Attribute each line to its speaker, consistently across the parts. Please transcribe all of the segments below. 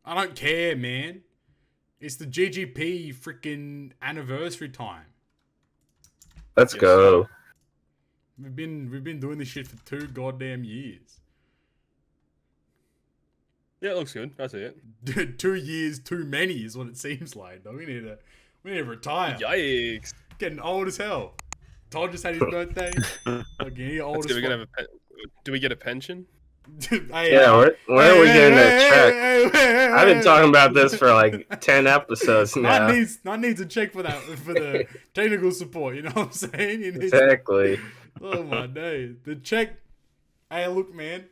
Speaker 1: I don't care, man. It's the GGP freaking anniversary time.
Speaker 2: Let's go.
Speaker 1: We've been doing this shit for 2 goddamn years.
Speaker 3: Yeah, it looks good. I see it.
Speaker 1: 2 years too many is what it seems like. No, we need to retire.
Speaker 3: Yikes!
Speaker 1: Getting old as hell. Todd just had his birthday. Fucking old as fuck.
Speaker 3: Do we get a pension?
Speaker 1: Hey,
Speaker 2: Yeah, where are we getting a check? I've been talking about this for like 10 episodes now.
Speaker 1: I needs a check for that, for the technical support. You know what I'm saying?
Speaker 2: Exactly.
Speaker 1: Oh my days. The check. Hey, look, man.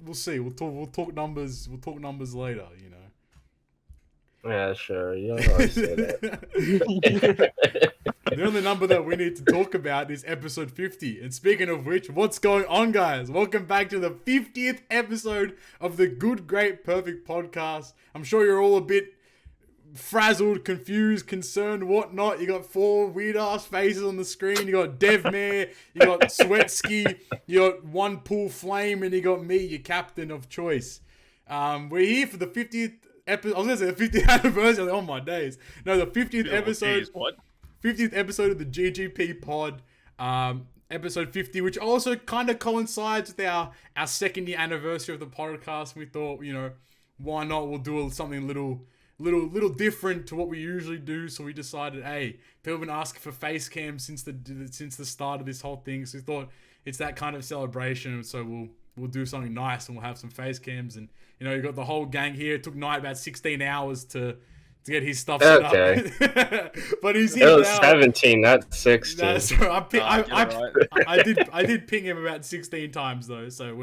Speaker 1: We'll see. We'll talk numbers. We'll talk numbers later. You know.
Speaker 2: Yeah, sure. You don't always say that.
Speaker 1: The only number that we need to talk about is episode 50. And speaking of which, what's going on, guys? Welcome back to the 50th episode of the Good, Great, Perfect podcast. I'm sure you're all a bit frazzled, confused, concerned, whatnot. You got 4 weird-ass faces on the screen. You got Devmare, you got Sweatski, you got One Pool Flame, and you got me, your captain of choice. We're here for the 50th episode. I was going to say the 50th anniversary. Oh, my days. No, the 50th episode.
Speaker 3: Geez, what?
Speaker 1: 50th episode of the GGP pod, episode 50, which also kind of coincides with our 2nd year anniversary of the podcast. We thought, you know, why not? We'll do something little different to what we usually do. So we decided, hey, people have been asking for face cams since the start of this whole thing. So we thought it's that kind of celebration. So we'll do something nice and we'll have some face cams. And you know, you got the whole gang here. It took Knight about 16 hours to get his stuff set up. But he's here now. It was
Speaker 2: 17, not 16.
Speaker 1: That's right. I did ping him about 16 times though. So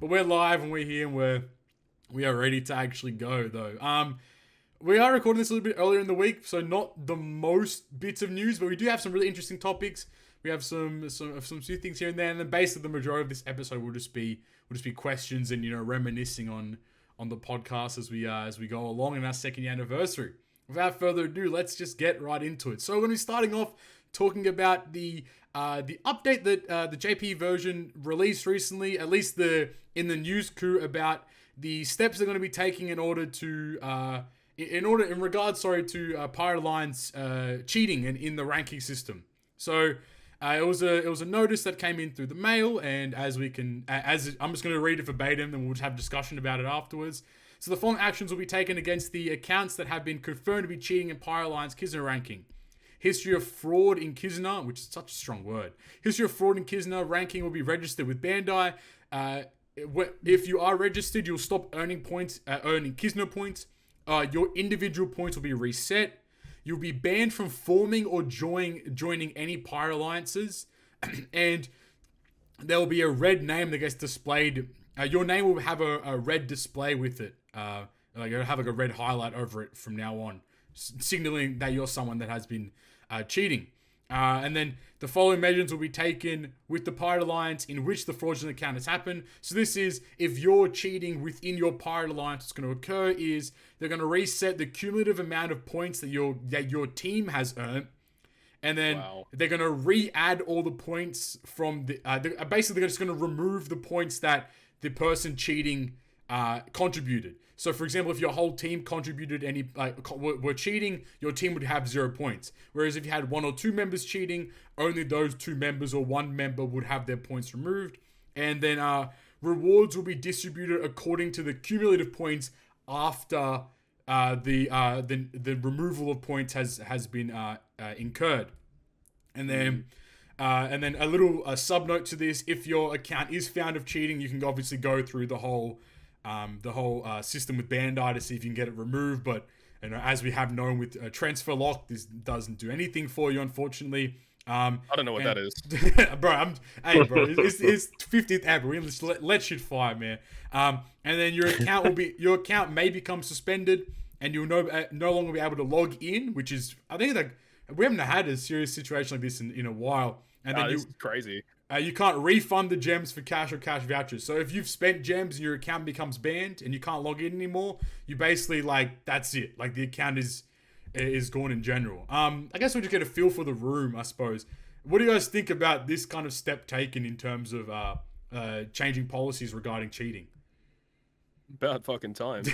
Speaker 1: we're live and we're here and we are ready to actually go though. We are recording this a little bit earlier in the week, so not the most bits of news, but we do have some really interesting topics. We have some few things here and there, and then basically the majority of this episode will just be questions and, you know, reminiscing on the podcast as we go along in our 2nd year anniversary. Without further ado, let's just get right into it. So we're going to be starting off talking about the update that the JP version released recently, at least in the news crew, about the steps they're going to be taking in regards to Pirate Alliance cheating in the ranking system. So it was a notice that came in through the mail, and I'm just going to read it verbatim, and we'll just have a discussion about it afterwards. So the following actions will be taken against the accounts that have been confirmed to be cheating in Pirate Alliance Kizuna ranking. History of fraud in Kizuna, which is such a strong word. History of fraud in Kizuna ranking will be registered with Bandai. If you are registered, you'll stop earning Kizuna points. Your individual points will be reset. You'll be banned from forming or joining any Pirate Alliances. And there will be a red name that gets displayed. Your name will have a red display with it. You'll have like a red highlight over it from now on, signaling that you're someone that has been cheating. And then the following measures will be taken with the Pirate Alliance in which the fraudulent account has happened. So this is, if you're cheating within your Pirate Alliance, what's going to occur is they're going to reset the cumulative amount of points that your team has earned. And then they're going to re-add all the points from basically they're just going to remove the points that the person cheating contributed. So, for example, if your whole team contributed were cheating, your team would have 0 points. Whereas if you had 1 or 2 members cheating, only those 2 members or 1 member would have their points removed. And then rewards will be distributed according to the cumulative points after the removal of points has been incurred. And then a little sub note to this: if your account is found of cheating, you can obviously go through the whole system with Bandai to see if you can get it removed. But you know, as we have known with transfer lock, this doesn't do anything for you, unfortunately.
Speaker 3: I don't know what that is,
Speaker 1: bro. It's 50th app. We just let shit fly, man. And then your account may become suspended, and you'll no longer be able to log in, which is, I think, like, we haven't had a serious situation like this in a while. And then
Speaker 3: this is crazy.
Speaker 1: You can't refund the gems for cash or cash vouchers. So if you've spent gems and your account becomes banned and you can't log in anymore, you basically, like, that's it. Like, the account is gone in general. I guess we'll just get a feel for the room, I suppose. What do you guys think about this kind of step taken in terms of changing policies regarding cheating?
Speaker 3: About fucking time.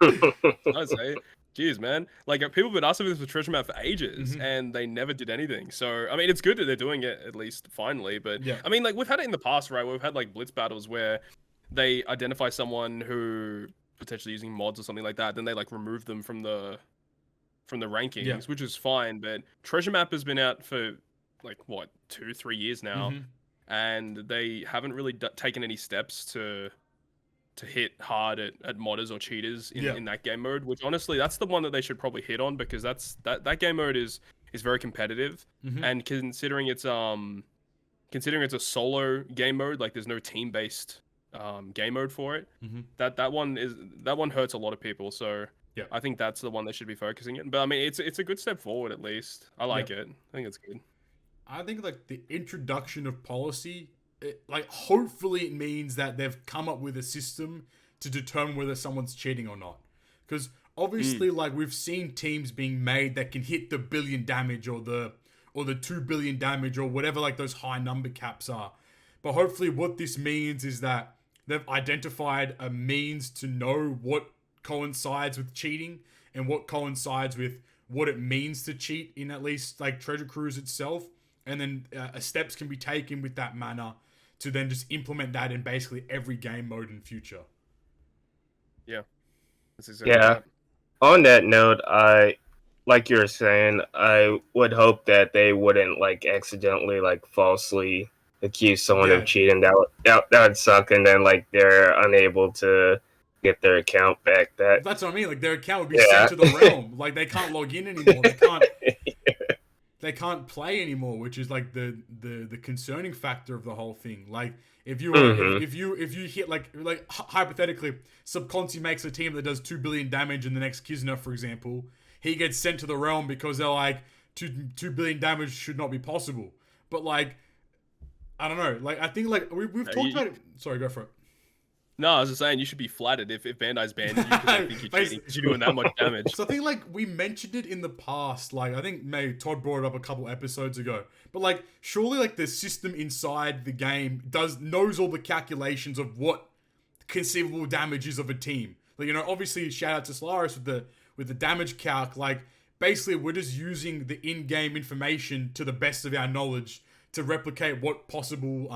Speaker 3: I'd say. Jeez, man. Like, people have been asking this with Treasure Map for ages, and they never did anything. So, I mean, it's good that they're doing it, at least, finally. But,
Speaker 1: Yeah.
Speaker 3: I mean, like, we've had it in the past, right? We've had, like, blitz battles where they identify someone who potentially using mods or something like that, then they, like, remove them from the rankings, which is fine. But Treasure Map has been out for, like, what, 2-3 years now, and they haven't really taken any steps to hit hard at modders or cheaters in that game mode, which honestly, that's the one that they should probably hit on, because that game mode is very competitive, and considering it's a solo game mode, like there's no team based game mode for it, that one hurts a lot of people. So I think that's the one they should be focusing on. But I mean, it's a good step forward, at least. I like it. I think it's good.
Speaker 1: I think like the introduction of policy, hopefully it means that they've come up with a system to determine whether someone's cheating or not. Because obviously, like, we've seen teams being made that can hit the 1 billion damage or the 2 billion damage or whatever, like, those high number caps are. But hopefully what this means is that they've identified a means to know what coincides with cheating and what coincides with what it means to cheat in at least, like, Treasure Cruise itself. And then steps can be taken with that manner to then just implement that in basically every game mode in future.
Speaker 3: Yeah. That's exactly
Speaker 2: right. On that note, like you were saying, I would hope that they wouldn't, like, accidentally, like, falsely accuse someone of cheating. That would suck, and then, like, they're unable to get their account back.
Speaker 1: That's what I mean. Like, their account would be sent to the realm. Like, they can't log in anymore. They can't play anymore, which is like the concerning factor of the whole thing. Like, if you if you hit like hypothetically, Subconsci makes a team that does 2 billion damage in the next Kizuna, for example, he gets sent to the realm because they're like 2 billion damage should not be possible. But like, I don't know. Like, I think like we've talked about it. Sorry, go for it.
Speaker 3: No, I was just saying you should be flattered if Bandai's banned you because I think you're cheating because you're doing that much damage.
Speaker 1: So I think like we mentioned it in the past, like I think maybe Todd brought it up a couple episodes ago. But like surely like the system inside the game knows all the calculations of what conceivable damage is of a team. Like, you know, obviously shout out to Solaris with the damage calc. Like basically we're just using the in-game information to the best of our knowledge to replicate what possible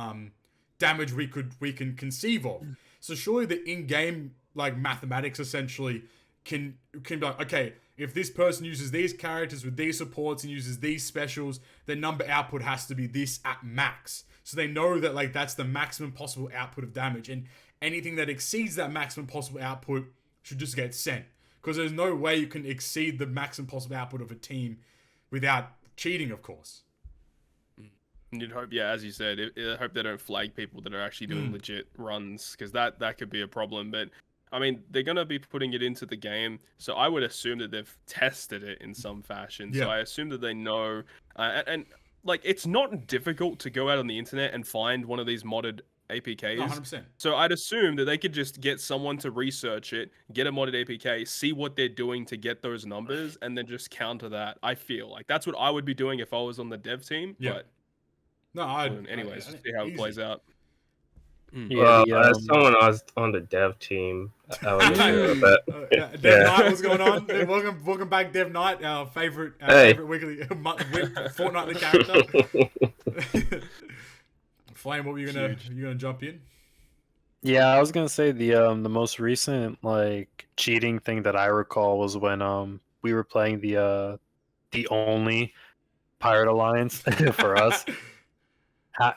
Speaker 1: damage we can conceive of. So surely the in-game like mathematics essentially can be like, okay, if this person uses these characters with these supports and uses these specials, their number output has to be this at max. So they know that like that's the maximum possible output of damage, and anything that exceeds that maximum possible output should just get sent. Because there's no way you can exceed the maximum possible output of a team without cheating, of course.
Speaker 3: You'd hope, yeah, as you said, I hope they don't flag people that are actually doing legit runs, because that could be a problem. But I mean, they're gonna be putting it into the game, so I would assume that they've tested it in some fashion. Yeah. So I assume that they know, and like it's not difficult to go out on the internet and find one of these modded APKs.
Speaker 1: 100%.
Speaker 3: So I'd assume that they could just get someone to research it, get a modded APK, see what they're doing to get those numbers, and then just counter that. I feel like that's what I would be doing if I was on the dev team.
Speaker 1: Yeah.
Speaker 3: But
Speaker 1: no,
Speaker 3: anyways, see how it plays out.
Speaker 2: Yeah, someone was on the dev team. I was
Speaker 1: Dev Knight, what's going on? Welcome back, Dev Knight, our favorite weekly fortnightly character. Flame, what were you gonna jump in?
Speaker 4: Yeah, I was gonna say the most recent like cheating thing that I recall was when we were playing the only Pirate Alliance for us.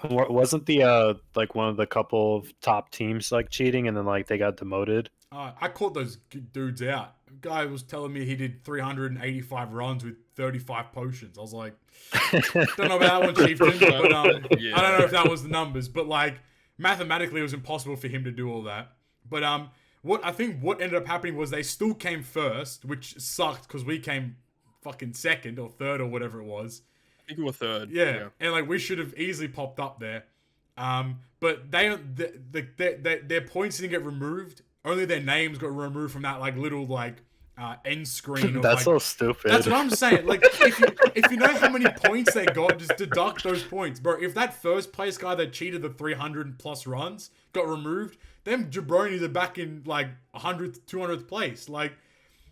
Speaker 4: Wasn't the like one of the couple of top teams like cheating and then like they got demoted?
Speaker 1: I caught those dudes out. Guy was telling me he did 385 runs with 35 potions. I was like, don't know about that one, Chieftain, but I don't know if that was the numbers, but like mathematically it was impossible for him to do all that. But what ended up happening was they still came first, which sucked because we came fucking second or third or whatever it was.
Speaker 3: I think we were third.
Speaker 1: Yeah, and like we should have easily popped up there. But their points didn't get removed. Only their names got removed from that like little like end screen.
Speaker 4: That's so stupid.
Speaker 1: That's what I'm saying. Like if you know how many points they got, just deduct those points, bro. If that first place guy that cheated the 300 plus runs got removed, them jabronis are back in like 100th, 200th place. Like,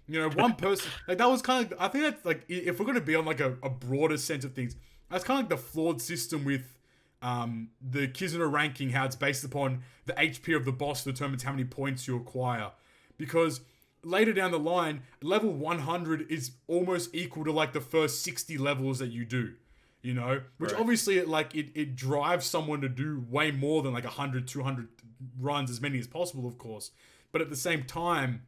Speaker 1: you know, one person, like that was kind of, I think that's like, if we're going to be on like a broader sense of things, that's kind of like the flawed system with the Kizuna ranking, how it's based upon the HP of the boss determines how many points you acquire. Because later down the line, level 100 is almost equal to like the first 60 levels that you do, you know? Which obviously like it drives someone to do way more than like 100, 200 runs, as many as possible, of course. But at the same time,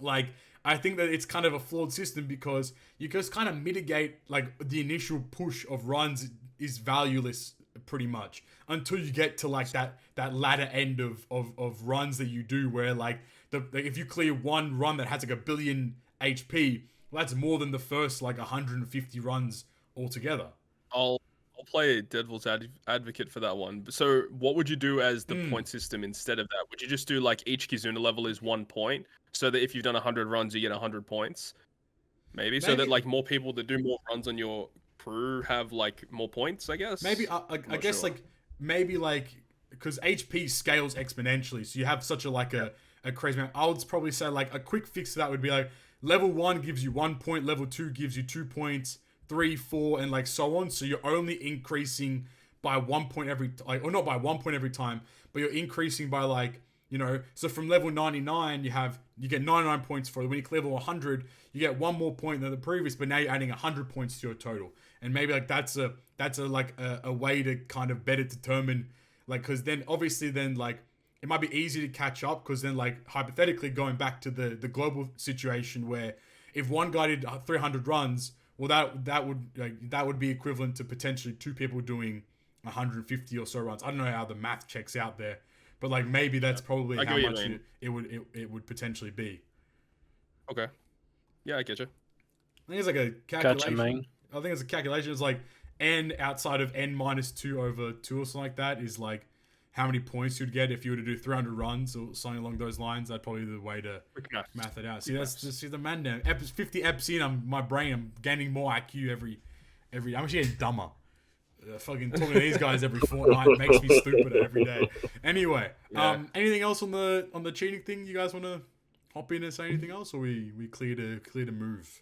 Speaker 1: like, I think that it's kind of a flawed system because you just kind of mitigate like the initial push of runs is valueless pretty much until you get to like that latter end of runs that you do where like if you clear one run that has like 1 billion HP, well, that's more than the first like 150 runs altogether.
Speaker 3: I'll play devil's advocate for that one. So what would you do as the point system instead of that? Would you just do like each Kizuna level is 1 point, so that if you've done 100 runs, you get 100 points? Maybe so that like more people that do more runs on your crew have like more points, I guess.
Speaker 1: Maybe I guess sure. Like maybe like because HP scales exponentially, so you have such a crazy amount. I would probably say like a quick fix to that would be like level 1 gives you 1 point, level 2 gives you 2 points, 3, 4, and like so on. So you're only increasing by 1 point every like, or not by 1 point every time, but you're increasing by like, you know, so from level 99 you get 99 points for it. When you clear level 100, you get 1 more point than the previous, but now you're adding 100 points to your total. And maybe like that's a way to kind of better determine, like, because then obviously then like it might be easy to catch up, because then like hypothetically going back to the global situation where if one guy did 300 runs, well that would be equivalent to potentially 2 people doing 150 or so runs. I don't know how the math checks out there, but like maybe that's probably how much it would potentially be.
Speaker 3: Okay. Yeah, I get you.
Speaker 1: I think it's like a calculation. Gotcha, I think it's a calculation. It's like n outside of n minus 2 over 2 or something like that is like how many points you'd get if you were to do 300 runs or something along those lines. That'd probably be the way to math it out. See, see the man down. 50 eps in, my brain, I'm gaining more IQ every. I'm actually getting dumber. Fucking talking to these guys every fortnight makes me stupider every day. Anyway, anything else on the cheating thing? You guys want to hop in and say anything else, or we clear to move?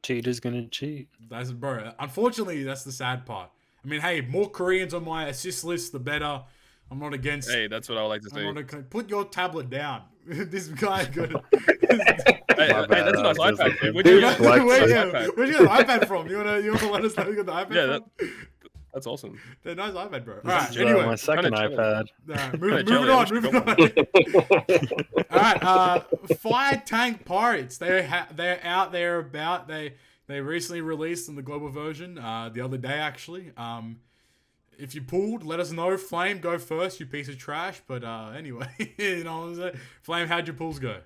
Speaker 4: Cheater's gonna cheat.
Speaker 1: That's bro. Unfortunately, that's the sad part. I mean, hey, more Koreans on my assist list, the better. I'm not against.
Speaker 3: Hey, that's what I would like to say.
Speaker 1: Put your tablet down. This guy got.
Speaker 3: Hey, that's a nice iPad. Dude. Where'd you get
Speaker 1: an iPad from? You wanna let us know you got the iPad from?
Speaker 3: That's awesome.
Speaker 1: They're nice iPad, bro. All right. Anyway,
Speaker 4: my second iPad.
Speaker 1: Moving on. All right. Firetank Pirates. They're out there about. They recently released in the global version the other day, actually. If you pulled, let us know. Flame, go first, you piece of trash. But anyway, you know what I'm saying? Flame, how'd your pulls go?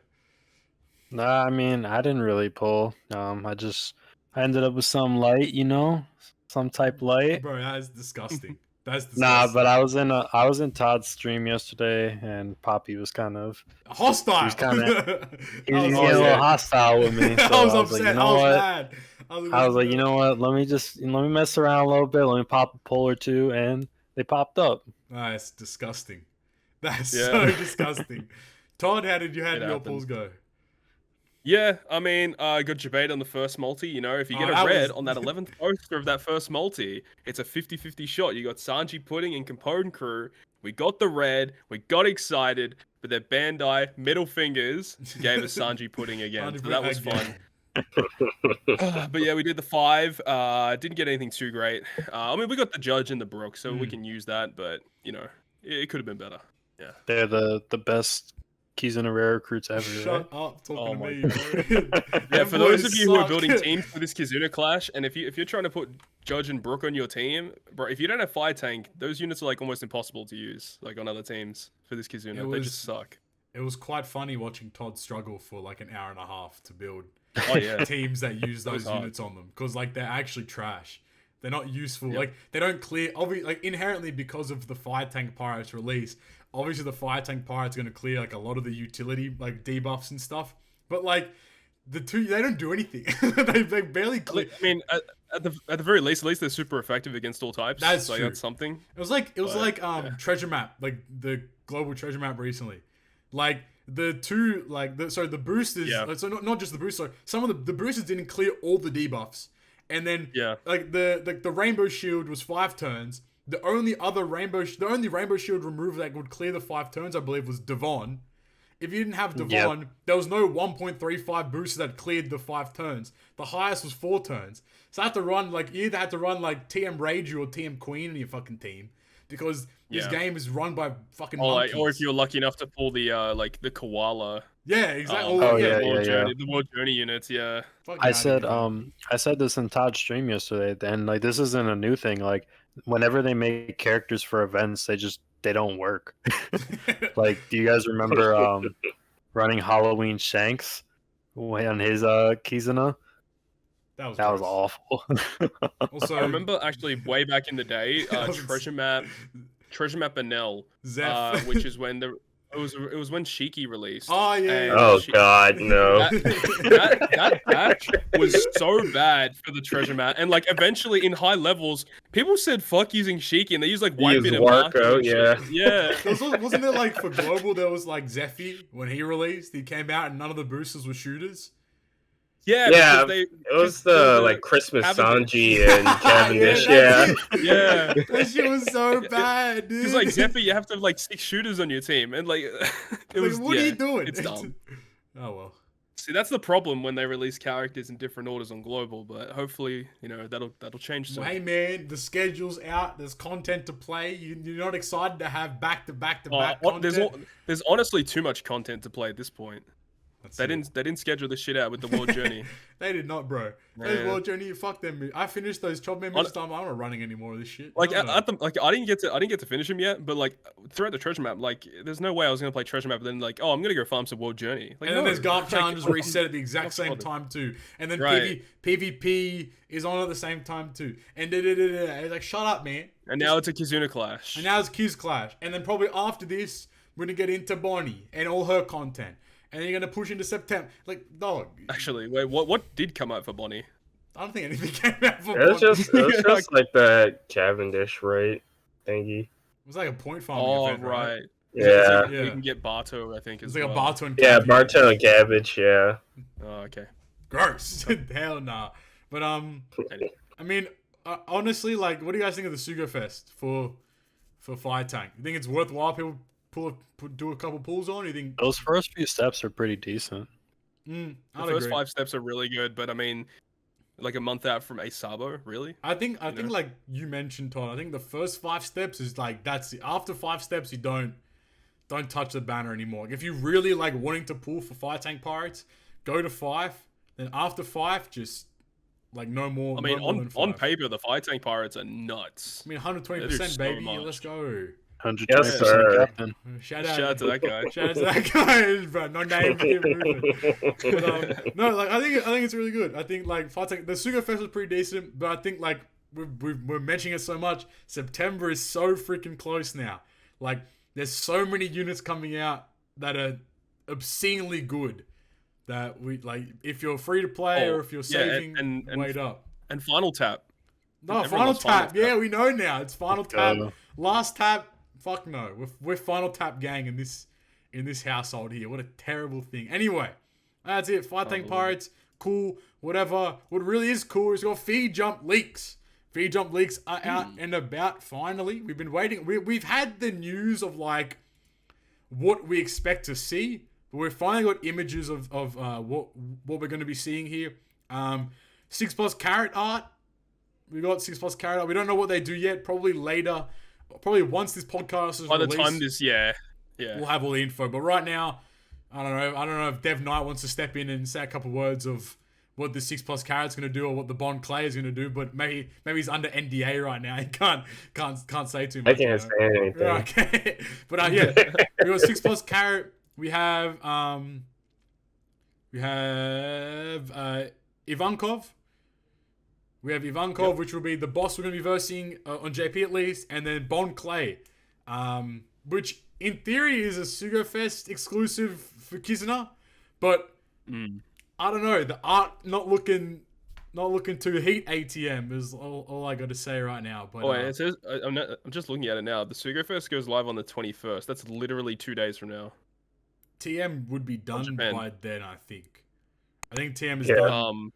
Speaker 4: Nah, I mean, I didn't really pull. I ended up with some light, you know, some type light.
Speaker 1: Bro, that is disgusting. That's disgusting.
Speaker 4: Nah, but I was in Todd's stream yesterday, and Papi was kind of
Speaker 1: hostile.
Speaker 4: He was getting a little hostile with me. So
Speaker 1: I was upset. Like, you know I was mad.
Speaker 4: I was like, you know what? Let me mess around a little bit. Let me pop a pull or two, and they popped up.
Speaker 1: That's disgusting. That's so disgusting. Todd, how did your pulls go?
Speaker 3: Yeah, I mean, I got debate on the first multi. You know, if you get a red on that 11th poster of that first multi, it's a 50-50 shot. You got Sanji Pudding and Component Crew. We got the red. We got excited, but their Bandai middle fingers gave us Sanji Pudding again. So that was fun. But yeah, we did the 5. Didn't get anything too great. I mean, we got the Judge and the Brook, so we can use that. But you know, it could have been better. Yeah,
Speaker 4: they're the best Kizuna rare recruits ever.
Speaker 1: Shut up, talking to me.
Speaker 3: Yeah, for those of you who are building teams for this Kizuna clash, and if you're trying to put Judge and Brook on your team, bro, if you don't have Firetank, those units are like almost impossible to use like on other teams for this Kizuna. They just suck.
Speaker 1: It was quite funny watching Todd struggle for like an hour and a half to build teams that use those units on them, because like they're actually trash. They're not useful. Yep. Like they don't clear. Obviously, like inherently because of the Firetank Pirates release. Obviously, the Firetank Pirate's going to clear like a lot of the utility, like debuffs and stuff. But like the two, they don't do anything. they barely clear.
Speaker 3: I mean, at the very least, at least they're super effective against all types.
Speaker 1: That's
Speaker 3: like
Speaker 1: true.
Speaker 3: that's something.
Speaker 1: It was like treasure map, like the global treasure map recently. Like the two, like the boosters.
Speaker 3: Yeah.
Speaker 1: So not just the boosters. Some of the boosters didn't clear all the debuffs, and then like the rainbow shield was 5 turns. The only rainbow shield remover that would clear the 5 turns, I believe, was Devon. If you didn't have Devon, there was no 1.35 booster that cleared the 5 turns. The highest was 4 turns. So I had to run, like, you either had to run, like, TM Rage or TM Queen in your fucking team. Because this game is run by fucking monkeys.
Speaker 3: Or if you're lucky enough to pull the, like, the Koala.
Speaker 1: Yeah, exactly.
Speaker 3: The World Journey units, yeah.
Speaker 4: I said this in Todd's stream yesterday, and, like, this isn't a new thing. Like, whenever they make characters for events, they don't work. Like, do you guys remember running Halloween Shanks on his Kizuna? That was awful.
Speaker 1: Also,
Speaker 3: I remember actually way back in the day, Treasure Map Banel, which is when it was when Shiki released.
Speaker 1: Oh yeah.
Speaker 2: Oh god, no.
Speaker 3: That patch was so bad for the treasure map, and like eventually in high levels, people said fuck using Shiki, and they used like White Bit and
Speaker 2: Warco,
Speaker 3: yeah.
Speaker 1: Wasn't it like for global there was like Zephy when he released? He came out and none of the boosters were shooters.
Speaker 3: Yeah,
Speaker 2: it was the like Christmas Sanji and Cavendish.
Speaker 3: Yeah.
Speaker 1: That shit was so bad, dude.
Speaker 3: Because like Zephy, you have to have like 6 shooters on your team, and like it was.
Speaker 1: What are you doing?
Speaker 3: It's dumb.
Speaker 1: Oh well.
Speaker 3: See, that's the problem when they release characters in different orders on global, but hopefully, that'll change soon.
Speaker 1: Well, hey man, the schedule's out. There's content to play. You're not excited to have back content.
Speaker 3: There's honestly too much content to play at this point. They didn't schedule this shit out with the World Journey.
Speaker 1: They did not, bro. Those World Journey, fuck them. I finished those job members. I'm not running any more of this shit.
Speaker 3: Like I didn't get to finish them yet, but like throughout the treasure map, like there's no way I was gonna play treasure map. But then like, I'm gonna go farm some World Journey. Like,
Speaker 1: and then there's Garp challenges reset at the exact same time too. And then PvP is on at the same time too. And it's like, shut up, man.
Speaker 3: And now it's a Kizuna clash.
Speaker 1: And now it's Kiz clash. And then probably after this, we're gonna get into Bonnie and all her content. And then you're gonna push into September, like dog.
Speaker 3: Actually, wait, what did come out for Bonnie?
Speaker 1: I don't think anything came out for
Speaker 2: Bonnie. It was just like the Cavendish rate thingy.
Speaker 1: It was like a point farming event,
Speaker 3: right?
Speaker 2: Yeah.
Speaker 3: You can get Barto, I think.
Speaker 1: It's like a Barto and
Speaker 2: Cabbage. Yeah, Barto and Cabbage. Yeah.
Speaker 3: Oh, okay.
Speaker 1: Gross. Hell nah. But I mean, honestly, like, what do you guys think of the Sugofest for Firetank? You think it's worthwhile? People do a couple pulls on? You think
Speaker 4: those first few steps are pretty decent?
Speaker 3: The first 5 steps are really good, but I mean, like a month out from a Sabo, really?
Speaker 1: I think like you mentioned, Todd. I think the first 5 steps is like that's it. After 5 steps, you don't touch the banner anymore. Like, if you really like wanting to pull for Firetank Pirates, go to 5. Then after 5, just like no more.
Speaker 3: I mean,
Speaker 1: no more than 5.
Speaker 3: on paper, the Firetank Pirates are nuts.
Speaker 1: I mean, 120%, baby.
Speaker 3: So
Speaker 1: let's go.
Speaker 4: 120%.
Speaker 2: Yes, sir.
Speaker 1: Shout
Speaker 3: out to that guy.
Speaker 1: Shout out to that guy, bro. No name. But, no, like I think it's really good. I think like Firetank, the Sugofest was pretty decent, but I think like we're mentioning it so much. September is so freaking close now. Like there's so many units coming out that are obscenely good. That we like, if you're free to play or if you're saving, and wait up.
Speaker 3: And Final Tap.
Speaker 1: No, Final Tap. Yeah, we know now. It's Final Tap. Last Tap. Fuck no. We're Final Tap gang in this household here. What a terrible thing. Anyway, that's it. Firetank Pirates, cool. Whatever. What really is cool is we got feed jump leaks. Feed jump leaks are out and about. Finally, we've been waiting. We've had the news of like what we expect to see. But we've finally got images of what we're going to be seeing here. 6+ carat art. We got 6+ carat art. We don't know what they do yet. Probably later. Probably once this podcast is
Speaker 3: by
Speaker 1: released.
Speaker 3: The time this, yeah.
Speaker 1: We'll have all the info. But right now, I don't know if Dev Knight wants to step in and say a couple words of what the 6+ carat's going to do or what the Bond Clay is going to do. But maybe he's under NDA right now. He can't say too much.
Speaker 2: I can't say anything.
Speaker 1: Okay. But yeah, we got 6+ carat. We have Ivankov. We have Ivankov, which will be the boss we're going to be versing on JP at least, and then Bond Clay, which in theory is a Sugofest exclusive for Kizuna, but I don't know, the art not looking not looking to heat ATM is all I got to say right now. But
Speaker 3: Oh, it says I'm just looking at it now. The Sugofest goes live on the 21st. That's literally 2 days from now.
Speaker 1: TM would be done
Speaker 3: Japan.
Speaker 1: by then, I think. I think TM is
Speaker 2: Yeah.
Speaker 1: done.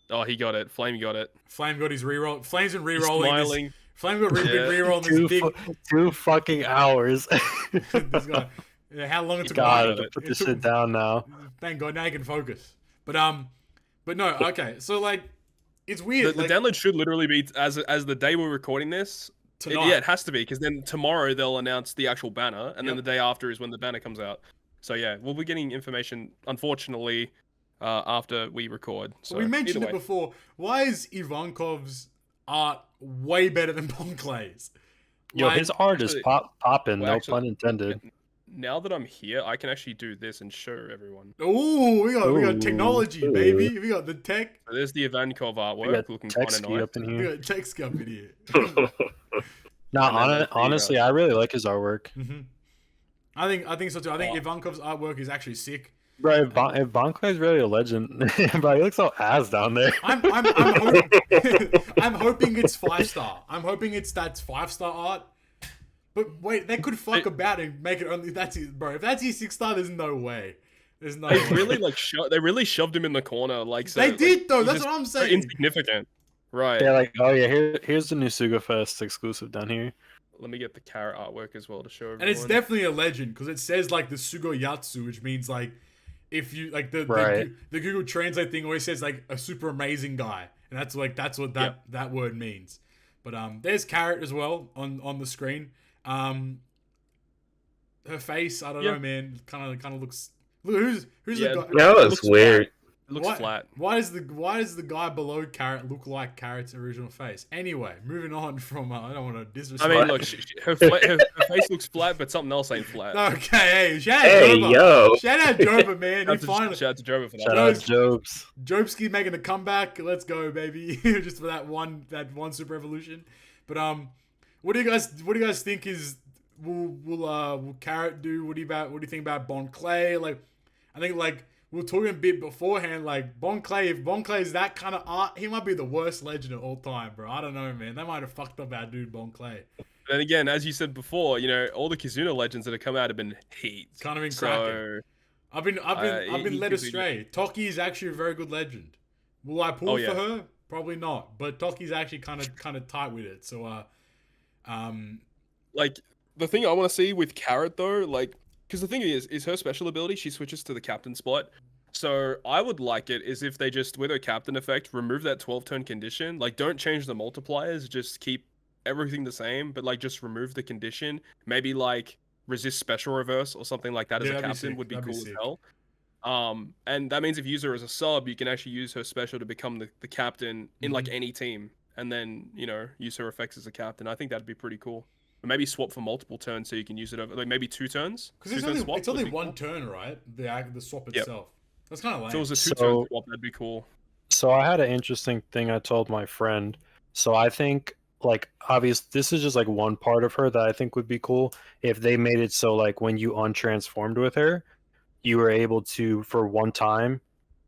Speaker 3: Oh, he got it. Flame got it.
Speaker 1: Flame got his reroll. Flame's been
Speaker 3: He's
Speaker 1: rerolling.
Speaker 3: smiling.
Speaker 1: Flame got been rerolling this big.
Speaker 4: 2 fucking hours.
Speaker 1: This guy. Yeah, how long it took?
Speaker 4: Gotta put this shit down now.
Speaker 1: Thank God, now you can focus. But no, okay. So like, it's weird.
Speaker 3: The download should literally be as the day we're recording this.
Speaker 1: Tonight.
Speaker 3: It has to be, because then tomorrow they'll announce the actual banner, and then the day after is when the banner comes out. So yeah, we'll be getting information, unfortunately, after we record. So
Speaker 1: we mentioned it before. Why is Ivankov's art way better than Bonclay's?
Speaker 4: Yo, his art is popping. No pun intended.
Speaker 3: Now that I'm here, I can actually do this and show everyone.
Speaker 1: Oh, we got technology, baby. We got the tech.
Speaker 3: So there's the Ivankov artwork looking kind of nice.
Speaker 4: Up in here.
Speaker 1: We got Toadskii up in here.
Speaker 4: Honestly, I really like his artwork.
Speaker 1: Mm-hmm. I think so too. I think Ivankov's artwork is actually sick.
Speaker 4: Bro, Ivankov's really a legend. Bro, he looks so ass down there.
Speaker 1: I'm hoping it's 5-star. I'm hoping it's that 5-star art. But wait, they could fuck about and make it only that's his, bro. If that's his 6-star, there's no way. There's no.
Speaker 3: They really they really shoved him in the corner, like so,
Speaker 1: they did though.
Speaker 3: He's
Speaker 1: That's what I'm saying.
Speaker 3: Insignificant, right?
Speaker 4: They're like, oh yeah, here's the new Sugofest exclusive down here.
Speaker 3: Let me get the carrot artwork as well to show everyone.
Speaker 1: And it's definitely a legend because it says like the Sugoyatsu, which means like if you like the Google Translate thing always says like a super amazing guy, and that's what that word means. But there's Carrot as well on the screen. Her face, I don't know, man. Kind of looks. Look, who's the guy?
Speaker 2: That was weird.
Speaker 3: It looks flat.
Speaker 1: Why does the guy below Carrot look like Carrot's original face? Anyway, moving on from I don't want to disrespect.
Speaker 3: I mean, look, her face looks flat, but something else ain't flat.
Speaker 1: Okay, hey, shout out Joba. Shout out Joba, man.
Speaker 3: Shout out to Joba for that.
Speaker 4: Shout out Jobs.
Speaker 1: Jobaskii making a comeback. Let's go, baby. Just for that one super evolution. But what do you guys think is will Carrot do? What do you think about Bon Clay? Like, I think like we were talking a bit beforehand. Like Bon Clay, if Bon Clay is that kind of art, he might be the worst legend of all time, bro. I don't know, man. They might have fucked up our dude Bon Clay.
Speaker 3: And again, as you said before, you know, all the Kizuna legends that have come out have been heat.
Speaker 1: Kind of been cracking. I've been led astray. Toki is actually a very good legend. Will I pull for her? Probably not. But Toki's actually kind of tight with it. So
Speaker 3: like the thing I want to see with Carrot though, like, because the thing is her special ability, she switches to the captain spot. So I would like it is if they just, with her captain effect, remove that 12-turn condition. Like, don't change the multipliers, just keep everything the same, but like just remove the condition. Maybe like resist special reverse or something like that as a captain would be cool as hell. And that means if you use her as a sub, you can actually use her special to become the captain in like any team, and then, you know, use her effects as a captain. I think that'd be pretty cool. Or maybe swap for multiple turns so you can use it over, like maybe 2 turns.
Speaker 1: Because it's only one turn, right? The swap itself. That's kind of lame.
Speaker 3: If it was a 2-turn swap, that'd be cool.
Speaker 4: So I had an interesting thing I told my friend. So I think, like, this is just like one part of her that I think would be cool if they made it so like when you untransformed with her, you were able to, for one time,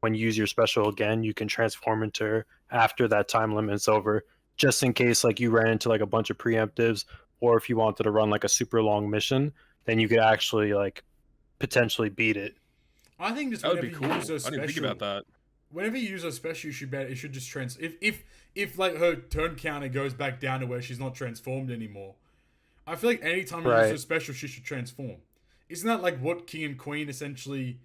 Speaker 4: when you use your special again, you can transform into her after that time limit's over, just in case like you ran into like a bunch of preemptives, or if you wanted to run like a super long mission, then you could actually like potentially beat it.
Speaker 1: I think just
Speaker 3: that would be cool. I
Speaker 1: didn't think
Speaker 3: about that.
Speaker 1: Whenever you use her special, it should just if like her turn counter goes back down to where she's not transformed anymore. I feel like anytime you use her special, she should transform. Isn't that like what King and Queen essentially?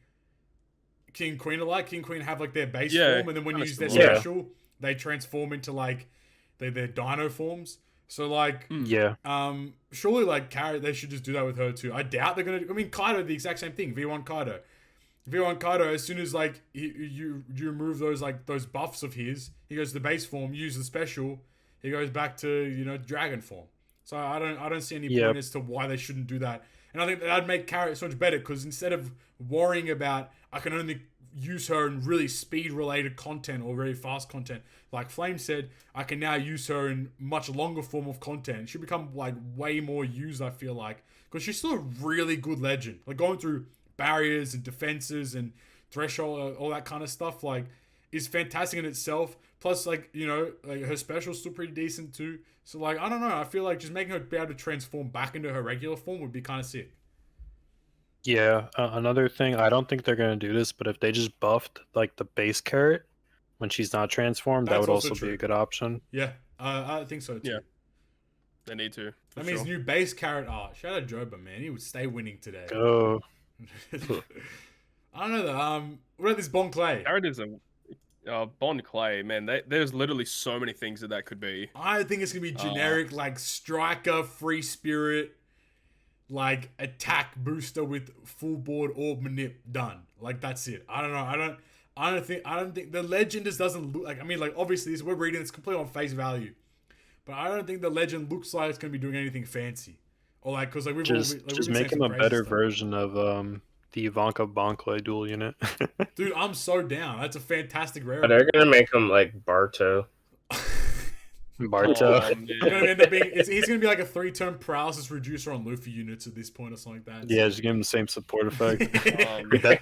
Speaker 1: King and Queen are like. King and Queen have like their base form, and then when you use their special, they transform into like their dino forms. So like, surely like Carrot, they should just do that with her too. I doubt they're gonna. I mean, Kaido, the exact same thing. V1 Kaido, as soon as like you remove those buffs of his, he goes to the base form, use the special, he goes back to, you know, dragon form. So I don't see any point as to why they shouldn't do that. And I think that'd make Carrot so much better, because instead of worrying about I can only use her in really speed related content or very fast content, like Flame said, I can now use her in much longer form of content. She'll become like way more used, I feel like, because she's still a really good legend. Like going through barriers and defenses and threshold, all that kind of stuff. Like, is fantastic in itself. Plus, like, you know, like her special's still pretty decent too. So, like, I don't know. I feel like just making her be able to transform back into her regular form would be kind of sick.
Speaker 4: Yeah, another thing, I don't think they're gonna do this, but if they just buffed like the base carrot when she's not transformed, that
Speaker 1: That's
Speaker 4: would
Speaker 1: also
Speaker 4: also
Speaker 1: true.
Speaker 4: be a good option.
Speaker 1: Yeah, I think so too.
Speaker 3: Yeah. They need to.
Speaker 1: That means new base carrot art. Shout out Joba, man. He would stay winning today.
Speaker 4: Go.
Speaker 1: I don't know though. What about this Bon Clay?
Speaker 3: Carrot is a Bond Clay, man. There's literally so many things that could be.
Speaker 1: I think it's gonna be generic, like striker, free spirit, like attack booster with full board orb manip done. Like that's it. I don't know. I don't think the legend just doesn't look like. I mean, like obviously, we're reading it's completely on face value, but I don't think the legend looks like it's gonna be doing anything fancy, or like because like we've
Speaker 4: just make him a better version of the Ivanka Bonclay dual unit.
Speaker 1: Dude, I'm so down. That's a fantastic rare.
Speaker 2: But they're gonna make him like Barto.
Speaker 4: Barto.
Speaker 1: Gonna end up being, he's gonna be like a 3-turn paralysis reducer on Luffy units at this point or something like that.
Speaker 4: Yeah, just give him the same support effect.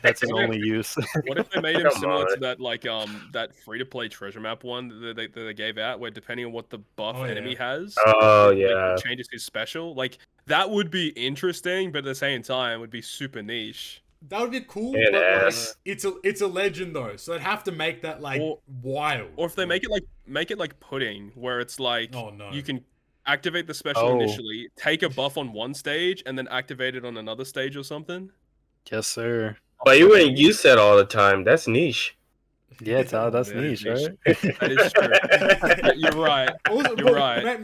Speaker 4: That's his only use.
Speaker 3: What if they made him similar to that like that free to play treasure map one that they gave out, where depending on what the buff enemy has, it changes his special. Like that would be interesting, but at the same time, would be super niche.
Speaker 1: That would be cool, but like, it's a legend though, so they'd have to make that like wild.
Speaker 3: Or if they make it like pudding, where it's like you can activate the special
Speaker 4: Oh.
Speaker 3: initially, take a buff on one stage, and then activate it on another stage or something.
Speaker 4: Yes, sir.
Speaker 2: But you wouldn't use that all the time. That's niche.
Speaker 4: Yeah, that's niche, right?
Speaker 3: That is true. You're right.
Speaker 1: Also,
Speaker 3: You're right.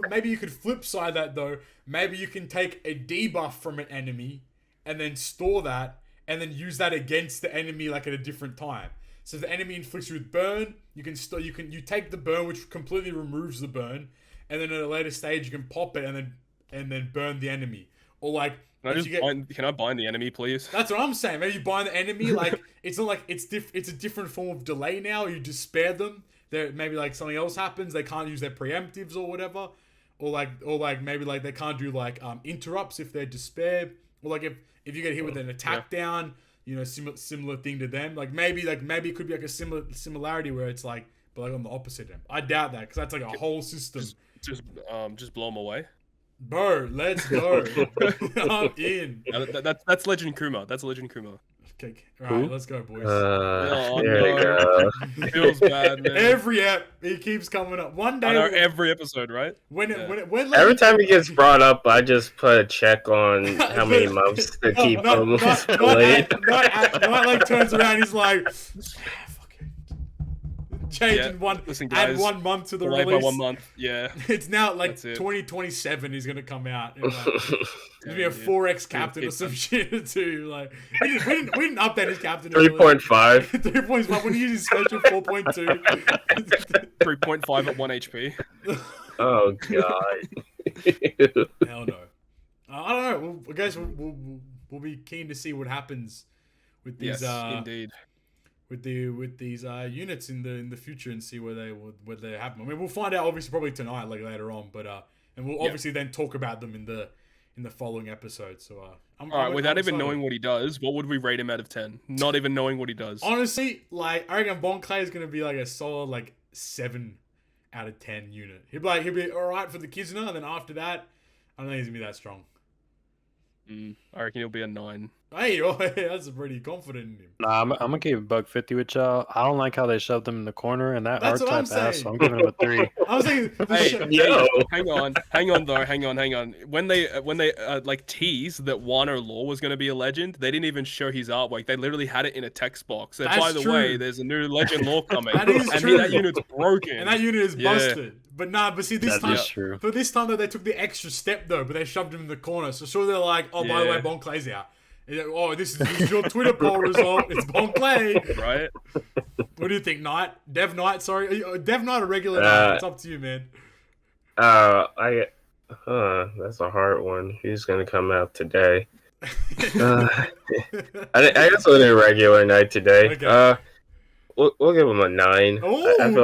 Speaker 1: Maybe you could flip side that though. Maybe you can take a debuff from an enemy and then store that and then use that against the enemy like at a different time. So if the enemy inflicts you with burn, you take the burn, which completely removes the burn, and then at a later stage you can pop it and then burn the enemy. Or like
Speaker 3: can I bind the enemy, please?
Speaker 1: That's what I'm saying. Maybe you bind the enemy, like it's not like it's a different form of delay now. You just spare them. There maybe like something else happens. They can't use their preemptives or whatever. Or like maybe like they can't do like interrupts if they're despair. Or like if you get hit with an attack down, you know, similar thing to them. Like maybe it could be like a similarity where it's like, but like on the opposite end. I doubt that because that's like a whole system.
Speaker 3: Just blow them away.
Speaker 1: Bro, let's go. I'm in.
Speaker 3: That's Legend Kuma. That's Legend Kuma.
Speaker 1: Okay, alright, let's go, boys.
Speaker 2: There you go.
Speaker 3: Feels bad, man.
Speaker 1: Every ep, he keeps coming up. One day,
Speaker 3: I know, every episode, right?
Speaker 2: Every time he gets brought up, I just put a check on how many months to keep him delayed.
Speaker 1: Not like turns around, he's like, changing add 1 month to the
Speaker 3: delay
Speaker 1: release.
Speaker 3: By 1 month, yeah.
Speaker 1: It's now like 2027 he's gonna come out. And like, it's gonna be a 4x captain or some shit too. Like we didn't update his captain.
Speaker 2: 3.5.
Speaker 1: 3.5 when he uses special 4.2.
Speaker 3: 3.5 at 1 HP.
Speaker 2: Oh god.
Speaker 1: Hell no. I don't know. I guess we'll be keen to see what happens with these.
Speaker 3: Yes, indeed.
Speaker 1: With these units in the future and see where they happen. I mean, we'll find out obviously probably tonight, like later on, but and we'll obviously then talk about them in the following episode. So
Speaker 3: without even knowing what he does, what would we rate him out of 10? Not even knowing what he does.
Speaker 1: Honestly, like I reckon Bon Clay is gonna be like a solid like 7 out of 10 unit. He'll be all right for the Kizuna, and then after that, I don't think he's gonna be that strong.
Speaker 3: I reckon he'll be a 9.
Speaker 1: Hey, that's pretty confident in him.
Speaker 4: Nah, I'm gonna give $150 with y'all. I don't like how they shoved him in the corner and that
Speaker 1: That's
Speaker 4: archetype
Speaker 1: what I'm
Speaker 4: ass,
Speaker 1: saying.
Speaker 4: so I'm giving him a 3.
Speaker 1: I was thinking,
Speaker 3: hang on. When they like teased that Wano Law was going to be a legend, they didn't even show his artwork. They literally had it in a text box. And by the way, there's a new Legend Law coming.
Speaker 1: That is true.
Speaker 3: That unit's broken.
Speaker 1: And that unit is busted. But see, this time,
Speaker 4: true.
Speaker 1: But this time though, they took the extra step though, but they shoved him in the corner. So sure, they're like, oh, by the way, Bon Clay's out. Oh, this is your Twitter poll result. It's Bon Clay.
Speaker 3: Right.
Speaker 1: What do you think, Knight? Dev Knight, sorry. Dev Knight or regular Knight? It's up to you, man.
Speaker 2: That's a hard one. He's gonna come out today. I guess we'll do regular Knight today. Okay. We'll give him a 9.
Speaker 1: Oh,
Speaker 2: I feel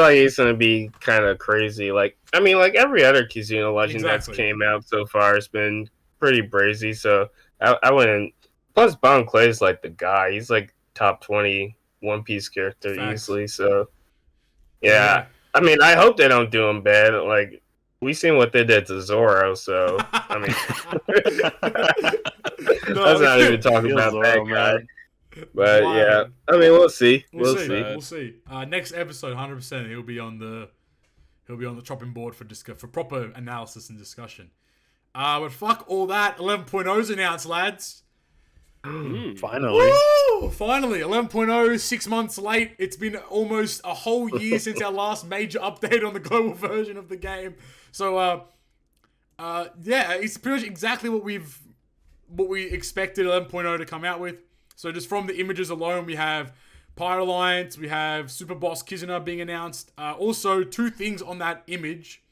Speaker 2: like he's gonna be kind of crazy. Like every other Kizuna legend that's came out so far has been pretty brazy. So I wouldn't. Plus, Bon Clay's like the guy. He's like top 20 One Piece character
Speaker 1: Facts.
Speaker 2: easily. So yeah, I mean, I hope they don't do him bad. Like we seen what they did to Zoro, so I mean, let's not even talk about
Speaker 4: Zoro,
Speaker 2: that guy.
Speaker 4: man.
Speaker 2: But yeah, I mean, we'll see. We'll see.
Speaker 1: We'll see. Next episode, 100%, he'll be on the chopping board for proper analysis and discussion. But fuck all that. 11.0's announced, lads.
Speaker 4: Finally.
Speaker 1: Woo! Finally, 11.0, 6 months late. It's been almost a whole year since our last major update on the global version of the game. So, yeah, it's pretty much exactly what we expected 11.0 to come out with. So just from the images alone, we have Pirate Alliance, we have Super Boss Kizuna being announced. Also, 2 things on that image.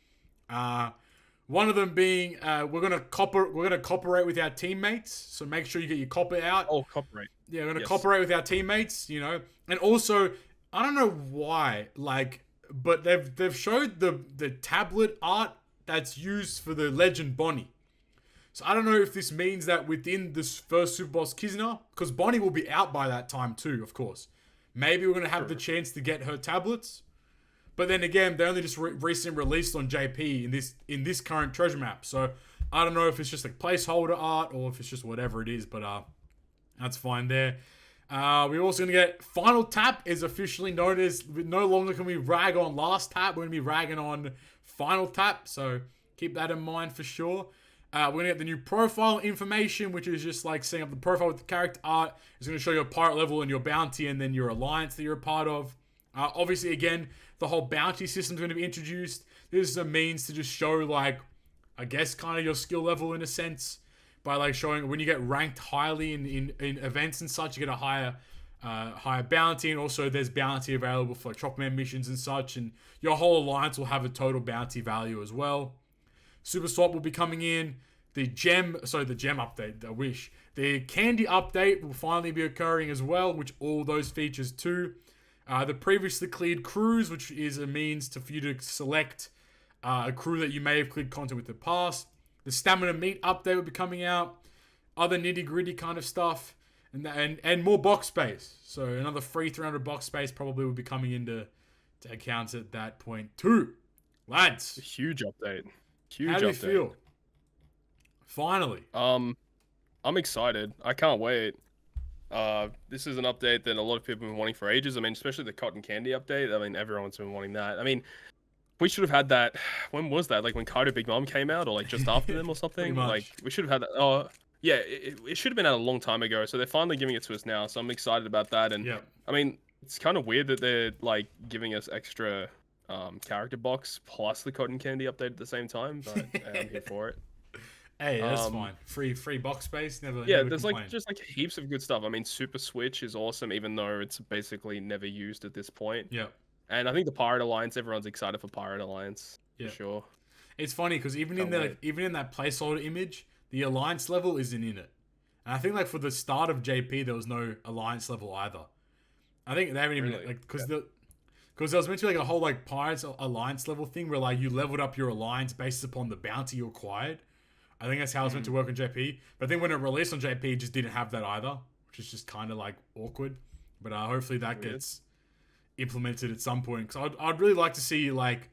Speaker 1: One of them being we're gonna cooperate with our teammates. So make sure you get your copper out.
Speaker 3: Oh, cooperate.
Speaker 1: Yeah, we're gonna cooperate with our teammates. You know, and also I don't know why, but they've showed the tablet art that's used for the Legend Bonnie. So I don't know if this means that within this first Super Boss Kizuna, because Bonnie will be out by that time too, of course. Maybe we're going to have the chance to get her tablets. But then again, they only just recently released on JP in this current treasure map. So I don't know if it's just like placeholder art or if it's just whatever it is. But that's fine there. We're also going to get Final Tap is officially known as, no longer can we rag on Last Tap. We're going to be ragging on Final Tap. So keep that in mind for sure. We're going to get the new profile information, which is just like setting up the profile with the character art. It's going to show your pirate level and your bounty and then your alliance that you're a part of. Obviously, again, the whole bounty system is going to be introduced. This is a means to just show, like, I guess, kind of your skill level in a sense. By, like, showing when you get ranked highly in events and such, you get a higher bounty. And also there's bounty available for, like, Chopman missions and such. And your whole alliance will have a total bounty value as well. Super Swap will be coming in. The gem update, I wish. The candy update will finally be occurring as well, which all those features too. The previously cleared crews, which is a means for you to select a crew that you may have cleared content with in the past. The stamina meat update will be coming out. Other nitty gritty kind of stuff. And more box space. So another free 300 box space probably will be coming into account at that point too. Lads.
Speaker 3: A huge update.
Speaker 1: How do you feel? Finally.
Speaker 3: I'm excited. I can't wait. This is an update that a lot of people have been wanting for ages. I mean, especially the cotton candy update. I mean, everyone's been wanting that. I mean, we should have had that. When was that? Like when Kaido Big Mom came out, or like just after them, or something. Like we should have had that. Oh, yeah. It should have been out a long time ago. So they're finally giving it to us now. So I'm excited about that. And I mean, it's kind of weird that they're like giving us extra character box plus the cotton candy update at the same time, but I'm here for it.
Speaker 1: Hey, that's fine. Free box space. Never.
Speaker 3: Yeah,
Speaker 1: never
Speaker 3: there's
Speaker 1: complain.
Speaker 3: like just like heaps of good stuff. I mean, Super Switch is awesome, even though it's basically never used at this point.
Speaker 1: Yeah.
Speaker 3: And I think the Pirate Alliance, everyone's excited for Pirate Alliance. Yeah. For sure.
Speaker 1: It's funny because even in that placeholder image, the Alliance level isn't in it. And I think like for the start of JP, there was no Alliance level either. I think they haven't even because there was meant to be like a whole like Pirates Alliance level thing where like you leveled up your alliance based upon the bounty you acquired. I think that's how it's meant to work on JP. But I think when it released on JP, it just didn't have that either, which is just kind of like awkward. But hopefully that gets implemented at some point. Because I'd really like to see like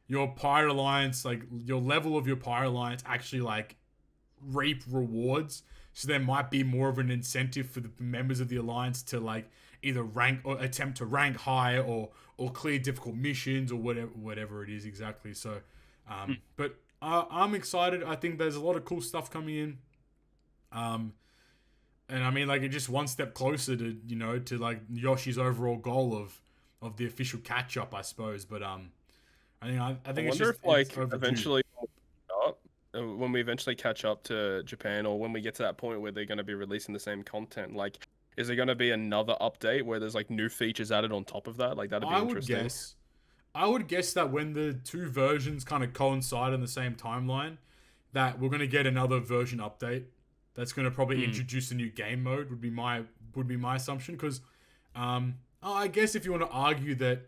Speaker 1: your Pirate Alliance, like your level of your Pirate Alliance actually like reap rewards. So there might be more of an incentive for the members of the Alliance to like either rank or attempt to rank high or clear difficult missions or whatever it is exactly. So, but I'm excited. I think there's a lot of cool stuff coming in. And I mean, like, it's just one step closer to, you know, to like Yoshi's overall goal of the official catch up, I suppose. But I think it's just
Speaker 3: like eventually when we eventually catch up to Japan, or when we get to that point where they're going to be releasing the same content, like, is there going to be another update where there's like new features added on top of that? Like, that'd be interesting.
Speaker 1: I would guess that when the two versions kind of coincide in the same timeline, that we're going to get another version update that's going to probably introduce a new game mode would be my assumption. Because I guess if you want to argue that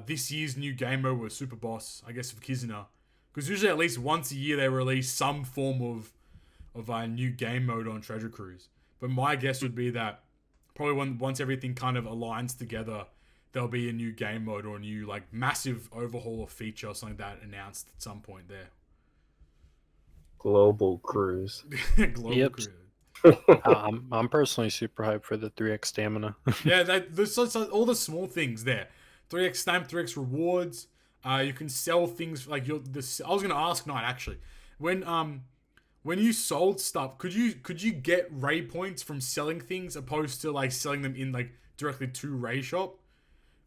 Speaker 1: this year's new game mode was Super Boss, I guess, for Kizuna, because usually at least once a year they release some form of a new game mode on Treasure Cruise. But my guess would be that probably once everything kind of aligns together, there'll be a new game mode or a new like massive overhaul or feature or something like that announced at some point there.
Speaker 2: Global cruise.
Speaker 1: Global cruise.
Speaker 4: I'm personally super hyped for the 3x stamina.
Speaker 1: Yeah, there's all the small things there. 3x stamp, 3x rewards. You can sell things like I was gonna ask Knight actually, when you sold stuff, could you get Ray points from selling things opposed to like selling them in like directly to Ray shop?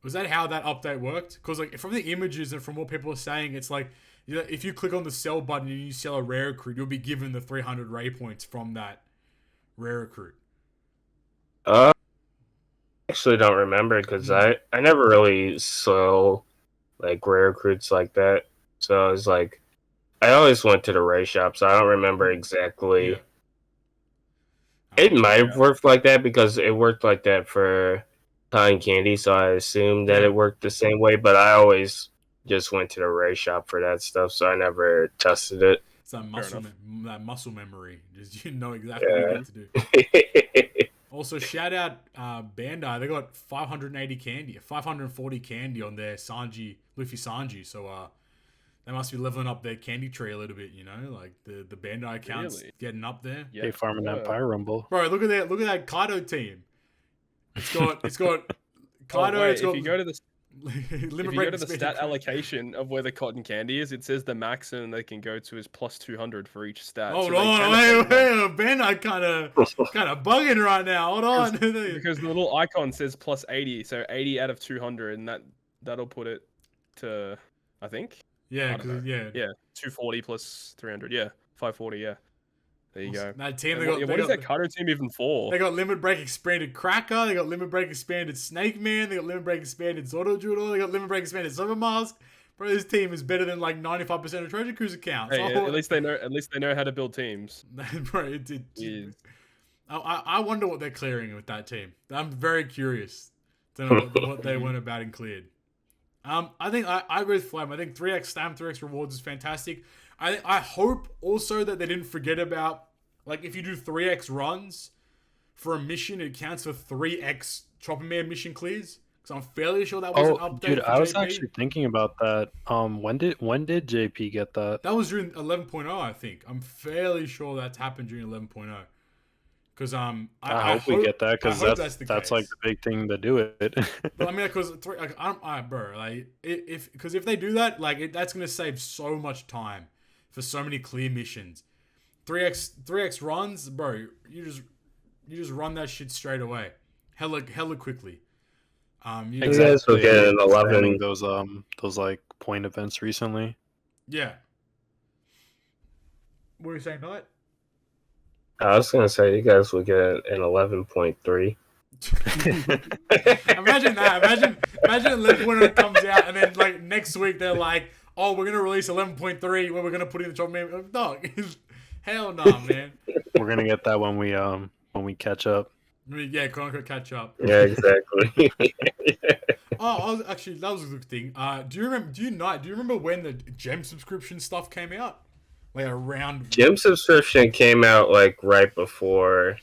Speaker 1: Was that how that update worked? Because like from the images and from what people are saying, it's like if you click on the sell button and you sell a rare recruit, you'll be given the 300 Ray points from that rare recruit.
Speaker 2: I actually don't remember because I never really saw like rare recruits like that. So I was like, I always went to the Ray shop, so I don't remember exactly.
Speaker 1: Yeah.
Speaker 2: It might have worked like that because it worked like that for Cotton Candy, so I assumed that it worked the same way, but I always just went to the Ray shop for that stuff, so I never tested it.
Speaker 1: It's that muscle memory. Just you know exactly what you need to do. Also, shout out Bandai. They got 540 candy on their Luffy Sanji. So they must be leveling up their candy tree a little bit. You know, like the Bandai accounts getting up there.
Speaker 4: Yeah, they farming that Pyre Rumble.
Speaker 1: Bro, look at that Kaido team. It's got Kaido.
Speaker 3: If you go to the stat allocation of where the cotton candy is, it says the maximum they can go to is plus 200 for each stat.
Speaker 1: Hold on, wait, Bandai kind of bugging right now. Hold on,
Speaker 3: because the little icon says plus 80, so 80 out of 200, and that'll put it to, I think.
Speaker 1: Yeah,
Speaker 3: 240 plus 300. Yeah, 540. Yeah. There you go.
Speaker 1: That team,
Speaker 3: what is that Kaido team even for?
Speaker 1: They got Limit Break Expanded Cracker. They got Limit Break Expanded Snake Man. They got Limit Break Expanded Zoro Judo. They got Limit Break Expanded Summer Mask. Bro, this team is better than like 95% of Treasure Cruise accounts.
Speaker 3: Hey, at least they know how to build teams.
Speaker 1: Bro, I wonder what they're clearing with that team. I'm very curious to know what they went about and cleared. I think I agree with Flame. I think 3x stamp, 3x rewards is fantastic. I hope also that they didn't forget about, like, if you do 3x runs for a mission, it counts for 3x Chopper Man mission clears. Because I'm fairly sure that was an update.
Speaker 4: Dude,
Speaker 1: for
Speaker 4: I was
Speaker 1: JP.
Speaker 4: actually thinking about that. When did JP get that?
Speaker 1: That was during 11.0, I think. I'm fairly sure that's happened during 11.0. Because I
Speaker 4: hope we get that, because that's like the big thing to do it.
Speaker 1: But I mean, because if they do that, like that's gonna save so much time for so many clear missions. 3x runs, bro. You just run that shit straight away, hella quickly.
Speaker 2: Exactly. Get an 11
Speaker 4: those like point events recently.
Speaker 1: Yeah. What are you saying, Knight?
Speaker 2: I was gonna say you guys will get an 11.3.
Speaker 1: Imagine that. Imagine 11.0 comes out and then like next week they're like, "Oh, we're gonna release 11.3 where we're gonna put in the top man." Dog, hell no, man.
Speaker 4: We're gonna get that when we catch up.
Speaker 1: Yeah, quote unquote catch up.
Speaker 2: Yeah, exactly.
Speaker 1: Actually, that was a good thing. Do you remember when the gem subscription stuff came out? Like around
Speaker 2: gem subscription came out like right before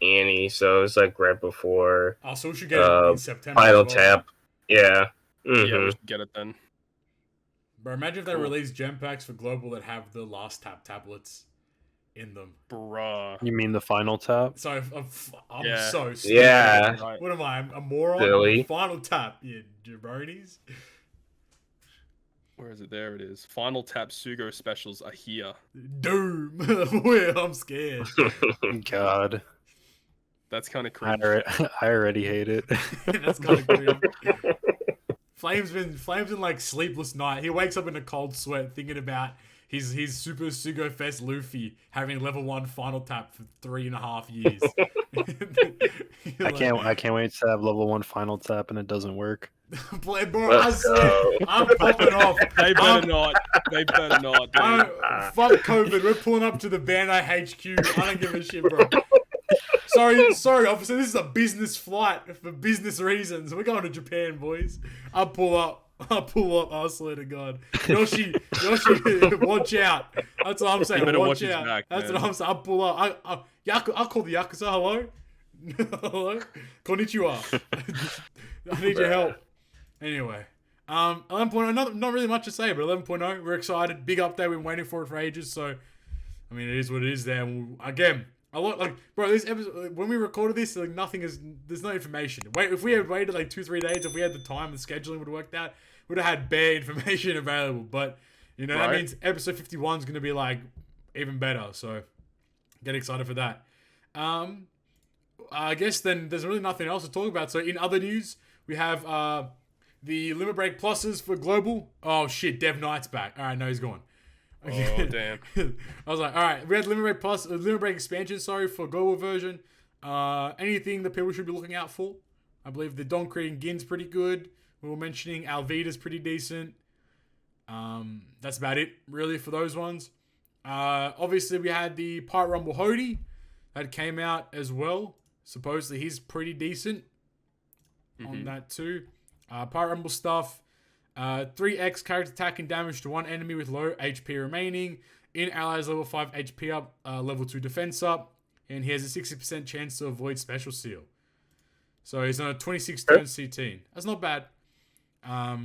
Speaker 2: Annie, so it was like right before.
Speaker 1: Oh, so we should get it in September.
Speaker 2: Final tap. Yeah. Mm-hmm.
Speaker 3: Yeah, we should get it then.
Speaker 1: But imagine if they release gem packs for global that have the last tap tablets in them.
Speaker 3: Bruh.
Speaker 4: You mean the final tap?
Speaker 1: So I'm so stupid.
Speaker 2: Yeah.
Speaker 1: What am I? A moron?
Speaker 2: Silly.
Speaker 1: Final tap, you jabronis.
Speaker 3: Where is it? There it is. Final tap Sugo specials are here.
Speaker 1: Doom. Well, I'm scared.
Speaker 4: God.
Speaker 3: That's kind of cringe.
Speaker 4: I already hate it.
Speaker 1: That's kind of cringe. Flame's been like sleepless night. He wakes up in a cold sweat thinking about his Super Sugofest Luffy having level 1 final tap for 3.5 years.
Speaker 4: I can't wait to have level 1 final tap and it doesn't work.
Speaker 1: Bro, I swear, I'm popping off.
Speaker 3: They better not. They better not.
Speaker 1: Fuck COVID. We're pulling up to the Bandai HQ. I don't give a shit, bro. Sorry, officer. This is a business flight for business reasons. We're going to Japan, boys. I'll pull up. I swear to God. Yoshi, watch out. That's what I'm saying. Watch out. That's what I'm saying. I'll pull up. I'll call the Yakuza. Hello. Konnichiwa. I need your help. Anyway, 11.0, not really much to say, but 11.0, we're excited. Big update. We've been waiting for it for ages. So, I mean, it is what it is there. Again, a lot, like, bro, this episode, when we recorded this, like, there's no information. If we had waited like 2-3 days, if we had the time, the scheduling would have worked out, we'd have had bare information available. But, you know, that means episode 51 is going to be like even better. So, get excited for that. I guess then there's really nothing else to talk about. So, in other news, we have the Limit Break Pluses for Global. Oh, shit, Dev Knight's back. All right, no, he's gone.
Speaker 3: Oh, damn.
Speaker 1: I was like, all right, we had Limit Break expansion, for Global version. Anything that people should be looking out for? I believe the Doncrete and Gin's pretty good. We were mentioning Alvida's pretty decent. That's about it, really, for those ones. Obviously, we had the Pirate Rumble Hody that came out as well. Supposedly, he's pretty decent on that too. Pirate Rumble stuff. 3x character attack and damage to one enemy with low HP remaining. In allies level 5 HP up, level 2 defense up. And he has a 60% chance to avoid special seal. So he's on a 26 turn C10. That's not bad. I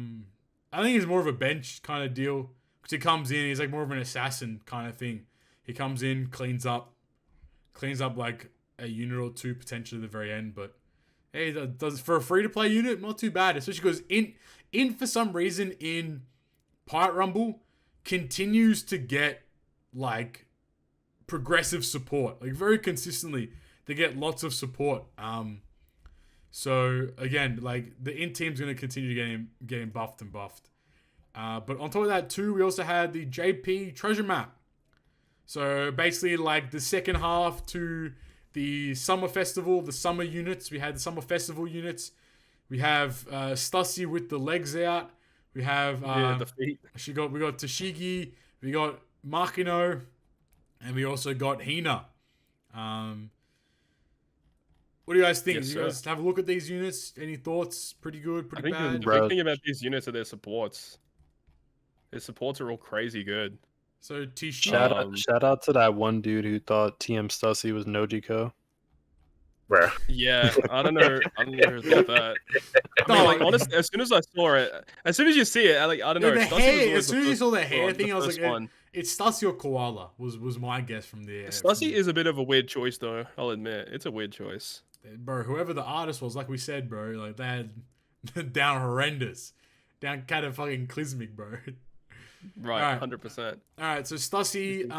Speaker 1: think he's more of a bench kind of deal. Because he comes in, he's like more of an assassin kind of thing. He comes in, cleans up like a unit or two potentially at the very end. But hey, does for a free-to-play unit, not too bad. Especially because in for some reason in Pirate Rumble continues to get like progressive support, like very consistently. They get lots of support. So again, like the in team's gonna continue getting buffed and buffed. But on top of that too, we also had the JP treasure map. So basically, like the second half to the summer festival, the summer units. We had the summer festival units. We have Stussy with the legs out. We have
Speaker 3: the feet.
Speaker 1: We got Toadskii. We got Makino, and we also got Hina. What do you guys think?
Speaker 3: Yes,
Speaker 1: you guys have a look at these units. Any thoughts? Pretty good, pretty bad.
Speaker 3: The big thing about these units are their supports. Their supports are all crazy good.
Speaker 1: So
Speaker 4: shout out to that one dude who thought TM Stussy was Nojiko.
Speaker 2: Bro.
Speaker 3: Yeah, I don't know who thought that. I mean, like, honestly, as soon as I saw it, as soon as you see it, I don't know.
Speaker 1: The hair, as soon as you saw the hair thing, I was like,
Speaker 3: one.
Speaker 1: It's Stussy or Koala was my guess from there.
Speaker 3: Stussy is a bit of a weird choice, though. I'll admit, it's a weird choice.
Speaker 1: Bro, whoever the artist was, like we said, bro, like they had down horrendous, down kind of fucking clismic, bro.
Speaker 3: Right, 100%.
Speaker 1: All right, so Stussy,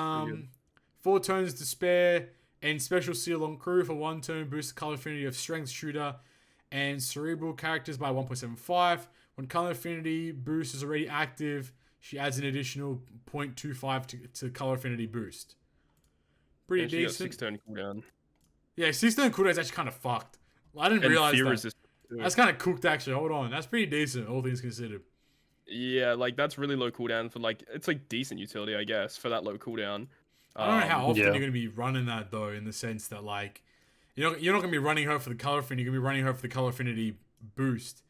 Speaker 1: 4 turns to spare, and special seal on crew for 1 turn, boosts the color affinity of strength, shooter, and cerebral characters by 1.75. When color affinity boost is already active, she adds an additional 0.25 to color affinity boost. Pretty decent.
Speaker 3: 6 turn cooldown.
Speaker 1: Yeah, 6 turn cooldown is actually kind of fucked. I didn't realize that. That's kind of cooked, actually. Hold on, that's pretty decent, all things considered.
Speaker 3: Yeah, like that's really low cooldown for like it's like decent utility, I guess, for that low cooldown.
Speaker 1: I don't know how often you're gonna be running that though, in the sense that like you're not gonna be running her for the color affinity, you're gonna be running her for the color affinity boost,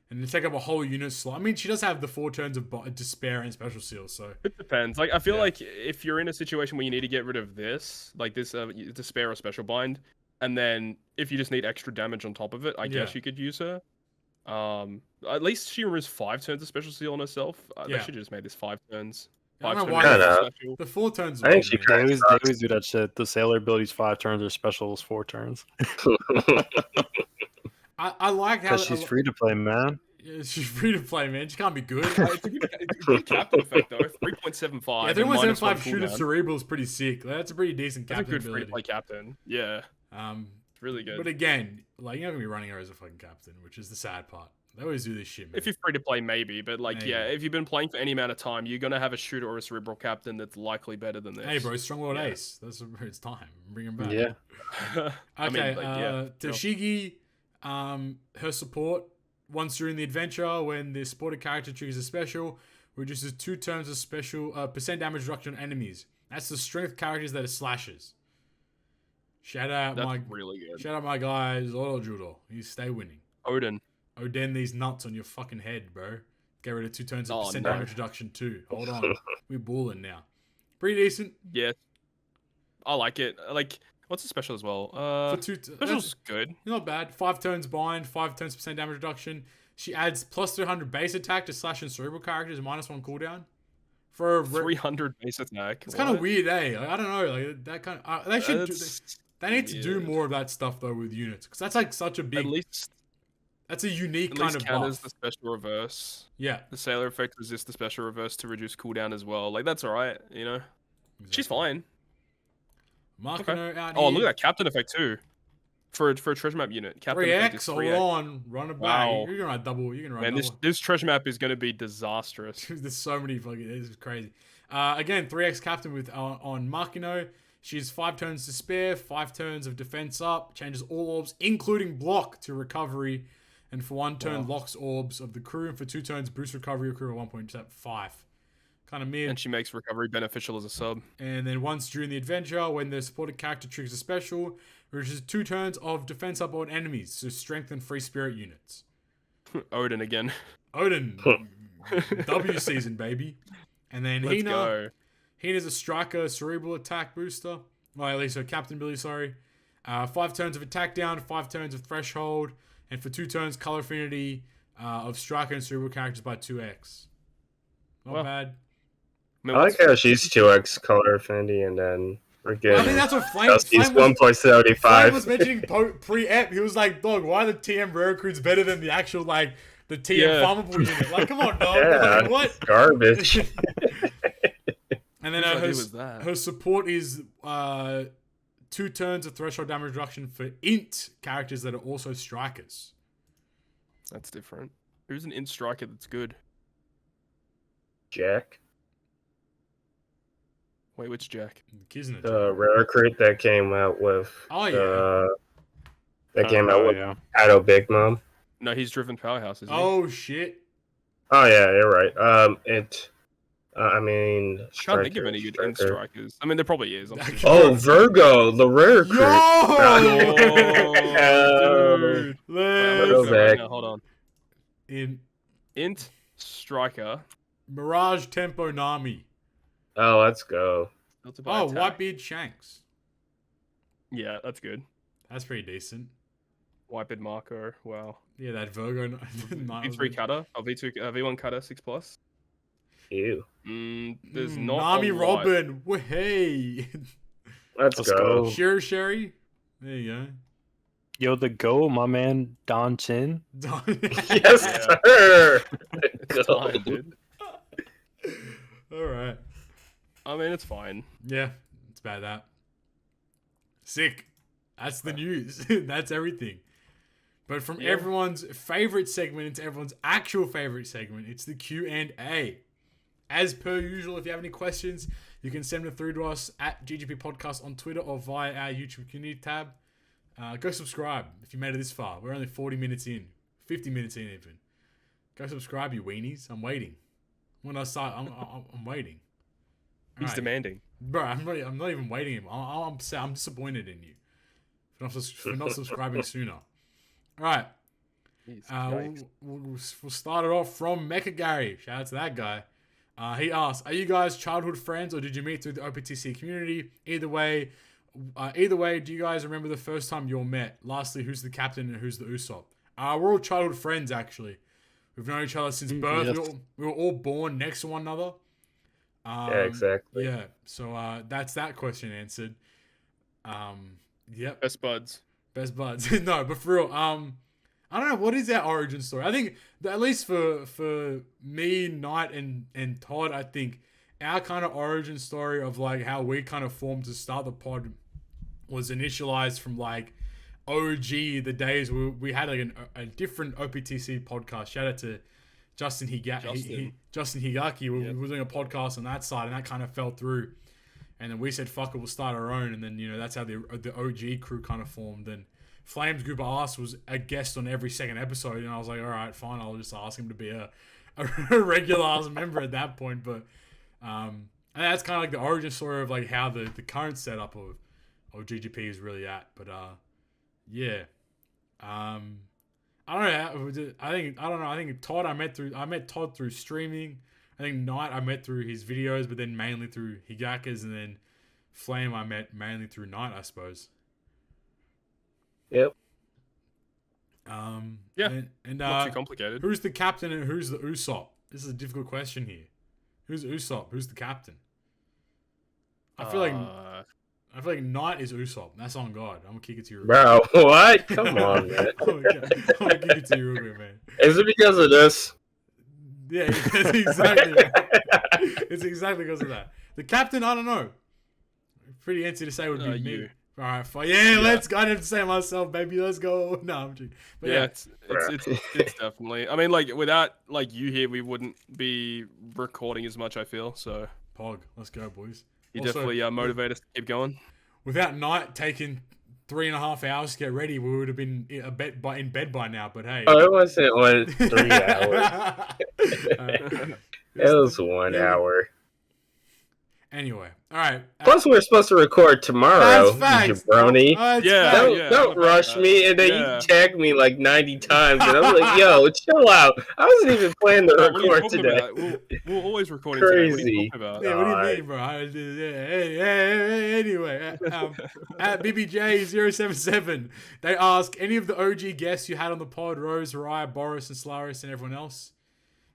Speaker 1: and to take up a whole unit slot. I mean, she does have the 4 turns of despair and special seal, so
Speaker 3: it depends. Like I feel like if you're in a situation where you need to get rid of this, like this despair or special bind, and then if you just need extra damage on top of it, I guess you could use her. At least she removes 5 turns of special seal on herself. They should have just made this 5 turns.
Speaker 1: I don't know why the 4 turns.
Speaker 4: I think they always do that shit. The sailor abilities 5 turns, or specials 4 turns.
Speaker 1: I like how
Speaker 4: because she's free to play, man.
Speaker 1: Yeah, she's free to play, man. She can't be good.
Speaker 3: It's a good captain effect though. 3.75.
Speaker 1: Yeah, 3.75 shooter cerebral is pretty sick. That's a pretty decent captain.
Speaker 3: That's a good free to play captain. Yeah. It's really good.
Speaker 1: But again, like you're not gonna be running her as a fucking captain, which is the sad part. They always do this shit, man.
Speaker 3: If you're free to play, maybe, but like, if you've been playing for any amount of time, you're gonna have a shooter or a cerebral captain that's likely better than this.
Speaker 1: Hey, bro, Strongworld Ace. It's time. Bring him back.
Speaker 4: Yeah.
Speaker 1: Okay. Toadskii, her support once during the adventure, when the supported character triggers a special, reduces 2 turns of special percent damage reduction on enemies. That's the strength characters that are slashes. Shout out
Speaker 3: really good.
Speaker 1: Shout out my guy Zoro Judo. You stay winning. Oden these nuts on your fucking head, bro. Get rid of 2 turns of percent damage reduction too. Hold on. We're balling now. Pretty decent.
Speaker 3: Yeah. I like it. Like, What's the special as well?
Speaker 1: For
Speaker 3: Special's good.
Speaker 1: Not bad. 5 turns bind, 5 turns percent damage reduction. She adds plus 300 base attack to slash and cerebral characters, -1 cooldown. For a
Speaker 3: 300 base attack.
Speaker 1: It's kind of weird, eh? Like, I don't know. Like that kind of they need to do more of that stuff though with units, because that's like such a big.
Speaker 3: At least
Speaker 1: that's a unique kind of
Speaker 3: counters
Speaker 1: buff.
Speaker 3: the special reverse.
Speaker 1: Yeah.
Speaker 3: The sailor effect resists the special reverse to reduce cooldown as well. Like that's alright, you know. Exactly. She's fine.
Speaker 1: Makino out
Speaker 3: here. Oh, look at that captain effect too. For a treasure map unit. Captain
Speaker 1: 3x, hold on, run it back. Wow. You're gonna run double. You can run.
Speaker 3: Man, this treasure map is gonna be disastrous.
Speaker 1: There's so many fucking. This is crazy. Again, 3x captain with on Makino. She's 5 turns to spare, 5 turns of defense up, changes all orbs, including block, to recovery, and for 1 turn locks orbs of the crew, and for 2 turns boosts recovery of crew at 1.5. Kind of mid.
Speaker 3: And she makes recovery beneficial as a sub.
Speaker 1: And then once during the adventure, when the supported character triggers a special, which is 2 turns of defense up on enemies, so strengthen free spirit units.
Speaker 3: Odin again.
Speaker 1: Odin. W season, baby. And then
Speaker 3: Let's go.
Speaker 1: Hina's a striker, cerebral attack booster. Well, at least her captain ability, sorry. 5 turns of attack down, 5 turns of threshold, and for 2 turns, color affinity of striker and cerebral characters by 2x. Not bad.
Speaker 2: I like how she's 2x color affinity, and then we're good.
Speaker 1: I think that's what Flame was
Speaker 2: 1.75.
Speaker 1: Flame was mentioning pre-ep. He was like, dog, why are the TM rare recruits better than the actual, like, the TM farmable unit? Like, come on, dog.
Speaker 2: Yeah,
Speaker 1: like, what?
Speaker 2: Garbage.
Speaker 1: And then her support is 2 turns of threshold damage reduction for int characters that are also strikers.
Speaker 3: That's different. Who's an int striker that's good?
Speaker 2: Jack.
Speaker 3: Wait, which Jack?
Speaker 1: Kizuna.
Speaker 2: The rare recruit that came out with.
Speaker 1: Oh yeah.
Speaker 2: That came out with Shadow Big Mom.
Speaker 3: No, he's driven powerhouse. Isn't he?
Speaker 1: Oh shit.
Speaker 2: Oh yeah, you're right. I mean,
Speaker 3: I can't think of any good int strikers. I mean, there probably is.
Speaker 2: Oh, Virgo, the rare recruit.
Speaker 1: Yo!
Speaker 3: Dude. Hold on.
Speaker 1: Int
Speaker 3: striker.
Speaker 1: Mirage Tempo Nami.
Speaker 2: Oh, let's go.
Speaker 1: Oh, Whitebeard Shanks.
Speaker 3: Yeah, that's good.
Speaker 1: That's pretty decent.
Speaker 3: Whitebeard Marco. Wow.
Speaker 1: Yeah, that Virgo.
Speaker 3: V3 cutter. Oh, V2, V1 cutter 6+.
Speaker 2: Ew.
Speaker 3: There's not
Speaker 1: Nami Robin. Hey.
Speaker 2: Let's go.
Speaker 1: Sherry. There you go.
Speaker 4: Yo, the go, my man Don Chin.
Speaker 2: Yes, sir.
Speaker 3: Fine, dude.
Speaker 1: All right.
Speaker 3: I mean, it's fine.
Speaker 1: Yeah, it's about that. Sick. That's the news. That's everything. But from everyone's favorite segment into everyone's actual favorite segment, it's the Q&A. As per usual, if you have any questions, you can send them through to us at GGP Podcast on Twitter or via our YouTube community tab. Go subscribe if you made it this far. We're only 40 minutes in. 50 minutes in even. Go subscribe, you weenies. I'm waiting. When I start, I'm waiting.
Speaker 3: He's demanding.
Speaker 1: Bro, I'm not even waiting him. I'm disappointed in you for not subscribing sooner. All right. We'll start it off from Mecha Gary. Shout out to that guy. He asked, "Are you guys childhood friends or did you meet through the OPTC community? Either way, do you guys remember the first time you all met? Lastly, who's the captain and who's the Usopp?" We're all childhood friends actually. We've known each other since birth. Yes. We were all born next to one another.
Speaker 2: Yeah, exactly.
Speaker 1: Yeah, so that's that question answered. Yep.
Speaker 3: Best buds.
Speaker 1: No, but for real, I don't know, what is our origin story? I think at least for me, Knight, and Todd, I think our kind of origin story of like how we kind of formed to start the pod was initialized from like OG, the days where we had like a different OPTC podcast. Shout out to Justin Higaki. We were doing a podcast on that side, and that kind of fell through. And then we said, "Fuck it, we'll start our own." And then that's how the OG crew kind of formed. And Flames Group Ass was a guest on every second episode, and I was like, "All right, fine, I'll just ask him to be a regular as member at that point." But and that's kind of like the origin story of like how the current setup of GGP is really at. But yeah. I don't know. I think Todd I met Todd through streaming. I think Knight I met through his videos, but then mainly through Higaka's, and then Flame I met mainly through Knight, I suppose.
Speaker 2: Yep.
Speaker 3: Yeah,
Speaker 1: and
Speaker 3: not too complicated.
Speaker 1: who's the captain and who's the Usopp? This is a difficult question here. Who's Usopp? Who's the captain? I feel like Knight is Usopp. That's on God. I'm gonna kick it to you.
Speaker 2: Bro, what? Come on, man.
Speaker 1: I'm gonna kick it to you real quick, man.
Speaker 2: Is it because of this?
Speaker 1: Yeah, it's exactly. It's exactly because of that. The captain, I don't know. Pretty easy to say would be me.
Speaker 3: You.
Speaker 1: All right, fine. Yeah, let's go. I didn't say myself, baby. Let's go. No, I'm joking. But
Speaker 3: Yeah, it's definitely. I mean, like without like you here, we wouldn't be recording as much. I feel so.
Speaker 1: Pog, let's go, boys.
Speaker 3: You
Speaker 1: Also,
Speaker 3: definitely motivate us to keep going.
Speaker 1: Without Night taking 3.5 hours to get ready, we would have been in bed by now. But hey,
Speaker 2: Oh, it wasn't 3 hours. It was 1 hour.
Speaker 1: Anyway, all right.
Speaker 2: Plus, we're supposed to record tomorrow,
Speaker 1: That's facts.
Speaker 2: jabroni.
Speaker 3: Yeah.
Speaker 2: Don't rush me, and then you tag me like 90 times, and I'm like, yo, chill out. I wasn't even planning to
Speaker 3: What are you
Speaker 2: record
Speaker 3: talking
Speaker 2: today.
Speaker 3: about? We're always recording today. What are you
Speaker 2: Crazy.
Speaker 3: talking about?
Speaker 1: Yeah, what do you mean, bro? Anyway, at BBJ077, they ask any of the OG guests you had on the pod, Rose, Raya, Boris, and Solaris, and everyone else.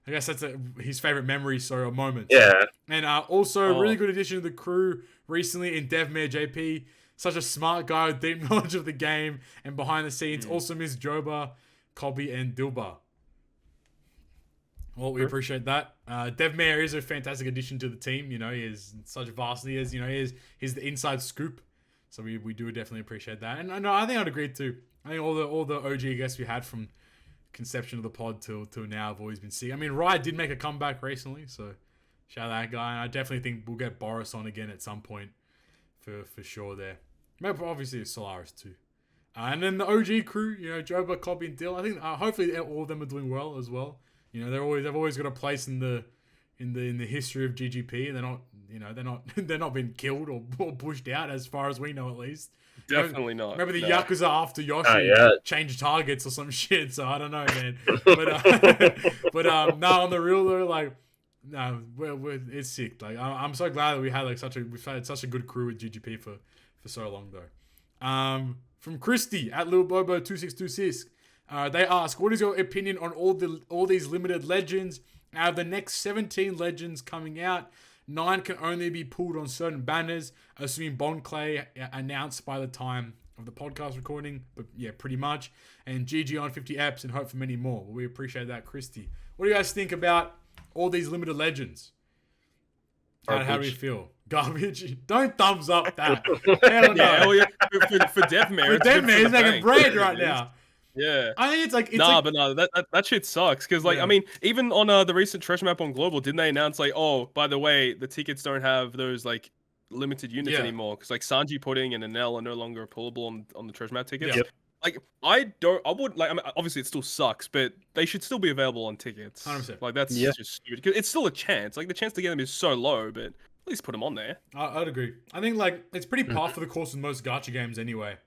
Speaker 1: I guess that's his favorite memory, so moments.
Speaker 2: Yeah.
Speaker 1: And also, a really good addition to the crew recently in Devmare JP. Such a smart guy with deep knowledge of the game and behind the scenes. Also miss Joba, Cobby, and Dylba. Well, we appreciate that. Devmare is a fantastic addition to the team. You know, he has such vastly as he's the inside scoop. So we do definitely appreciate that. And I think I'd agree too. I think all the OG guests we had from conception of the pod till now have always been sick. I mean, Ryan did make a comeback recently, so shout out that guy. And I definitely think we'll get Boris on again at some point for sure there. Maybe obviously Solaris too. And then the OG crew, Joba, Cobby, and Dill. I think hopefully all of them are doing well as well. You know, they've always got a place in the history of GGP, and they're not being killed or pushed out as far as we know, at least.
Speaker 3: Definitely not.
Speaker 1: Remember the Yakuza after Yoshi changed targets or some shit, so I don't know, man. But no, on the real though, like, no, it's sick. Like, I'm so glad that we've had such a good crew with GGP for so long though. From Christy at Lil Bobo 2626, they ask, what is your opinion on all these limited legends? Out of the next 17 legends coming out, 9 can only be pulled on certain banners, assuming Bond Clay announced by the time of the podcast recording. But yeah, pretty much. And GG on 50 apps and hope for many more. We appreciate that, Christy. What do you guys think about all these limited legends? How do you feel? Garbage? Don't thumbs up that. Hell no.
Speaker 3: Yeah, for Devmare.
Speaker 1: For Devmare, he's making bread right now.
Speaker 3: Yeah,
Speaker 1: I think it's
Speaker 3: but that shit sucks because I mean, even on the recent treasure map on Global, didn't they announce like, oh, by the way, the tickets don't have those like limited units anymore because like Sanji Pudding and Enel are no longer pullable on the treasure map tickets.
Speaker 1: Yep.
Speaker 3: Like I mean, obviously it still sucks, but they should still be available on tickets.
Speaker 1: 100%.
Speaker 3: Like that's just stupid. 'Cause it's still a chance. Like the chance to get them is so low, but at least put them on there.
Speaker 1: I'd agree. I think like it's pretty par for the course of most gacha games anyway.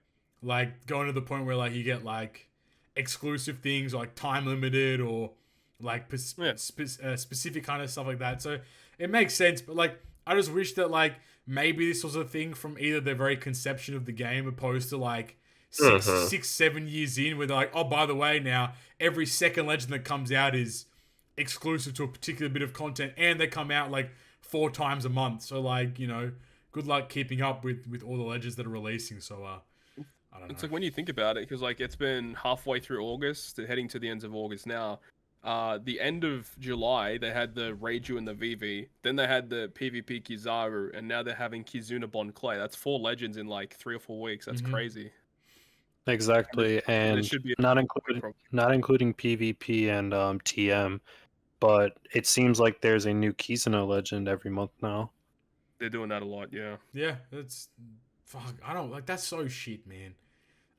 Speaker 1: Like going to the point where like you get like exclusive things like time limited or like specific kind of stuff like that. So it makes sense, but like I just wish that like maybe this was a thing from either the very conception of the game opposed to like 6-7 years in where they're like, oh, by the way, now every second legend that comes out is exclusive to a particular bit of content and they come out like 4 times a month. So like, good luck keeping up with all the legends that are releasing. So I don't know.
Speaker 3: It's like when you think about it, because like it's been halfway through August, heading to the ends of August now. The end of July, they had the Reiju and the VV. Then they had the PvP Kizaru, and now they're having Kizuna Bon Clay. That's 4 legends in like 3 or 4 weeks. That's crazy.
Speaker 4: Exactly, and
Speaker 3: it should be
Speaker 4: not including PvP and TM, but it seems like there's a new Kizuna legend every month now.
Speaker 3: They're doing that a lot, yeah.
Speaker 1: Yeah, that's fuck. I don't like that's so shit, man.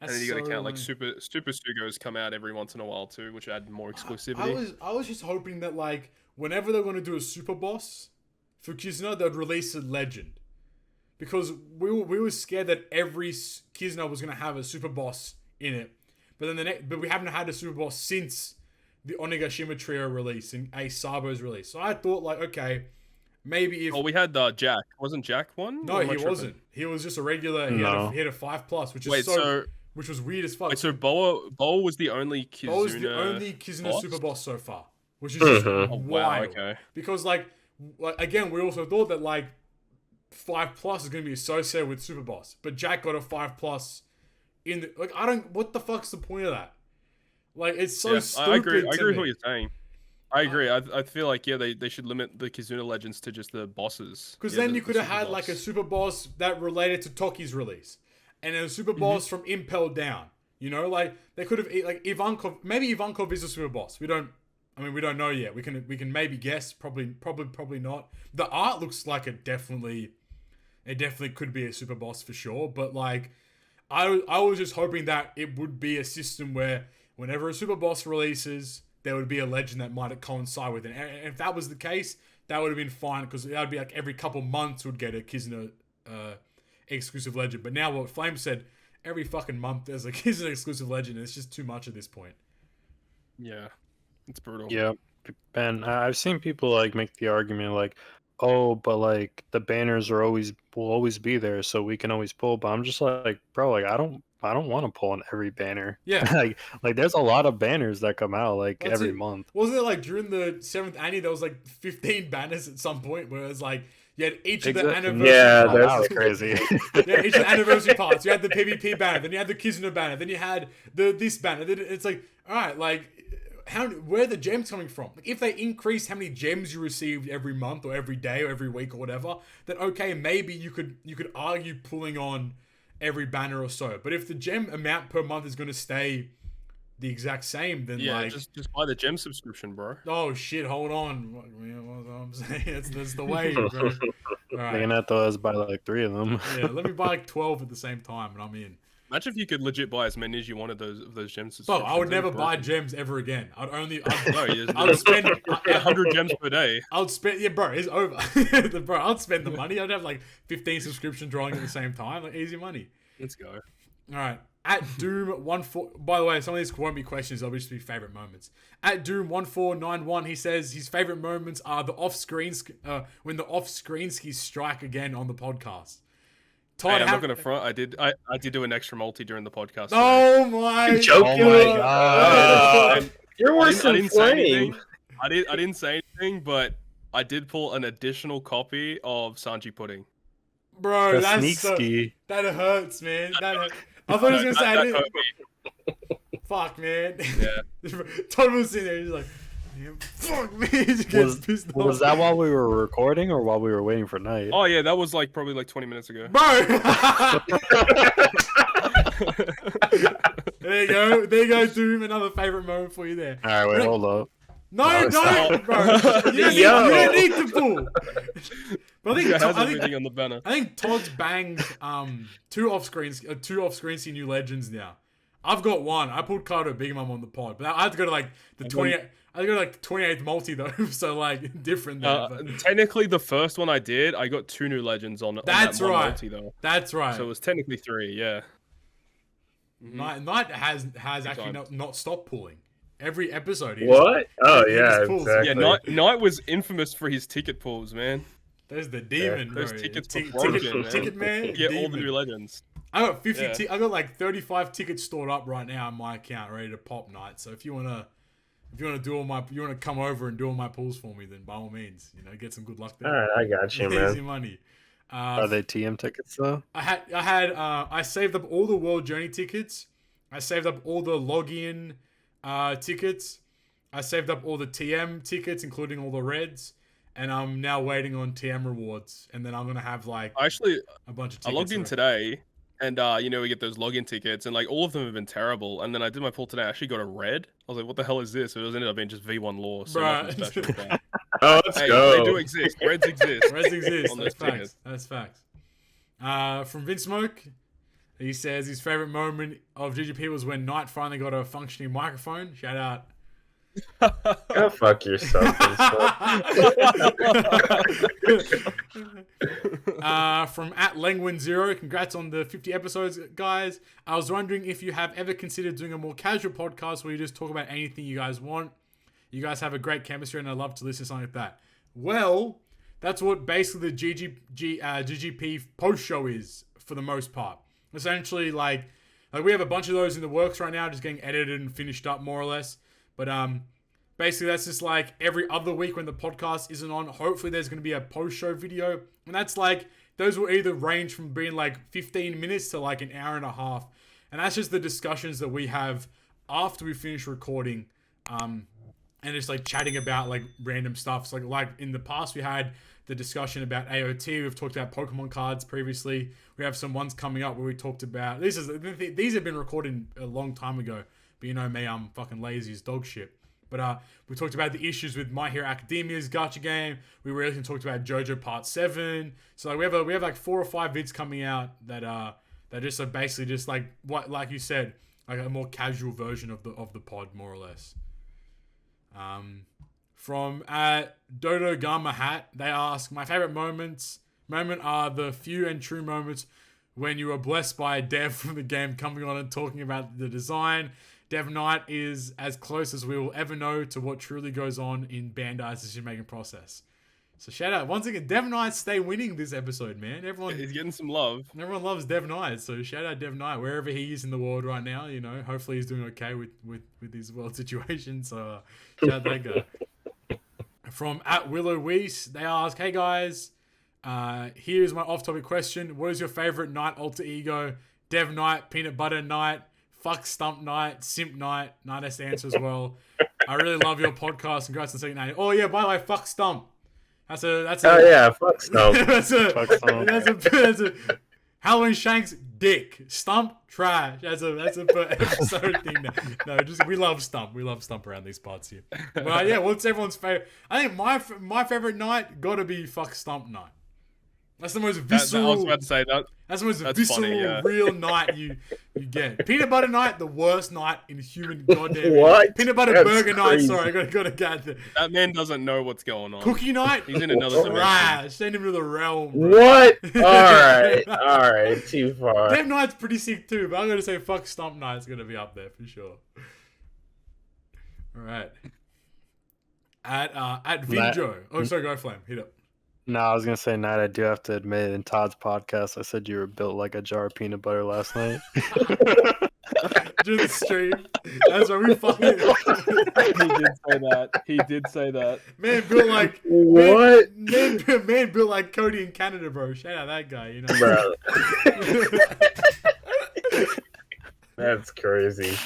Speaker 3: And then you gotta count like Super Sugos come out every once in a while too, which add more exclusivity.
Speaker 1: I was just hoping that like whenever they're gonna do a super boss for Kizuna, they'd release a legend, because we were scared that every Kizuna was gonna have a super boss in it, but then but we haven't had a super boss since the Onigashima Trio release and Ace Sabo's release. So I thought like, okay, maybe if...
Speaker 3: Oh, we had Jack. Wasn't Jack one?
Speaker 1: No, he wasn't. He was just a regular. He had a 5+, which is which was weird as fuck.
Speaker 3: Wait, so Boa was the only Kizuna.
Speaker 1: Boa was the only Kizuna
Speaker 3: boss?
Speaker 1: super boss so far, which is just
Speaker 2: Mhm.
Speaker 3: Oh,
Speaker 1: wild.
Speaker 3: wow, okay.
Speaker 1: Because like again, we also thought that like 5+ is going to be associated with super boss, but Jack got a 5+ in the like. I don't. What the fuck's the point of that? Like it's so stupid.
Speaker 3: I agree. I
Speaker 1: to
Speaker 3: agree with
Speaker 1: me.
Speaker 3: what you're saying. I agree. I feel like they should limit the Kizuna legends to just the bosses.
Speaker 1: Because
Speaker 3: Yeah,
Speaker 1: then
Speaker 3: the-
Speaker 1: you
Speaker 3: the
Speaker 1: could have
Speaker 3: super
Speaker 1: had like a
Speaker 3: boss.
Speaker 1: super boss that related to Toki's release, and a super boss from Impel down. You know, like they could have like Ivankov. Maybe Ivankov is a super boss. We don't know yet. We can maybe guess. Probably not. The art looks like it definitely could be a super boss for sure. But like, I was just hoping that it would be a system where whenever a super boss releases, there would be a legend that might coincide with it. And if that was the case, that would have been fine because that would be like every couple months would get a Kizuna exclusive legend. But now what Flame said, every fucking month there's a Kizuna exclusive legend. And it's just too much at this point.
Speaker 3: Yeah, it's brutal.
Speaker 4: Yeah, and I've seen people like make the argument like, oh, but like the banners will always be there, so we can always pull. But I'm just like, bro, like I don't want to pull on every banner.
Speaker 1: Yeah.
Speaker 4: like there's a lot of banners that come out like
Speaker 1: That's
Speaker 4: every
Speaker 1: it.
Speaker 4: month.
Speaker 1: Wasn't it like during the 7th annie there was like 15 banners at some point where it was like you had each of the
Speaker 4: Exactly.
Speaker 1: anniversary
Speaker 2: Yeah,
Speaker 1: parts.
Speaker 4: That was crazy.
Speaker 1: Yeah, each of the anniversary parts. You had the PvP banner, then you had the Kizuna banner, then you had this banner. Then it's like, all right, like where are the gems coming from? Like, if they increase how many gems you received every month or every day or every week or whatever, then okay, maybe you could argue pulling on every banner or so. But if the gem amount per month is going to stay the exact same, then
Speaker 3: Yeah,
Speaker 1: like
Speaker 3: just buy the gem subscription, bro.
Speaker 1: oh shit, hold on. What I'm saying, that's the way, bro. All
Speaker 4: They're
Speaker 1: right,
Speaker 4: gonna have to let us buy like 3 of them.
Speaker 1: yeah, let me buy like 12 at the same time, and I'm in.
Speaker 3: Imagine if you could legit buy as many as you wanted those gem
Speaker 1: Bro,
Speaker 3: subscriptions.
Speaker 1: I would never
Speaker 3: That'd be
Speaker 1: buy
Speaker 3: broken.
Speaker 1: gems ever again.
Speaker 3: No,
Speaker 1: I would spend
Speaker 3: 100 gems per day.
Speaker 1: I'll spend bro, it's over. Bro, I'll spend the money. I'd have like 15 subscription drawing at the same time, like easy money.
Speaker 3: Let's go.
Speaker 1: All right. At Doom14, by the way, some of these won't be questions, they'll just be favorite moments. At Doom1491, he says his favorite moments are the when the off-screenskis strike again on the podcast. Todd,
Speaker 3: Hey, I'm not gonna front. I did do an extra multi during the podcast.
Speaker 1: Oh my!
Speaker 2: You're joking.
Speaker 4: Oh my god.
Speaker 2: You're worse than
Speaker 3: didn't say
Speaker 2: Flame.
Speaker 3: anything. I didn't say anything, but I did pull an additional copy of Sanji Pudding.
Speaker 1: Bro,
Speaker 4: The
Speaker 1: that's
Speaker 4: sneak
Speaker 1: so,
Speaker 4: ski.
Speaker 1: that hurts, man. That hurt. I thought he was gonna say I
Speaker 3: That
Speaker 1: didn't.
Speaker 3: hurt me.
Speaker 1: Fuck, man.
Speaker 3: Yeah.
Speaker 1: Todd was sitting there, he's like, yeah, fuck me. He just gets pissed off.
Speaker 4: Was that while we were recording or while we were waiting for night?
Speaker 3: Oh yeah, that was like probably like 20 minutes ago.
Speaker 1: Bro! There you go, Doom. Another favorite moment for you there.
Speaker 4: All right, wait, hold up.
Speaker 1: No, don't, bro. You don't need to pull. But
Speaker 3: It has everything on the banner.
Speaker 1: I think Todd's banged two off-screen new legends now. I've got one. I pulled Cardo Big Mom on the pod, but I had to go to like the 28th. I had to go to like 28th multi though, so like different there. But
Speaker 3: Technically, the first one I did, I got 2 new legends on
Speaker 1: That's
Speaker 3: that one
Speaker 1: right.
Speaker 3: multi though.
Speaker 1: that's right.
Speaker 3: So it was technically 3, yeah.
Speaker 1: Knight has actually not stopped pulling. Every episode.
Speaker 2: What? Oh
Speaker 1: he
Speaker 2: yeah,
Speaker 1: just pulls.
Speaker 2: exactly.
Speaker 3: Yeah, Knight was infamous for his ticket pulls, man.
Speaker 1: There's the demon, bro.
Speaker 3: Those tickets were broken, man.
Speaker 1: Ticket man.
Speaker 3: You get all the
Speaker 1: demon.
Speaker 3: new legends.
Speaker 1: I got 50.
Speaker 3: Yeah.
Speaker 1: I got like 35 tickets stored up right now on my account, ready to pop Night. So if you wanna come over and do all my pulls for me, then by all means, get some good luck there.
Speaker 2: All right, I got you,
Speaker 1: Easy
Speaker 2: man.
Speaker 1: money.
Speaker 4: Are they TM tickets though?
Speaker 1: I saved up all the World Journey tickets. I saved up all the login tickets. I saved up all the TM tickets, including all the reds. And I'm now waiting on TM rewards. And then I'm going to have like
Speaker 3: Actually,
Speaker 1: a bunch of tickets.
Speaker 3: I logged in today, and we get those login tickets, and like all of them have been terrible. And then I did my pull today. I actually got a red. I was like, "What the hell is this?" It ended up being just V1 lore. So
Speaker 1: Bruh.
Speaker 3: nothing special. But,
Speaker 2: Oh, let's
Speaker 3: hey,
Speaker 2: go.
Speaker 3: they do exist. Reds exist.
Speaker 1: Reds exist.
Speaker 3: On
Speaker 1: That's
Speaker 3: those
Speaker 1: facts.
Speaker 3: tickets.
Speaker 1: That's facts. From Vince Smoke, he says his favorite moment of GGP was when Knight finally got a functioning microphone. Shout out.
Speaker 2: Go fuck yourself.
Speaker 1: From @Lengwin0, congrats on the 50 episodes, guys. I was wondering if you have ever considered doing a more casual podcast where you just talk about anything you guys want. You guys have a great chemistry, and I love to listen to something like that. Well, that's what basically the GGP post show is for the most part. Essentially, like Like we have a bunch of those in the works right now, just getting edited and finished up more or less. But basically that's just like every other week when the podcast isn't on. Hopefully there's going to be a post-show video, and that's like those will either range from being like 15 minutes to like an hour and a half, and that's just the discussions that we have after we finish recording, and just like chatting about like random stuff. So like in the past we had the discussion about AOT. We've talked about Pokemon cards previously. We have some ones coming up where we talked about these have been recorded a long time ago, but you know me, I'm fucking lazy as dog shit. But we talked about the issues with My Hero Academia's gacha game. We recently talked about JoJo Part 7. So like we have like 4 or 5 vids coming out that just are basically just like what, like you said, like a more casual version of the pod, more or less. From Dodo Gama Hat, they ask, my favorite moment are the few and true moments when you are blessed by a dev from the game coming on and talking about the design. Dev Knight is as close as we will ever know to what truly goes on in Bandai's decision-making process. So shout out once again, Dev Knight stay winning this episode, man.
Speaker 3: He's getting some love.
Speaker 1: Everyone loves Dev Knight, so shout out Dev Knight wherever he is in the world right now. You know, hopefully he's doing okay with his world situation. So shout out that guy. From @WillowWeese, they ask, hey guys, here's my off-topic question. What is your favorite Knight alter ego? Dev Knight, Peanut Butter Knight, Fuck Stump Knight, Simp Knight. Knight has to answer as well. I really love your podcast. Congrats on second name. Oh yeah, by the way, fuck Stump. That's a
Speaker 2: oh yeah, fuck Stump.
Speaker 1: that's a Halloween Shanks dick. Stump trash. That's a per episode thing. No, just we love Stump. We love Stump around these parts here. But yeah, what's everyone's favorite? I think my favorite Knight gotta be fuck Stump Knight. That's the most visceral.
Speaker 3: I was about to say that.
Speaker 1: That's the most visceral,
Speaker 3: funny, yeah.
Speaker 1: real Knight you get. Peanut Butter Knight, the worst Knight in human goddamn.
Speaker 2: What?
Speaker 1: Peanut Butter
Speaker 2: That's
Speaker 1: Burger
Speaker 2: crazy.
Speaker 1: Knight. Sorry, I gotta get there.
Speaker 3: That man doesn't know what's going on.
Speaker 1: Cookie Knight.
Speaker 3: He's in another dimension.
Speaker 1: Trash. Send him to the realm. Bro.
Speaker 2: What? All right, too far.
Speaker 1: Dev Knight's pretty sick too, but I'm gonna say fuck Stump Knight's gonna be up there for sure. All right. At Vinjo. Oh, sorry, go Flame. Hit up.
Speaker 4: No, I was gonna say, Nat, I do have to admit, in Todd's podcast, I said you were built like a jar of peanut butter last night.
Speaker 1: During the stream. That's why we fucking.
Speaker 3: He did say that.
Speaker 1: Man built like
Speaker 2: What?
Speaker 1: Man built like Cody in Canada, bro. Shout out that guy, you know.
Speaker 2: Bro. That's crazy.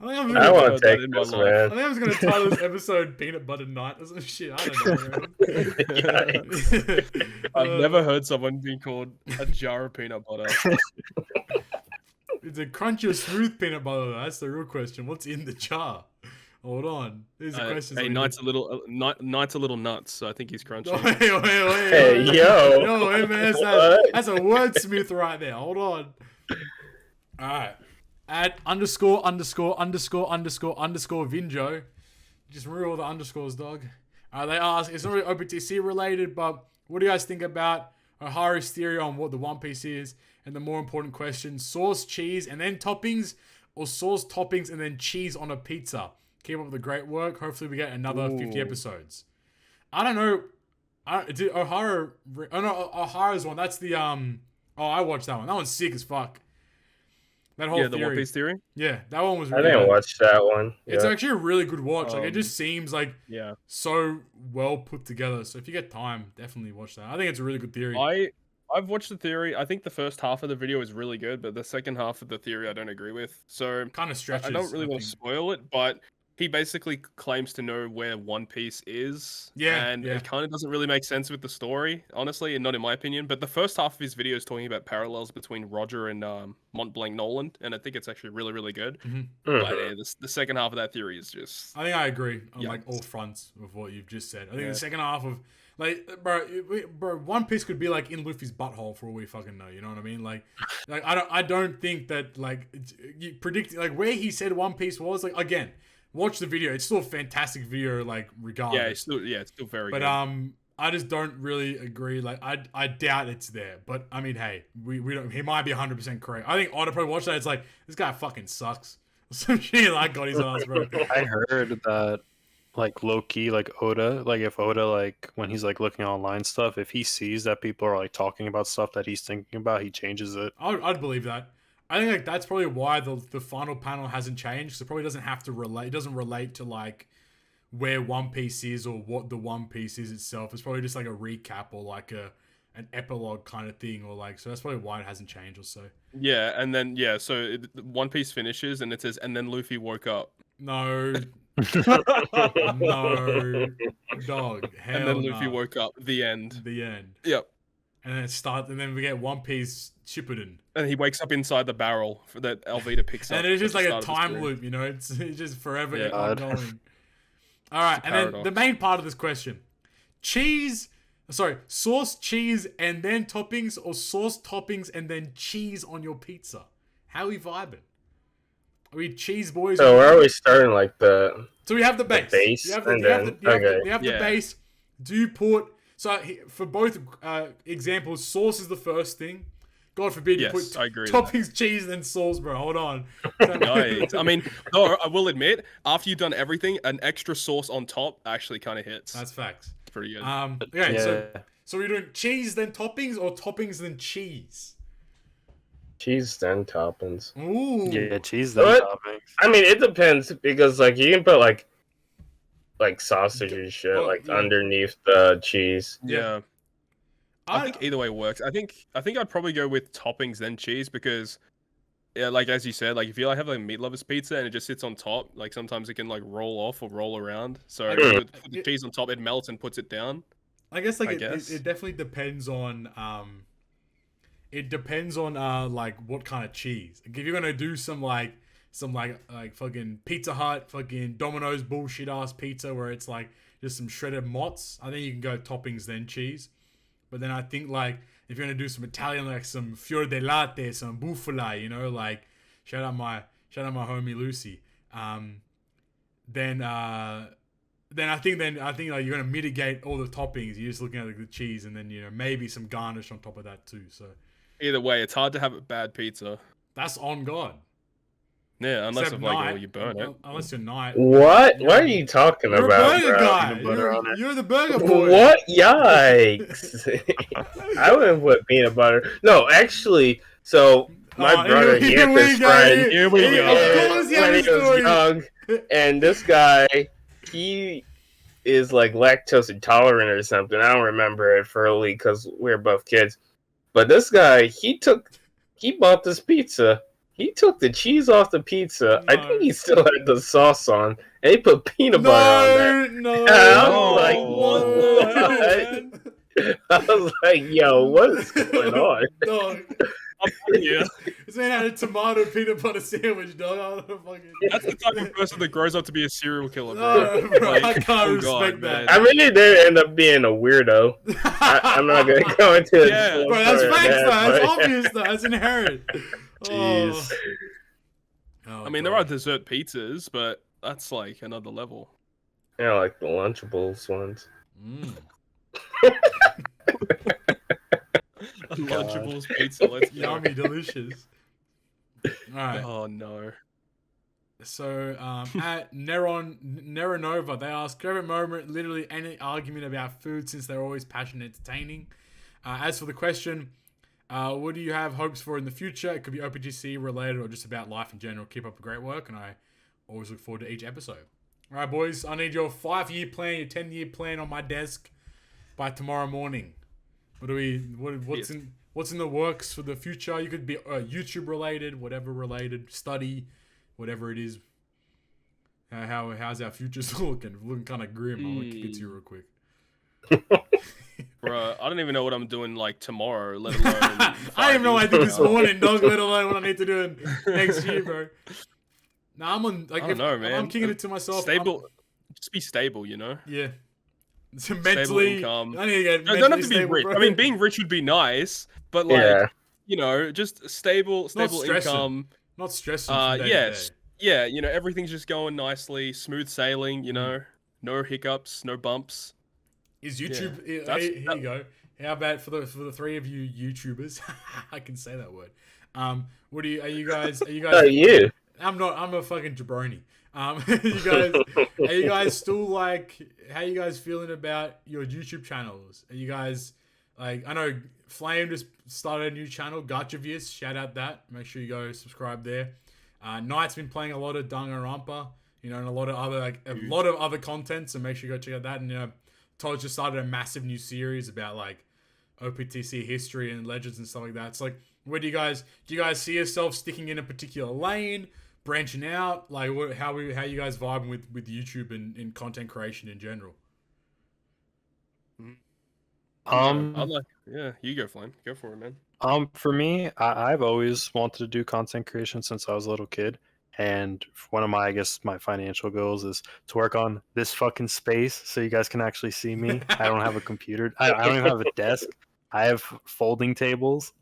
Speaker 2: I want to take this,
Speaker 1: I
Speaker 2: man.
Speaker 1: think I was gonna title this episode "Peanut Butter Night" or some shit. I don't know.
Speaker 2: Yikes.
Speaker 3: I've never heard someone be called a jar of peanut butter.
Speaker 1: It's a crunchy or smooth peanut butter. Though. That's the real question. What's in the jar? Hold on. These are questions.
Speaker 3: Hey, Knight's a little nuts, so I think he's crunchy.
Speaker 2: Hey, yo.
Speaker 1: Yo, hey, man, that's a wordsmith right there. Hold on. All right. At _____ Vinjo. Just remove all the underscores, dog. They ask, it's not really OPTC related, but what do you guys think about O'Hara's theory on what the One Piece is? And the more important question, sauce, cheese, and then toppings, or sauce, toppings, and then cheese on a pizza? Keep up the great work. Hopefully we get another 50 episodes. I don't know. Did O'Hara... Oh, no, O'Hara's one. That's the... Oh, I watched that one. That one's sick as fuck. That whole
Speaker 3: the One Piece theory?
Speaker 1: Yeah, that one was
Speaker 2: I
Speaker 1: really
Speaker 2: didn't
Speaker 1: good.
Speaker 2: watch that one.
Speaker 1: It's
Speaker 2: Yeah.
Speaker 1: actually a really good watch. Like, it just seems like
Speaker 3: Yeah.
Speaker 1: so well put together. So if you get time, definitely watch that. I think it's a really good theory.
Speaker 3: I've watched the theory. I think the first half of the video is really good, but the second half of the theory I don't agree with. So
Speaker 1: Kind of stretches.
Speaker 3: I don't really want to spoil it, but he basically claims to know where One Piece is.
Speaker 1: Yeah,
Speaker 3: And
Speaker 1: yeah.
Speaker 3: it kind of doesn't really make sense with the story, honestly, and not in my opinion. But the first half of his video is talking about parallels between Roger and Mont Blanc Nolan, and I think it's actually really, really good. But yeah, the second half of that theory is just...
Speaker 1: I think I agree on like
Speaker 3: Yikes.
Speaker 1: all fronts of what you've just said. I think the second half of bro, One Piece could be like in Luffy's butthole for all we fucking know. You know what I mean? Like I don't think that like you predict like where he said One Piece was. Like again, watch the video. It's still a fantastic video. Like regardless.
Speaker 3: it's still very
Speaker 1: But
Speaker 3: good.
Speaker 1: I just don't really agree. Like I doubt it's there. But I mean, hey, we don't. He might be 100% correct. I think Oda probably watched that. It's like this guy fucking sucks. Some shit like got his ass, bro.
Speaker 4: I heard that, like, low-key, like, Oda, like, if Oda, like, when he's, like, looking online stuff, if he sees that people are, like, talking about stuff that he's thinking about, he changes it.
Speaker 1: I'd believe that. I think like that's probably why the final panel hasn't changed. Because it probably doesn't have to relate. It doesn't relate to like where One Piece is or what the One Piece is itself. It's probably just like a recap or like an epilogue kind of thing, or like, so that's probably why it hasn't changed or so.
Speaker 3: Yeah, and then so One Piece finishes and it says, and then Luffy woke up.
Speaker 1: No, no, dog. Hell
Speaker 3: And then Luffy
Speaker 1: no.
Speaker 3: woke up. The end.
Speaker 1: The end.
Speaker 3: Yep.
Speaker 1: And then and then we get One Piece Shippuden.
Speaker 3: And he wakes up inside the barrel that Alvida picks up.
Speaker 1: And it's just
Speaker 3: at the
Speaker 1: like a
Speaker 3: start of the
Speaker 1: time
Speaker 3: story.
Speaker 1: loop, you know? It's just forever
Speaker 3: Yeah.
Speaker 1: ongoing. All right,
Speaker 3: It's a
Speaker 1: and then
Speaker 3: paradox.
Speaker 1: the main part of this question. Sauce, cheese, and then toppings, or sauce, toppings, and then cheese on your pizza? How are we vibing? Are we cheese boys?
Speaker 2: So where are we starting? Like the
Speaker 1: So we have the base.
Speaker 2: base,
Speaker 1: You have
Speaker 2: and
Speaker 1: you
Speaker 2: then
Speaker 1: have the
Speaker 3: Yeah.
Speaker 1: base. Do you put for both examples? Sauce is the first thing. God forbid you
Speaker 3: Yes,
Speaker 1: put
Speaker 3: I agree with that.
Speaker 1: toppings, cheese, and sauce, bro. Hold on.
Speaker 3: Nice. I mean, no, I will admit, after you've done everything, an extra sauce on top actually kind of hits.
Speaker 1: That's facts.
Speaker 3: It's pretty good.
Speaker 1: Okay,
Speaker 4: Yeah.
Speaker 1: so we're doing cheese then toppings, or toppings then cheese?
Speaker 2: cheese then toppings.
Speaker 1: Ooh.
Speaker 4: Yeah, cheese then
Speaker 2: What?
Speaker 4: toppings.
Speaker 2: I mean, it depends because like you can put like sausage and shit
Speaker 1: Oh,
Speaker 2: like
Speaker 1: yeah.
Speaker 2: underneath the cheese.
Speaker 3: yeah. I think either way works. I think I'd probably go with toppings then cheese because, yeah, like as you said, like if you like have like meat lovers pizza and it just sits on top, like sometimes it can like roll off or roll around. So
Speaker 1: Hmm.
Speaker 3: with the cheese on top, it melts and puts it down.
Speaker 1: I guess like
Speaker 3: I
Speaker 1: it
Speaker 3: guess.
Speaker 1: definitely depends on like what kind of cheese. Like, if you're gonna do some fucking Pizza Hut, fucking Domino's bullshit ass pizza where it's like just some shredded mozz, I think you can go toppings then cheese. But then I think like if you're gonna do some Italian, like some fior di latte, some bufala, you know, like shout out my homie Lucy. Then I think like you're gonna mitigate all the toppings. You're just looking at like, the cheese, and then maybe some garnish on top of that too. So
Speaker 3: Either way, it's hard to have a bad pizza.
Speaker 1: that's on God.
Speaker 3: Yeah, unless
Speaker 1: Except
Speaker 3: of like
Speaker 1: Knight,
Speaker 3: you burn it.
Speaker 1: Unless you're Knight.
Speaker 2: What? What are you talking
Speaker 1: You're
Speaker 2: about,
Speaker 1: a burger
Speaker 2: bro?
Speaker 1: guy.
Speaker 4: Peanut butter on it.
Speaker 1: You're the burger boy.
Speaker 2: What? Yikes! I wouldn't put peanut butter. No, actually, so my brother he had this friend.
Speaker 3: Here we go.
Speaker 1: Of course he had
Speaker 2: when
Speaker 1: a
Speaker 2: he was
Speaker 1: story.
Speaker 2: young, and this guy, he is like lactose intolerant or something. I don't remember it fully because we were both kids. But this guy, he bought this pizza. He took the cheese off the pizza. I
Speaker 1: No.
Speaker 2: think he still had the sauce on, and he put peanut butter on there.
Speaker 1: No,
Speaker 2: I
Speaker 1: no.
Speaker 2: was I was like, yo, what is going on?
Speaker 1: Dog.
Speaker 3: Yeah,
Speaker 1: This man had a tomato peanut butter sandwich, dog. I don't know fucking...
Speaker 3: that's the type of person that grows up to be a serial killer, bro.
Speaker 1: No, bro,
Speaker 3: Like,
Speaker 1: I can't
Speaker 3: oh
Speaker 1: respect
Speaker 3: God,
Speaker 1: that.
Speaker 3: man.
Speaker 2: I mean, he did end up being a weirdo. I'm not going to go into it.
Speaker 3: Yeah.
Speaker 1: Bro, that's facts, though. That's obvious, though. That's inherent.
Speaker 4: Jeez.
Speaker 1: Oh,
Speaker 3: I mean, there are dessert pizzas, but that's like another level.
Speaker 2: Yeah, like the Lunchables ones.
Speaker 1: Mm.
Speaker 3: Lunchables pizza. Let's go.
Speaker 1: Yummy, delicious. Alright.
Speaker 3: Oh no.
Speaker 1: So, at Neronova, they ask, favorite moment, literally any argument about food since they're always passionate and entertaining. As for the question, what do you have hopes for in the future? It could be OPTC related or just about life in general. Keep up the great work, and I always look forward to each episode. All right, boys, I need your 5-year plan, your 10-year plan on my desk by tomorrow morning. What's in the works for the future? You could be YouTube related, whatever related, study, whatever it is. How's our future looking? Looking kind of grim. I'll kick it to you real quick.
Speaker 3: Bro, I don't even know what I'm doing like tomorrow, let alone.
Speaker 1: I have no
Speaker 3: 5
Speaker 1: idea
Speaker 3: years
Speaker 1: this
Speaker 3: from now.
Speaker 1: morning, dog. Let alone what I need to do in next year, bro. Nah, I'm on. Like,
Speaker 3: I don't know, man.
Speaker 1: I'm kicking it to myself.
Speaker 3: Stable. Just be stable, you know.
Speaker 1: Yeah. So mentally,
Speaker 3: income.
Speaker 1: I need to get
Speaker 3: No,
Speaker 1: mentally
Speaker 3: don't have to be
Speaker 1: stable,
Speaker 3: rich.
Speaker 1: bro.
Speaker 3: I mean, being rich would be nice, but like,
Speaker 2: Yeah.
Speaker 3: you know, just stable
Speaker 1: stressing.
Speaker 3: income.
Speaker 1: Not stressing. From day to
Speaker 3: Yes,
Speaker 1: day.
Speaker 3: yeah. You know, everything's just going nicely, smooth sailing. You know, no hiccups, no bumps.
Speaker 1: Is YouTube?
Speaker 3: That's-
Speaker 1: Here you go. How about for the three of you YouTubers? I can say that word. What do you? Are you guys?
Speaker 2: Oh, you.
Speaker 1: I'm not. I'm a fucking jabroni. Are you guys still like? How you guys feeling about your YouTube channels? Are you guys Like, I know Flame just started a new channel, Gachavius. Shout out that. Make sure you go subscribe there. Knight's been playing a lot of Danganronpa, and a lot of other content. So make sure you go check out that. And Todd just started a massive new series about like OPTC history and legends and stuff like that. It's like, where do you guys see yourself sticking in a particular lane, branching out? Like, how you guys vibing with YouTube and content creation in general?
Speaker 3: You go, Flame. Go for it, man.
Speaker 4: For me, I've always wanted to do content creation since I was a little kid. And one of my financial goals is to work on this fucking space so you guys can actually see me. I don't have a computer. I don't even have a desk. I have folding tables.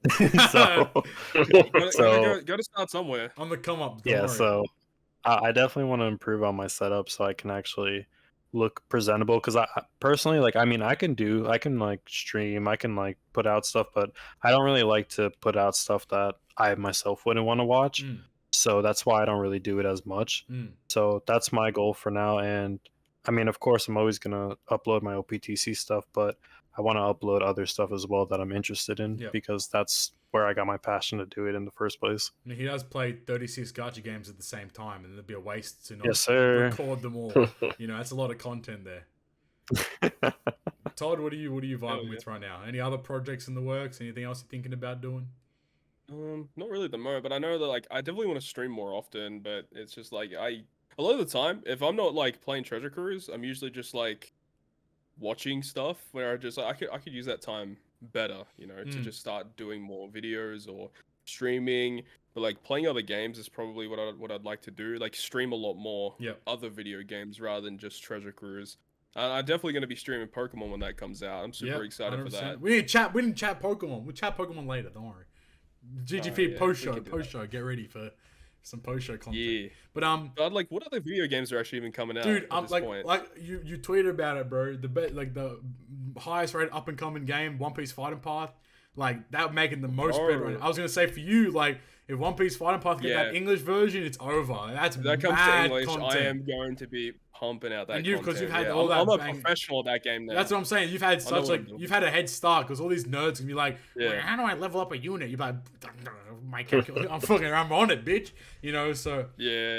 Speaker 4: so
Speaker 3: gotta start somewhere.
Speaker 1: On the come up.
Speaker 4: Yeah, so I definitely want to improve on my setup so I can actually look presentable, because I personally, like, I mean, I can like stream, I can like put out stuff, but I don't really like to put out stuff that I myself wouldn't want to watch. So that's why I don't really do it as much. So that's my goal for now. And I mean, of course, I'm always gonna upload my OPTC stuff, but I want to upload other stuff as well that I'm interested in, because that's where I got my passion to do it in the first place.
Speaker 1: I mean, he does play 36 gacha games at the same time, and it'd be a waste to not record them all. That's a lot of content there. Todd, what are you vibing with right now? Any other projects in the works? Anything else you're thinking about doing?
Speaker 3: Not really at the moment, but I know that like I definitely want to stream more often. But it's just like a lot of the time, if I'm not like playing Treasure Cruise, I'm usually just like watching stuff where I just like, I could use that time better, to just start doing more videos or streaming. But like playing other games is probably what I'd like to do, like stream a lot more other video games rather than just Treasure Cruise. I'm definitely going to be streaming Pokemon when that comes out. I'm super excited 100%. For that.
Speaker 1: We didn't chat Pokemon. We'll chat Pokemon later, don't worry. GGP post show, get ready for some post show content. Yeah.
Speaker 3: But like, what other video games are actually even coming out?
Speaker 1: Dude, at this point? Like you tweeted about it, bro. The highest rated up and coming game, One Piece Fighting Path. Like, that making the most better. I was gonna say for you, like, if One Piece Fighting Path get that English version, it's over. That comes to English.
Speaker 3: Content. I am going to be pumping out that.
Speaker 1: And because you've had
Speaker 3: all that. I'm a professional at that game now.
Speaker 1: That's what I'm saying. You've had you've had a head start, because all these nerds can be like, well, how do I level up a unit? You're like, my calculator, I'm on it, bitch. So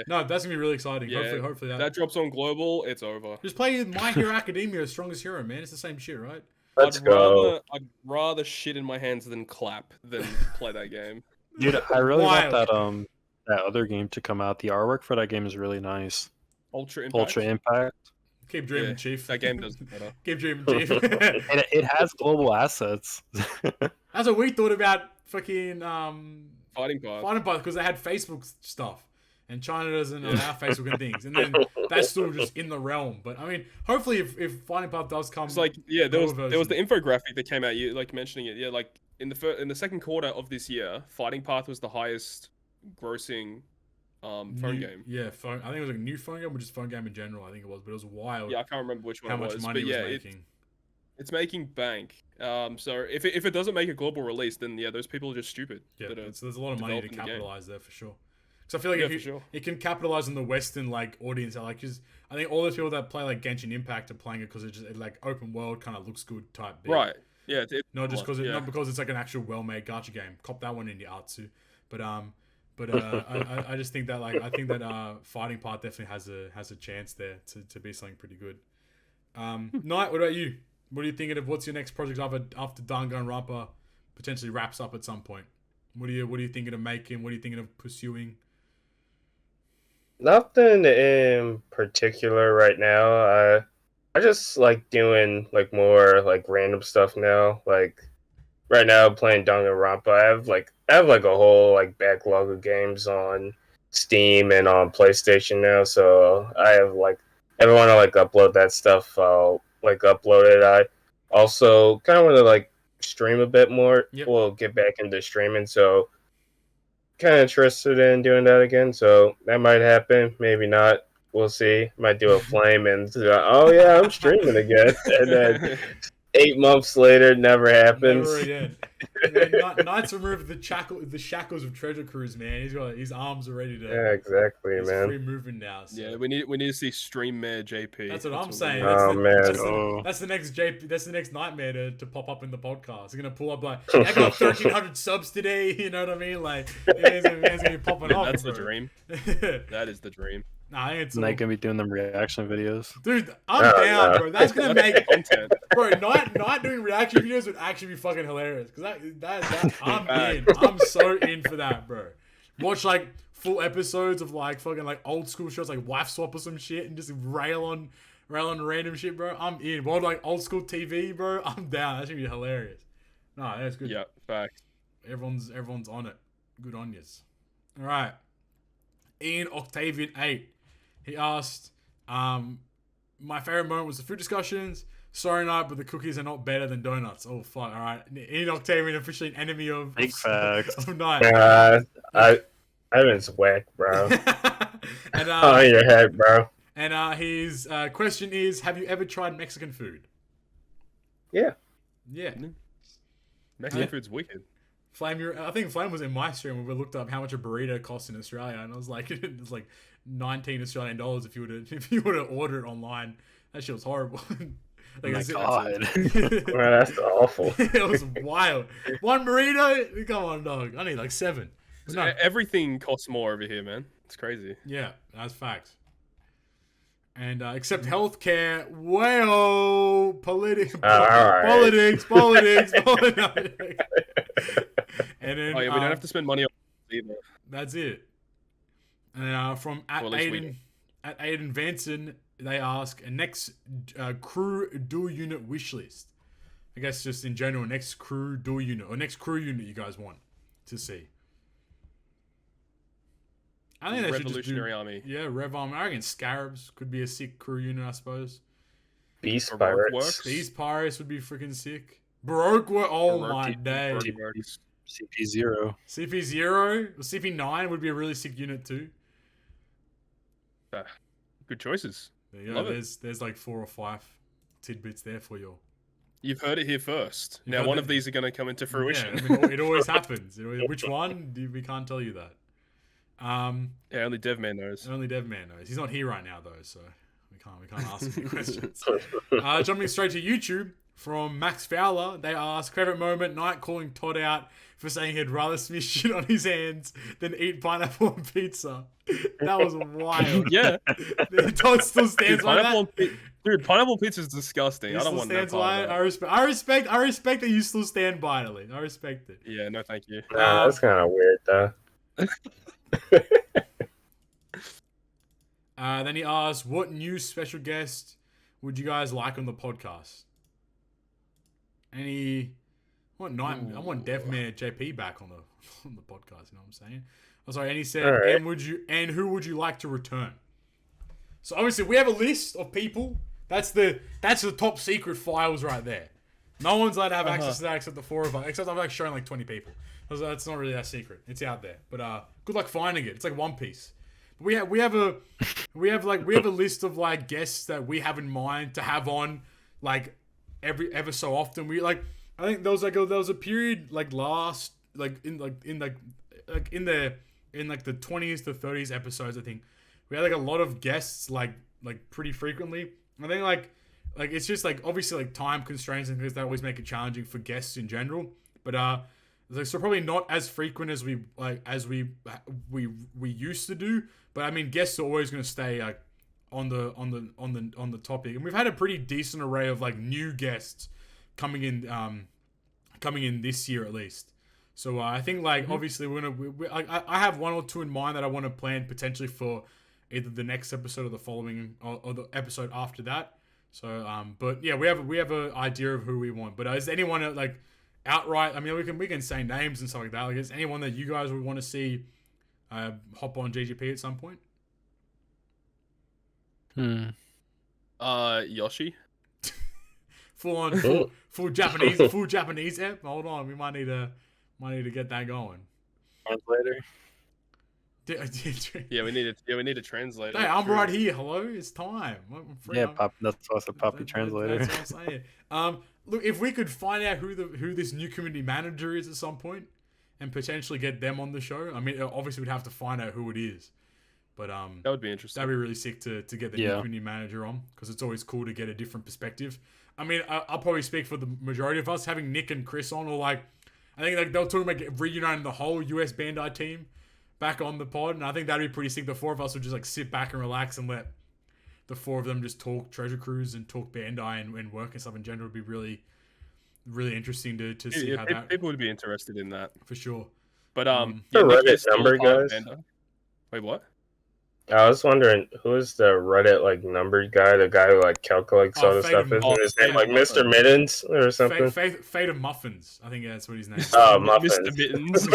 Speaker 1: no, that's gonna be really exciting. Hopefully that
Speaker 3: drops on global. It's over.
Speaker 1: Just play My Hero Academia, Strongest Hero, man. It's the same shit, right?
Speaker 3: I'd rather shit in my hands than clap than play that game.
Speaker 4: Dude, I really want that other game to come out. The artwork for that game is really nice.
Speaker 3: Ultra Impact.
Speaker 1: Keep dreaming, Chief.
Speaker 3: That game does better.
Speaker 1: Keep dreaming, Chief.
Speaker 4: It has global assets.
Speaker 1: That's what we thought about fucking
Speaker 3: Fighting Path,
Speaker 1: because they had Facebook stuff. And China doesn't allow Facebook and things, and then that's still just in the realm. But I mean, hopefully, if Fighting Path does come,
Speaker 3: it's like there was the infographic that came out. You like mentioning it, like in the second quarter of this year, Fighting Path was the highest grossing phone game.
Speaker 1: Yeah, phone. I think it was like a new phone game, or just phone game in general. I think it was, but it was wild.
Speaker 3: Yeah, I can't remember which one.
Speaker 1: How much money it was making.
Speaker 3: It's making bank. So if it doesn't make a global release, then those people are just stupid.
Speaker 1: Yeah, there's a lot of money to capitalize there for sure. So I feel like it can capitalize on the Western like audience. Like, cause I think all those people that play like Genshin Impact are playing it because it's just like open world kind of looks good type. Bit.
Speaker 3: Right. Yeah.
Speaker 1: Not because it's like an actual well-made gacha game. Cop that one in the Atsu. But I just think that Fighting Path definitely has a chance there to be something pretty good. Knight, what about you? What are you thinking of? What's your next project after Danganronpa potentially wraps up at some point? What are you thinking of making? What are you thinking of pursuing?
Speaker 2: Nothing in particular right now. I just like doing like more like random stuff now. Like right now, I'm playing Danganronpa. I have like a whole like backlog of games on Steam and on PlayStation now. So I have like, if I want to like upload that stuff, I'll like upload it. I also kind of want to like stream a bit more. We'll get back into streaming. So kind of interested in doing that again, so that might happen, maybe not, we'll see. Might do a flame and I'm streaming again, and then 8 months later, never happens.
Speaker 1: Never again. Man, Knight's removed the shackles of Treasure Cruise, man. He's got his arms are ready to.
Speaker 2: Yeah, exactly,
Speaker 1: he's
Speaker 2: man.
Speaker 1: free moving now. So.
Speaker 3: Yeah, we need to see Stream Mayor JP.
Speaker 1: That's what I'm saying. That's the next JP. That's the next Nightmare to pop up in the podcast. He's gonna pull up like, I got 1,300 subs today. You know what I mean? Like, he's gonna be popping off.
Speaker 3: That's the dream. That is the dream.
Speaker 1: Nah, it's
Speaker 4: Night gonna be doing them reaction videos.
Speaker 1: Dude, I'm down, bro. That's gonna make content. Bro, Night doing reaction videos would actually be fucking hilarious. Cause that I'm in. I'm so in for that, bro. Watch like full episodes of like fucking like old school shows like Wife Swap or some shit and just rail on random shit, bro. I'm in. Watch like old school TV, bro. I'm down. That's gonna be hilarious. Nah, that's good.
Speaker 3: Yeah, facts.
Speaker 1: Everyone's on it. Good on yous. All right. Ian Octavian 8. He asked, my favorite moment was the food discussions. Sorry, Night, but the cookies are not better than donuts. Oh, fuck. All right. Ian Octavian, officially an enemy of
Speaker 2: Night. I was whack, bro.
Speaker 1: And,
Speaker 2: on your head, bro.
Speaker 1: And his question is, have you ever tried Mexican food?
Speaker 2: Yeah.
Speaker 1: Yeah.
Speaker 3: Mexican food's wicked.
Speaker 1: Flame, I think Flame was in my stream when we looked up how much a burrito costs in Australia, and I was like, it's like 19 Australian dollars if you were to order it online. That shit was horrible. Like,
Speaker 4: oh my god,
Speaker 2: well, that's awful.
Speaker 1: It was wild. One burrito? Come on, dog. I need like 7.
Speaker 3: No. Everything costs more over here, man. It's crazy.
Speaker 1: Yeah, that's facts. And except healthcare, well, politics. And then,
Speaker 3: we don't have to spend money on either.
Speaker 1: That's it. And from Aiden Vanson, they ask a next crew dual unit wish list. I guess just in general, next crew dual unit or next crew unit you guys want to see. I think
Speaker 3: Revolutionary Army.
Speaker 1: Yeah, Rev Army. I reckon Scarabs could be a sick crew unit, I suppose.
Speaker 2: Beast Pirates.
Speaker 1: Beast Pirates would be freaking sick. Baroque Works. Oh my day.
Speaker 4: CP0.
Speaker 1: CP0. CP9 would be a really sick unit too.
Speaker 3: Good choices.
Speaker 1: There you go. There's like 4 or 5 tidbits there for you.
Speaker 3: You've heard it here first. Now one of these are going to come into fruition.
Speaker 1: Yeah, I mean, it always happens. Which one? We can't tell you that.
Speaker 3: Yeah, only DevMan knows.
Speaker 1: Only DevMan knows. He's not here right now though, so we can't ask him any questions. Jumping straight to YouTube from Max Fowler, they ask favorite moment: Night calling Todd out for saying he'd rather smear shit on his hands than eat pineapple on pizza. That was wild.
Speaker 3: Yeah,
Speaker 1: Todd still stands by that.
Speaker 3: Dude, pineapple pizza is disgusting. I don't want that.
Speaker 1: I respect that you still stand by it. I respect it.
Speaker 3: Yeah, no, thank you.
Speaker 2: That's kind of weird though.
Speaker 1: Then he asked, what new special guest would you guys like on the podcast? I want Devman JP back on the podcast, you know what I'm saying? Oh, sorry, and he said, right. and who would you like to return? So obviously we have a list of people. That's the top secret files right there. No one's allowed to have access to that except the 4 of us. Except I've like shown like 20 people. That's not really that secret. It's out there. But good luck finding it. It's like One Piece. We have a list of like guests that we have in mind to have on like ever so often. I think there was a period like last in the 20s to 30s episodes. I think we had like a lot of guests like pretty frequently. I think like it's just like obviously like time constraints and things that always make it challenging for guests in general. But so probably not as frequent as we used to do. But I mean, guests are always going to stay like on the topic, and we've had a pretty decent array of like new guests coming in this year at least. So I think like obviously I have 1 or 2 in mind that I want to plan potentially for either the next episode or the following or the episode after that. So but yeah, we have an idea of who we want. But is anyone like outright? I mean, we can say names and stuff like that. Like, is anyone that you guys would want to see hop on GGP at some point?
Speaker 3: Yoshi.
Speaker 1: full Japanese app. Hold on, we might need to get that going.
Speaker 4: Translator.
Speaker 3: Yeah, we need a translator.
Speaker 1: Hey, I'm
Speaker 3: True.
Speaker 1: right here. Hello, it's time. I'm free.
Speaker 4: Yeah, that's also Papi translator.
Speaker 1: That's what I'm saying. Look, if we could find out who this new community manager is at some point, and potentially get them on the show. I mean, obviously we'd have to find out who it is, but
Speaker 3: that would be interesting.
Speaker 1: That'd be really sick to get the new community manager on, because it's always cool to get a different perspective. I mean, I'll probably speak for the majority of us, having Nick and Chris on, or like, I think like they were talking about reuniting the whole US Bandai team back on the pod, and I think that'd be pretty sick. The four of us would just like sit back and relax and let the four of them just talk Treasure Cruise and talk Bandai and work and stuff in general. Would be really, really interesting to see how that...
Speaker 3: People would be interested in that.
Speaker 1: For sure.
Speaker 3: But,
Speaker 2: the Reddit number, guys?
Speaker 3: Wait, what?
Speaker 2: I was wondering, who is the Reddit, like, numbered guy? The guy who, like, calculates all the stuff? Isn't his name, like, Mr. Mittens or something?
Speaker 1: Fate of Muffins. I think that's what his name is.
Speaker 2: Oh, Muffins.
Speaker 3: Mr. Mittens.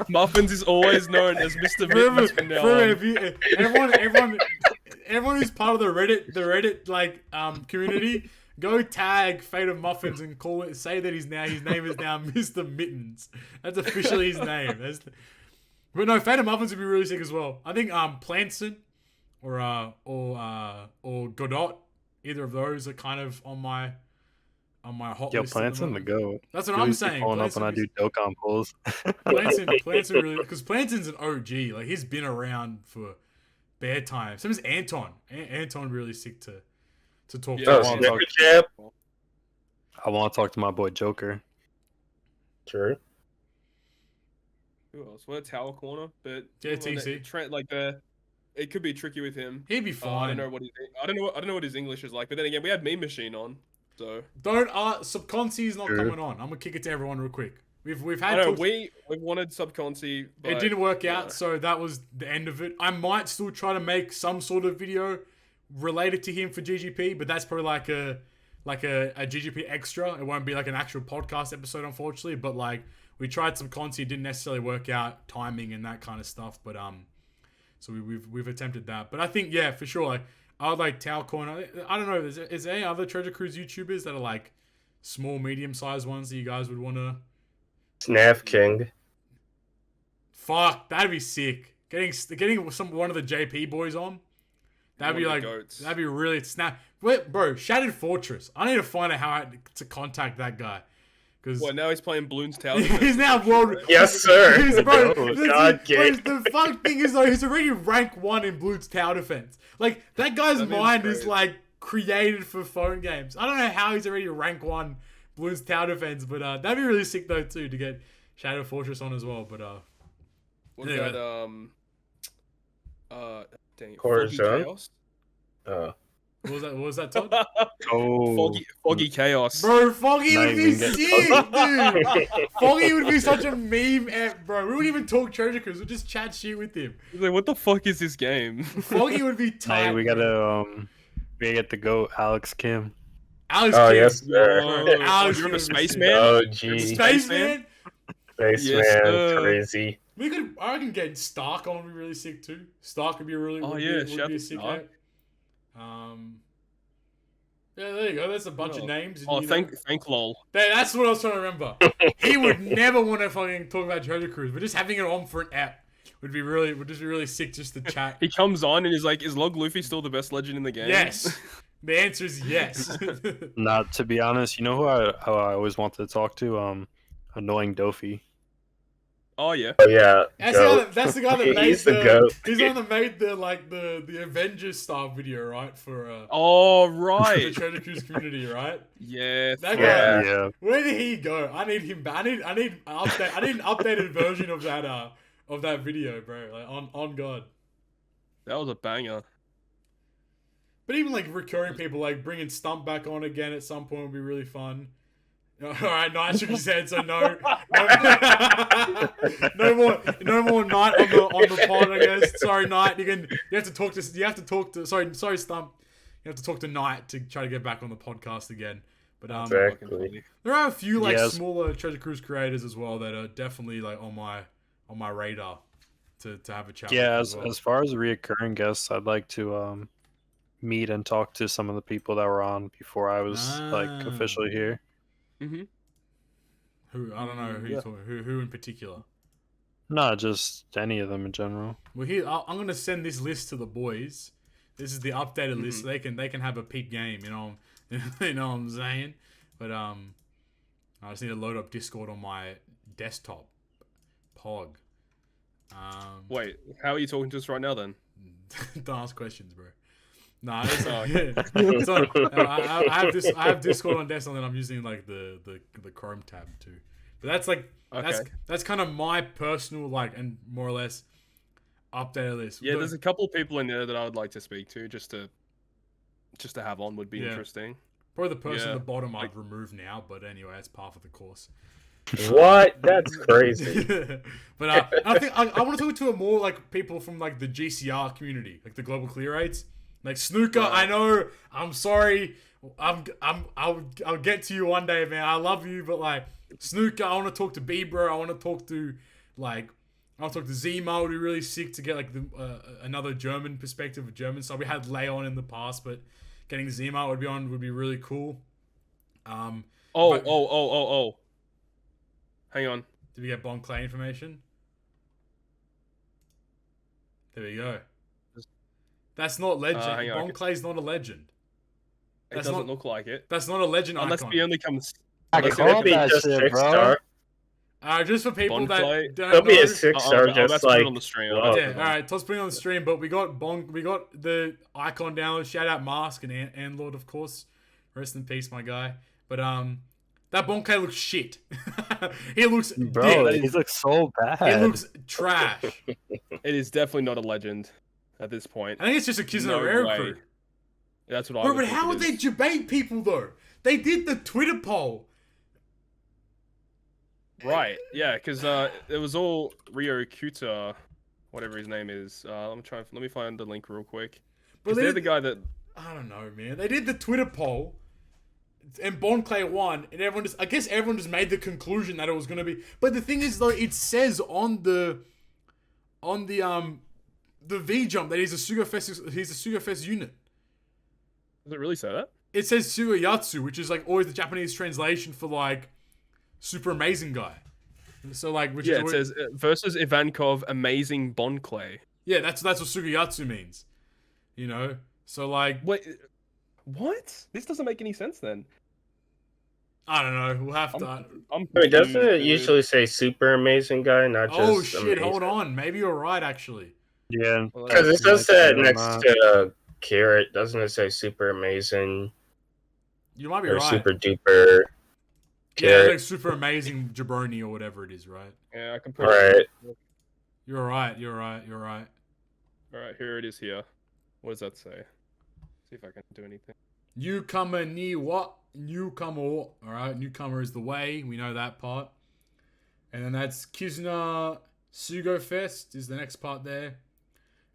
Speaker 3: Muffins is always known as Mr. Mittens from now on.
Speaker 1: Everyone who's part of the Reddit like community, go tag Fate of Muffins and call it. Say that his name is now Mr. Mittens. That's officially his name. But no, Fate of Muffins would be really sick as well. I think Planson or Godot, either of those are kind of on my hot list.
Speaker 4: Planson the goat.
Speaker 1: That's what I'm saying.
Speaker 4: Following up when I do Dokkan pulls.
Speaker 1: Planson really, because Planson's an OG. Like, he's been around for bare time. Same as Anton. Anton really sick to talk to.
Speaker 4: I want to talk to my boy Joker.
Speaker 2: Sure.
Speaker 3: Who else? Well, Tower Corner, but
Speaker 1: TC.
Speaker 3: It could be tricky with him.
Speaker 1: He'd be fine.
Speaker 3: I don't know what his English is like. But then again, we had Meme Machine on, so
Speaker 1: Subconsi's not coming on. I'm gonna kick it to everyone real quick. We've had.
Speaker 3: We've wanted Subconsi.
Speaker 1: It didn't work out, so that was the end of it. I might still try to make some sort of video related to him for GGP, but that's probably like a GGP extra. It won't be like an actual podcast episode, unfortunately. But like, we tried some Consi, it didn't necessarily work out, timing and that kind of stuff. But so we've attempted that. But I think, yeah, for sure, like, I would like Tao Corner. I don't know, is there any other Treasure Cruise YouTubers that are like small, medium sized ones that you guys would want to?
Speaker 2: Snaf King.
Speaker 1: Fuck, that'd be sick. Getting one of the JP boys on. That'd be like goats. That'd be really snap. Wait, bro, Shattered Fortress. I need to find out how to contact that guy.
Speaker 3: What, now he's playing Bloons Tower?
Speaker 1: He's now world.
Speaker 2: Yes, sir.
Speaker 1: The fun thing is though, he's already rank 1 in Bloons Tower Defense. Like, that guy's mind is like created for phone games. I don't know how he's already rank 1 Bloons Tower Defense, but that'd be really sick though too to get Shattered Fortress on as well. But
Speaker 3: what about dang it,
Speaker 2: Foggy
Speaker 3: Chaos?
Speaker 1: What was that, Todd?
Speaker 3: Foggy Chaos.
Speaker 1: Bro, Foggy would be sick, dude. Foggy would be such a meme app, bro. We wouldn't even talk Treasure Cruise. We'd just chat shit with him.
Speaker 3: Like, what the fuck is this game?
Speaker 1: Foggy would be tight.
Speaker 4: Hey, we gotta get the GOAT, Alex Kim.
Speaker 1: Alex Kim.
Speaker 2: Yes, sir.
Speaker 1: Alex,
Speaker 3: you remember Spaceman?
Speaker 2: Oh, gee.
Speaker 1: Spaceman?
Speaker 2: Spaceman, crazy.
Speaker 1: I can get Stark on would be really sick too. Stark would be really would be a sick app. Yeah, there you go. That's a bunch of names.
Speaker 3: Thank lol.
Speaker 1: That's what I was trying to remember. He would never want to fucking talk about Treasure Cruise, but just having it on for an app would just be really sick just to chat.
Speaker 3: He comes on and he's like, "Is Log Luffy still the best legend in the game?"
Speaker 1: Yes. The answer is yes.
Speaker 4: Not to be honest, you know who I always wanted to talk to? Annoying Dofi.
Speaker 3: Oh yeah.
Speaker 2: Oh yeah.
Speaker 1: That's the guy that made
Speaker 2: He's the goat.
Speaker 1: He's the one that made the Avengers style video, right? For
Speaker 3: oh right.
Speaker 1: the Treasure Cruise community, right?
Speaker 3: Yeah.
Speaker 1: That guy. Yeah. Where did he go? I need him back. I need an updated version of that video, bro. Like on God.
Speaker 3: That was a banger.
Speaker 1: But even like recurring people, like bringing Stump back on again at some point would be really fun. All right, Knight shook his head, so no more Knight on the pod, I guess. Sorry, Knight. You have to talk to. Sorry, Stump. You have to talk to Knight to try to get back on the podcast again. But
Speaker 2: exactly.
Speaker 1: There are a few smaller Treasure Cruise creators as well that are definitely like on my radar to have a chat.
Speaker 4: Yeah,
Speaker 1: with
Speaker 4: as far as reoccurring guests, I'd like to meet and talk to some of the people that were on before I was like officially here.
Speaker 3: Mm-hmm.
Speaker 1: Who I don't know who you're talking. Who in particular?
Speaker 4: Not just any of them in general.
Speaker 1: Well, here I'm gonna send this list to the boys. This is the updated list, so they can have a peak game. You know, you know what I'm saying. But I just need to load up Discord on my desktop. Pog.
Speaker 3: Wait, how are you talking to us right now then?
Speaker 1: Don't ask questions, bro. Nah, it's on, I have Discord on desktop, and I'm using like the Chrome tab too. But that's like that's kind of my personal like and more or less updated list.
Speaker 3: Yeah, there's a couple of people in there that I would like to speak to just to have on would be interesting.
Speaker 1: Probably the person at the bottom I'd remove now, but anyway, that's part of the course.
Speaker 2: What? That's crazy.
Speaker 1: But I think I want to talk to more like people from like the GCR community, like the global clear rates. Like Snooker, I know. I'm sorry. I'll get to you one day, man. I love you, but like Snooker, I want to talk to Bebro. I want to talk to Zima. Would be really sick to get like another German perspective of German. So we had Leon in the past, but getting Zima would be really cool.
Speaker 3: Hang on.
Speaker 1: Did we get Bon Clay information? There we go. That's not legend. Bon Clay's not a legend.
Speaker 3: It doesn't look like it.
Speaker 1: That's not a legend
Speaker 3: unless
Speaker 1: icon.
Speaker 3: he only comes.
Speaker 2: Unless it be just 6-star.
Speaker 1: Just for people that don't know.
Speaker 2: It'll be a 6-star, just like.
Speaker 3: On the stream.
Speaker 1: Yeah, all right. Todd's putting it on the stream, but we got the icon download. Shout out Mask and Lord, of course. Rest in peace, my guy. But that Bon Clay looks shit. He looks
Speaker 4: he looks so bad.
Speaker 1: He looks trash.
Speaker 3: It is definitely not a legend at this point.
Speaker 1: I think it's just a Kizuna Rare crew.
Speaker 3: That's what I.
Speaker 1: Bro, but how would they debate people though? They did the Twitter poll.
Speaker 3: Right. Yeah, because it was all Rio Kuta, whatever his name is. Let me find the link real quick. But they're the guy that.
Speaker 1: I don't know, man. They did the Twitter poll. And Bon Clay won, and I guess everyone just made the conclusion that it was gonna be. But the thing is, though, it says on the V jump that he's a Sugofest unit.
Speaker 3: Does it really say that?
Speaker 1: It says Sugoyatsu, which is like always the Japanese translation for like super amazing guy. So like,
Speaker 3: it says versus Ivankov, amazing Bon Clay.
Speaker 1: Yeah, that's what Sugoyatsu means. You know, so like,
Speaker 3: wait, what? This doesn't make any sense then.
Speaker 1: I don't know. We'll have to.
Speaker 2: Wait, doesn't it usually say super amazing guy, not just
Speaker 1: Oh shit!
Speaker 2: amazing?
Speaker 1: Hold on. Maybe you're right, actually.
Speaker 4: Yeah,
Speaker 2: because it does say next to Carrot. Doesn't it say super amazing?
Speaker 1: You might be
Speaker 2: or
Speaker 1: right.
Speaker 2: Super duper.
Speaker 1: Yeah, like super amazing jabroni or whatever it is, right?
Speaker 3: Yeah, I can put
Speaker 2: it.
Speaker 1: You're right. All
Speaker 3: right, here it is. Here. What does that say? See if I can do anything.
Speaker 1: Newcomer ni what? Newcomer. All right, newcomer is the way. We know that part. And then that's Kizuna Sugofest is the next part there.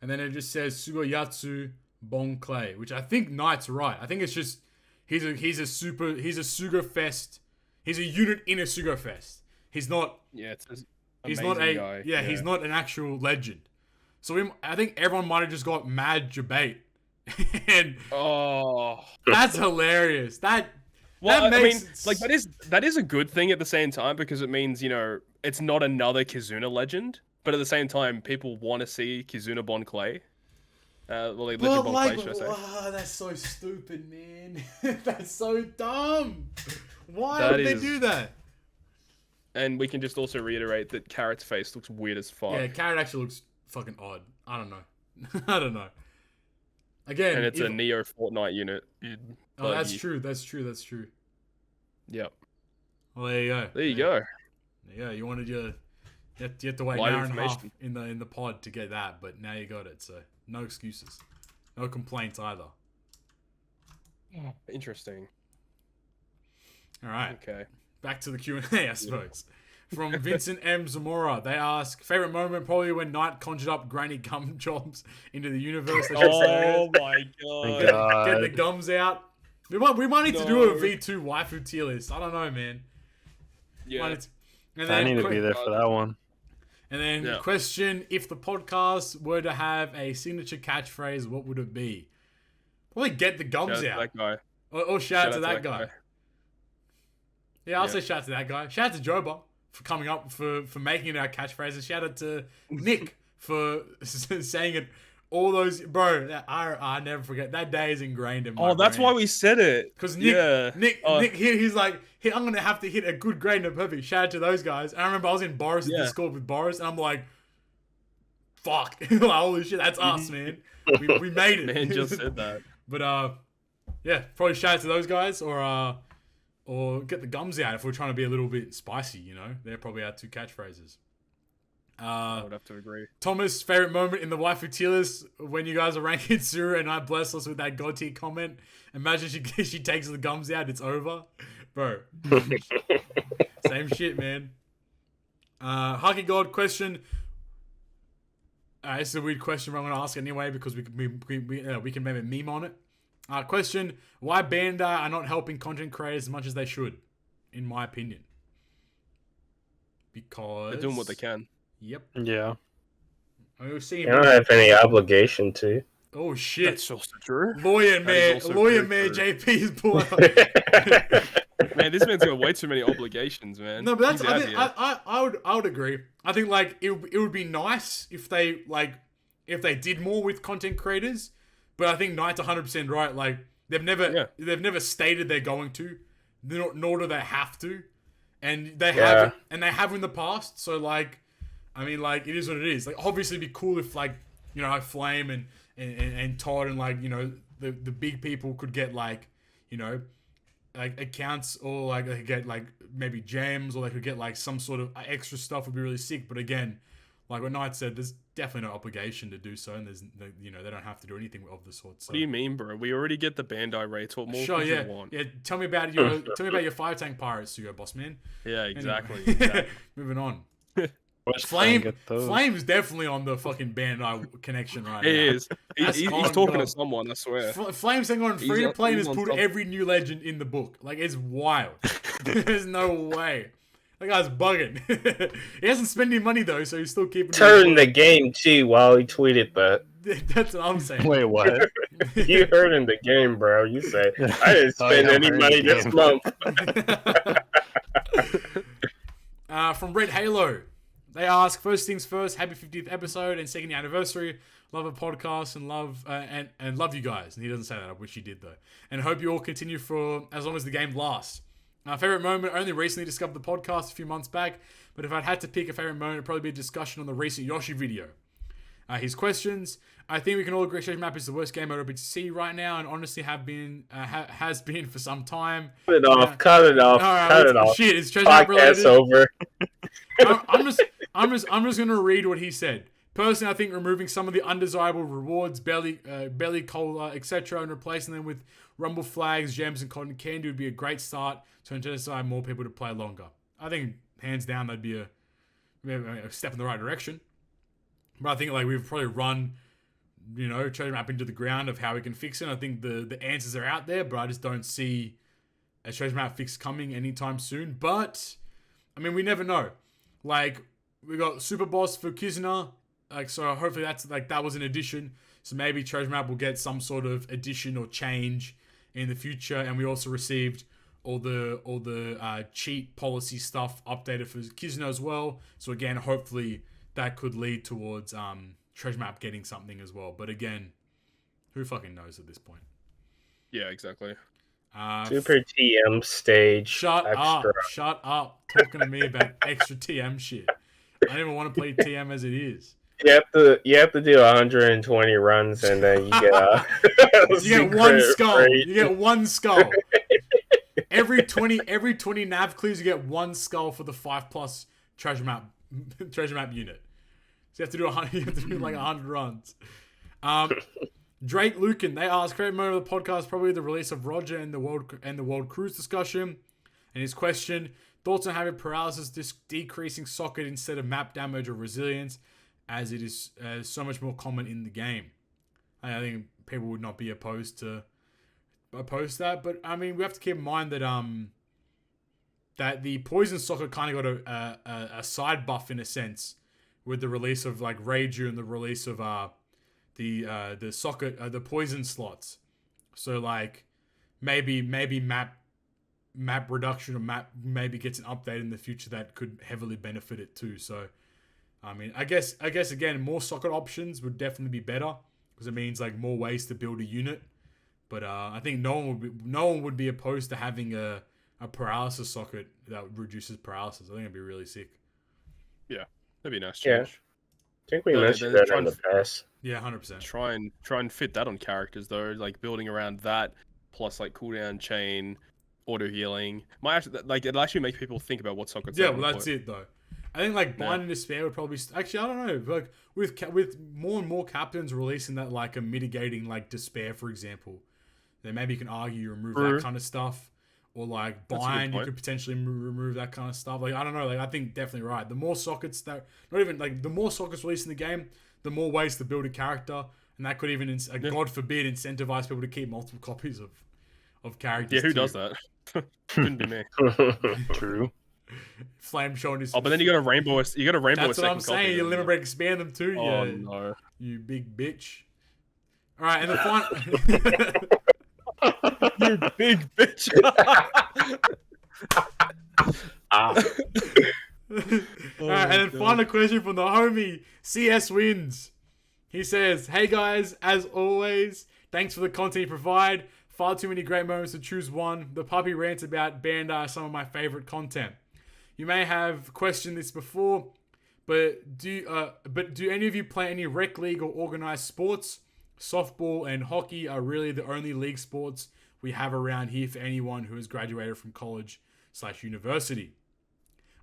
Speaker 1: And then it just says Sugoyatsu Bon Clay, which I think Knight's right. I think it's just he's a Sugofest. He's a unit in a Sugofest. He's not.
Speaker 3: Yeah, it's
Speaker 1: he's not a
Speaker 3: guy.
Speaker 1: Yeah, he's not an actual legend. So I think everyone might have just got mad debate. And that's hilarious. That makes
Speaker 3: that is a good thing at the same time because it means, you know, it's not another Kizuna legend, but at the same time people want to see Kizuna Bon Clay. Legend Bon Clay, should I say.
Speaker 1: Wow, that's so stupid, man. That's so dumb. Why would they do that?
Speaker 3: And we can just also reiterate that Carrot's face looks weird as fuck.
Speaker 1: Yeah, Carrot actually looks fucking odd. I don't know. Again,
Speaker 3: and it's a Neo Fortnite unit.
Speaker 1: That's true.
Speaker 3: Yep.
Speaker 1: Well, there you go.
Speaker 3: There you go.
Speaker 1: Yeah, you wanted you have to wait an hour and a half in the pod to get that, but now you got it. So no excuses, no complaints either.
Speaker 3: Interesting.
Speaker 1: All right.
Speaker 3: Okay.
Speaker 1: Back to the Q&A, I suppose. From Vincent M. Zamora, they ask, favorite moment probably when Knight conjured up Granny Gum Jobs into the universe.
Speaker 3: Oh my god.
Speaker 1: Get the gums out. We might need to do a V2 waifu tier list. I don't know, man.
Speaker 3: Yeah.
Speaker 4: I need to be there for that one.
Speaker 1: And then question, if the podcast were to have a signature catchphrase, what would it be? Probably get the gums out.
Speaker 3: That guy.
Speaker 1: Or shout out to that guy. Yeah, I'll say shout out to that guy. Shout out to Joba for coming up for making it our catchphrase, and shout out to Nick for saying it. All those, bro, I never forget. That day is ingrained in my brain.
Speaker 3: That's why we said it.
Speaker 1: Because Nick here, he's like, I'm going to have to hit a good grade and perfect. Shout out to those guys. And I remember I was in Boris' Discord with Boris, and I'm like, fuck. Holy shit, that's us, man. We made it.
Speaker 3: Man just said that.
Speaker 1: But, yeah, probably shout out to those guys, or get the gums out if we're trying to be a little bit spicy, you know? They're probably our 2 catchphrases.
Speaker 3: I would have to agree.
Speaker 1: Thomas, favorite moment in the waifu tier list when you guys are ranking Tsuru and I bless us with that god tier comment. Imagine she takes the gums out, it's over, bro. Same shit, man. Haki God question. This is a weird question, but I'm gonna ask it anyway because we can maybe meme on it. Question: why Bandai are not helping content creators as much as they should, in my opinion? Because
Speaker 3: they're doing what they can.
Speaker 1: Yep.
Speaker 4: Yeah.
Speaker 2: I don't have any obligation to.
Speaker 1: Oh shit!
Speaker 3: That's so true.
Speaker 1: Lawyer man, JP is pulling up.
Speaker 3: Man, this man's got way too many obligations, man.
Speaker 1: No, but I would agree. I think like it would be nice if they did more with content creators, but I think Knight's 100% right. Like they've never stated they're going to, nor do they have to, and they have in the past. So like. I mean, like, it is what it is. Like, obviously, it'd be cool if, like, you know, Flame and Todd and, like, you know, the big people could get, like, you know, like, accounts or, like, they could get, like, maybe gems or they could get, like, some sort of extra stuff would be really sick. But, again, like what Knight said, there's definitely no obligation to do so. And there's, you know, they don't have to do anything of the sort. So.
Speaker 3: What do you mean, bro? We already get the Bandai rates. What more could you want?
Speaker 1: Yeah, tell me about your Firetank Pirates, Sugo, boss man.
Speaker 3: Yeah, exactly.
Speaker 1: Anyway. Moving on. Flame's definitely on the fucking Bandai connection right now.
Speaker 3: He is. He's talking to someone, I swear.
Speaker 1: Flame's saying on free to play and has put every new legend in the book. Like, it's wild. There's no way. That guy's bugging. He hasn't spent any money though, so he's still keeping.
Speaker 2: Turned the game too while he tweeted that.
Speaker 1: That's what I'm saying.
Speaker 4: Wait, what?
Speaker 2: You heard in the game, bro. You say I didn't spend any money this month.
Speaker 1: From Red Halo. They ask, first things first, happy 50th episode and second anniversary. Love a podcast and love love you guys. And he doesn't say that. I wish he did though. And hope you all continue for as long as the game lasts. Favorite moment, only recently discovered the podcast a few months back, but if I'd had to pick a favorite moment, it'd probably be a discussion on the recent Yoshi video. His questions, I think we can all agree Treasure Map is the worst game at OPTC right now, and honestly has been for some time.
Speaker 2: Cut it off. Cut it off.
Speaker 1: Shit, it's Treasure Map related.
Speaker 2: Podcast over.
Speaker 1: I'm just gonna read what he said. Personally, I think removing some of the undesirable rewards, belly cola, etc., and replacing them with rumble flags, gems, and cotton candy would be a great start to incentivize more people to play longer. I think hands down that'd be a step in the right direction. But I think like we've probably run, you know, Treasure Map into the ground of how we can fix it. I think the answers are out there, but I just don't see a Treasure Map fix coming anytime soon. But I mean, we never know. Like we got Super Boss for Kizuna. Like, so hopefully that was an addition. So maybe Treasure Map will get some sort of addition or change in the future. And we also received all the cheat policy stuff updated for Kizuna as well. So again, hopefully that could lead towards Treasure Map getting something as well. But again, who fucking knows at this point?
Speaker 3: Yeah, exactly.
Speaker 2: Super TM stage.
Speaker 1: Shut up. Talking to me about extra TM shit. I don't even want to play TM as it is.
Speaker 2: You have to do 120 runs and then you get
Speaker 1: you get one skull. Free. You get one skull. Every 20 nav clears, you get one skull for the 5+ treasure map unit. So you have to do 100. You have to do like 100 runs. Drake Lucan, they ask, favorite moment of the podcast, probably the release of Roger and the World Cruise discussion. And his question, thoughts on having paralysis decreasing socket instead of map damage or resilience, as it is so much more common in the game. I think people would not be opposed to that, but I mean, we have to keep in mind that that the poison socket kind of got a side buff in a sense with the release of like Reiju and the release of the socket the poison slots. So like maybe map map reduction or map maybe gets an update in the future that could heavily benefit it too. So, I mean, I guess again, more socket options would definitely be better because it means like more ways to build a unit. But I think no one would be opposed to having a paralysis socket that reduces paralysis. I think it'd be really sick.
Speaker 3: Yeah, that'd be a nice change.
Speaker 2: I think we mentioned that in the past.
Speaker 1: Yeah, 100%.
Speaker 3: Try and fit that on characters though, like building around that plus like cooldown chain, auto healing. Might actually, like it'll actually make people think about what sockets.
Speaker 1: Yeah, well that's it though. I think like Bind and Despair would probably actually I don't know, like with more and more captains releasing that like a mitigating like Despair for example, then maybe you can argue you remove that kind of stuff. Or like Bind, you could potentially remove that kind of stuff. Like I don't know. Like I think definitely right. The more sockets that, not even like the more sockets released in the game, the more ways to build a character, and that could even, God forbid, incentivize people to keep multiple copies of characters.
Speaker 3: Yeah, who does that? Couldn't be me.
Speaker 4: True.
Speaker 1: Flame showing his.
Speaker 3: Oh, but then you got a rainbow. You got a rainbow.
Speaker 1: That's what I'm saying. You limit break expand them too.
Speaker 3: Oh no,
Speaker 1: you big bitch. All right, and the final.
Speaker 3: You big bitch.
Speaker 1: Alright, and then final question from the homie CS Wins. He says, "Hey guys, as always, thanks for the content you provide. Far too many great moments to choose one. The Papi rants about Bandai are some of my favorite content. You may have questioned this before, but do any of you play any rec league or organized sports? Softball and hockey are really the only league sports we have around here for anyone who has graduated from college/university.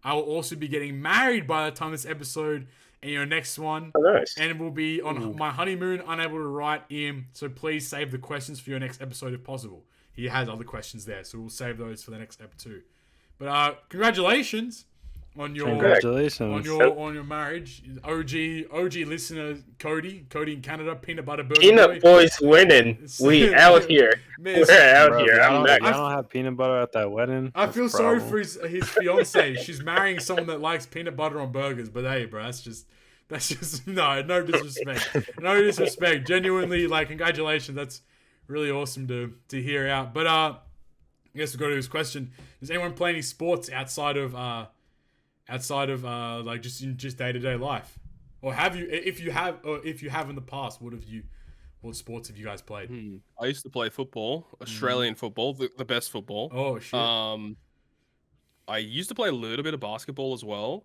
Speaker 1: I will also be getting married by the time this episode and your next one.
Speaker 2: Oh, nice.
Speaker 1: And will be on my honeymoon, unable to write in. So please save the questions for your next episode if possible." He has other questions there, so we'll save those for the next episode. But congratulations on your on your marriage. OG listener Cody in Canada, peanut butter burger.
Speaker 2: Peanut boy's winning. We out here. We're out here.
Speaker 4: I don't have peanut butter at that wedding.
Speaker 1: I feel sorry for his fiance. She's marrying someone that likes peanut butter on burgers. But hey, bro, that's just no disrespect. No disrespect. Genuinely, like, congratulations. That's really awesome to hear out. But I guess we'll go to his question. Does anyone play any sports outside of like just day-to-day life? Or have you, if you have in the past, what sports have you guys played?
Speaker 3: I used to play football, Australian football, the best football.
Speaker 1: Oh shit.
Speaker 3: I used to play a little bit of basketball as well.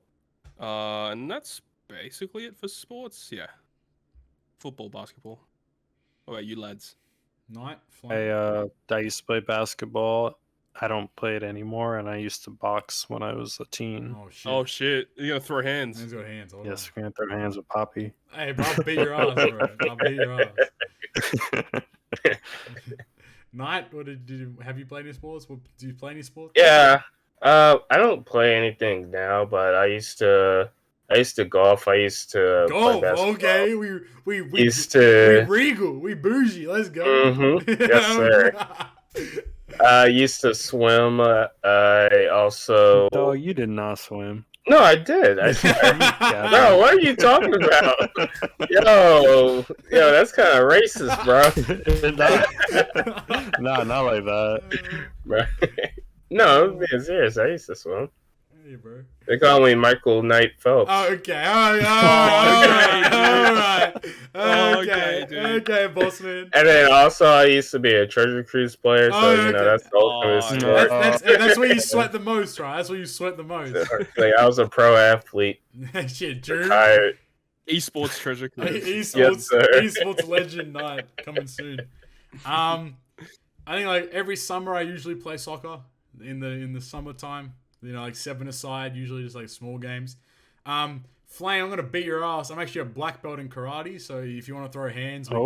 Speaker 3: And that's basically it for sports. Yeah. Football, basketball. What about you lads?
Speaker 1: I
Speaker 4: used to play basketball. I don't play it anymore, and I used to box when I was a teen.
Speaker 3: Oh shit! You gotta throw hands.
Speaker 1: Hands got hands.
Speaker 4: Yes, we're gonna throw hands with Papi.
Speaker 1: Hey, bro, I'll beat your ass, bro. I'll beat your ass. Knight, have you played any sports? Do you play any sports?
Speaker 2: Yeah. I don't play anything now, but I used to golf. I used to
Speaker 1: golf.
Speaker 2: Play basketball.
Speaker 1: Okay, we
Speaker 2: used to
Speaker 1: regal. We bougie. Let's go.
Speaker 2: Mm-hmm. Yes, sir. I used to swim. I also.
Speaker 4: Oh, you did not swim.
Speaker 2: No, I did. I bro, what are you talking about? Yo, that's kind of racist, bro.
Speaker 4: Nah, not like that.
Speaker 2: No, I'm being serious. I used to swim.
Speaker 1: Hey, bro.
Speaker 2: They call me Michael Knight Phelps.
Speaker 1: Oh, okay. All right. Okay, boss man.
Speaker 2: And then also, I used to be a Treasure Cruise player, so that's the ultimate sport.
Speaker 1: That's where you sweat the most, right? That's where you sweat the most.
Speaker 2: Like, I was a pro athlete.
Speaker 1: Shit, Drew.
Speaker 2: Retired.
Speaker 3: Esports Treasure Cruise.
Speaker 1: Esports legend night coming soon. I think like every summer I usually play soccer in the summertime. Like 7-a-side, usually just like small games. Flame, I'm gonna beat your ass. I'm actually a black belt in karate, so if you want to throw hands, we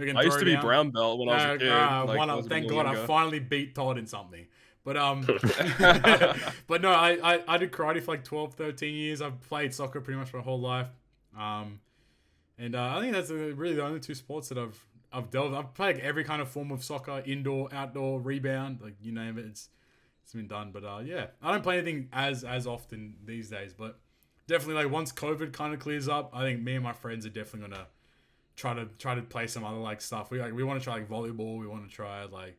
Speaker 1: can
Speaker 3: I used to be brown belt when I was a kid.
Speaker 1: Thank God I finally beat Todd in something. But but no, I did karate for like 12, 13 years. I've played soccer pretty much my whole life. And I think that's really the only two sports that I've delved. I've played every kind of form of soccer, indoor, outdoor, rebound, like you name it. It's been done. But yeah, I don't play anything as often these days. But definitely, like once COVID kind of clears up, I think me and my friends are definitely gonna try to play some other like stuff. We want to try like volleyball. We want to try like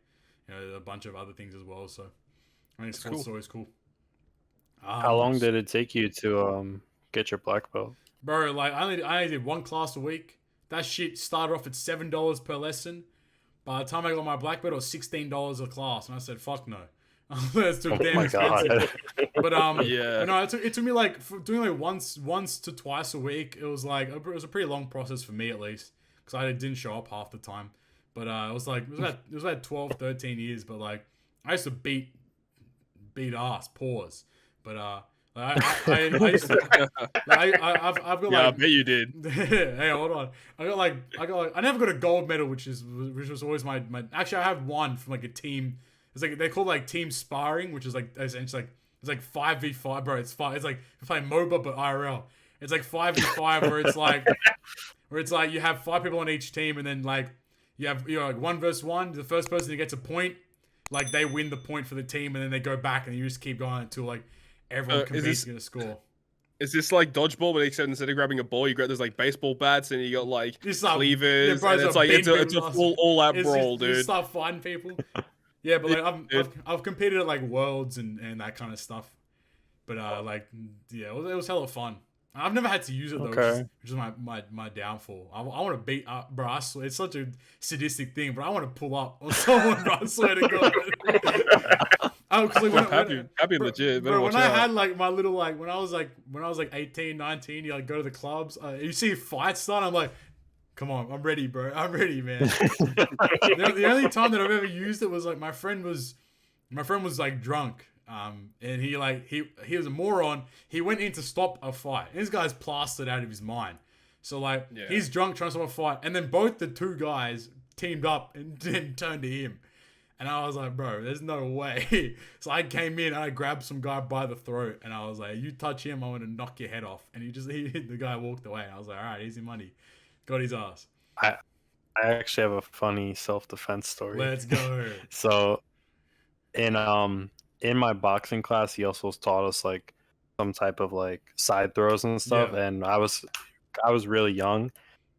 Speaker 1: a bunch of other things as well. So I think sports is always cool.
Speaker 4: How long did it take you to get your black belt?
Speaker 1: Bro, like I only did one class a week. That shit started off at $7 per lesson. By the time I got my black belt, it was $16 a class, and I said, "Fuck no." That's too damn expensive. But
Speaker 3: yeah,
Speaker 1: no, it took me like doing like once to twice a week. It was like it was a pretty long process for me at least, because I didn't show up half the time. But it was about 12, 13 years. But like I used to beat ass, pause. But I used to, I've got
Speaker 3: I bet you did.
Speaker 1: Hey, hold on. I never got a gold medal, which was always my. Actually, I have one from like a team. It's like they call it like team sparring, which is like essentially like it's like 5v5, bro. It's like you're playing MOBA but IRL. It's like 5v5 where it's like you have 5 people on each team, and then like you're like 1 versus 1. The first person who gets a point, like they win the point for the team, and then they go back and you just keep going until like everyone competes to get a score.
Speaker 3: Is this like dodgeball, but except instead of grabbing a ball, you grab those like baseball bats and you got like cleavers, and it's like it's a full all-out brawl, dude.
Speaker 1: You start fighting people. Yeah, but like I've competed at like Worlds and that kind of stuff. But like yeah, it was hella fun. I've never had to use it though, which is my downfall. I want to beat up, bro. I swear, it's such a sadistic thing, but I want to pull up on someone, bro. I swear to God.
Speaker 3: Happy legit.
Speaker 1: Bro, when I had like my little like when I was like 18, 19, you like go to the clubs. You see fights start, I'm like, come on, I'm ready, bro. I'm ready, man. The only time that I've ever used it was like my friend was like drunk. And he was a moron. He went in to stop a fight. And this guy's plastered out of his mind. So like he's drunk trying to stop a fight, and then both the two guys teamed up and turned to him. And I was like, bro, there's no way. So I came in and I grabbed some guy by the throat, and I was like, you touch him, I'm gonna knock your head off. And the guy walked away. I was like, all right, easy money. Got his ass.
Speaker 4: I actually have a funny self-defense story.
Speaker 1: Let's go.
Speaker 4: So in my boxing class, he also taught us like some type of like side throws and stuff. Yeah. And I was really young,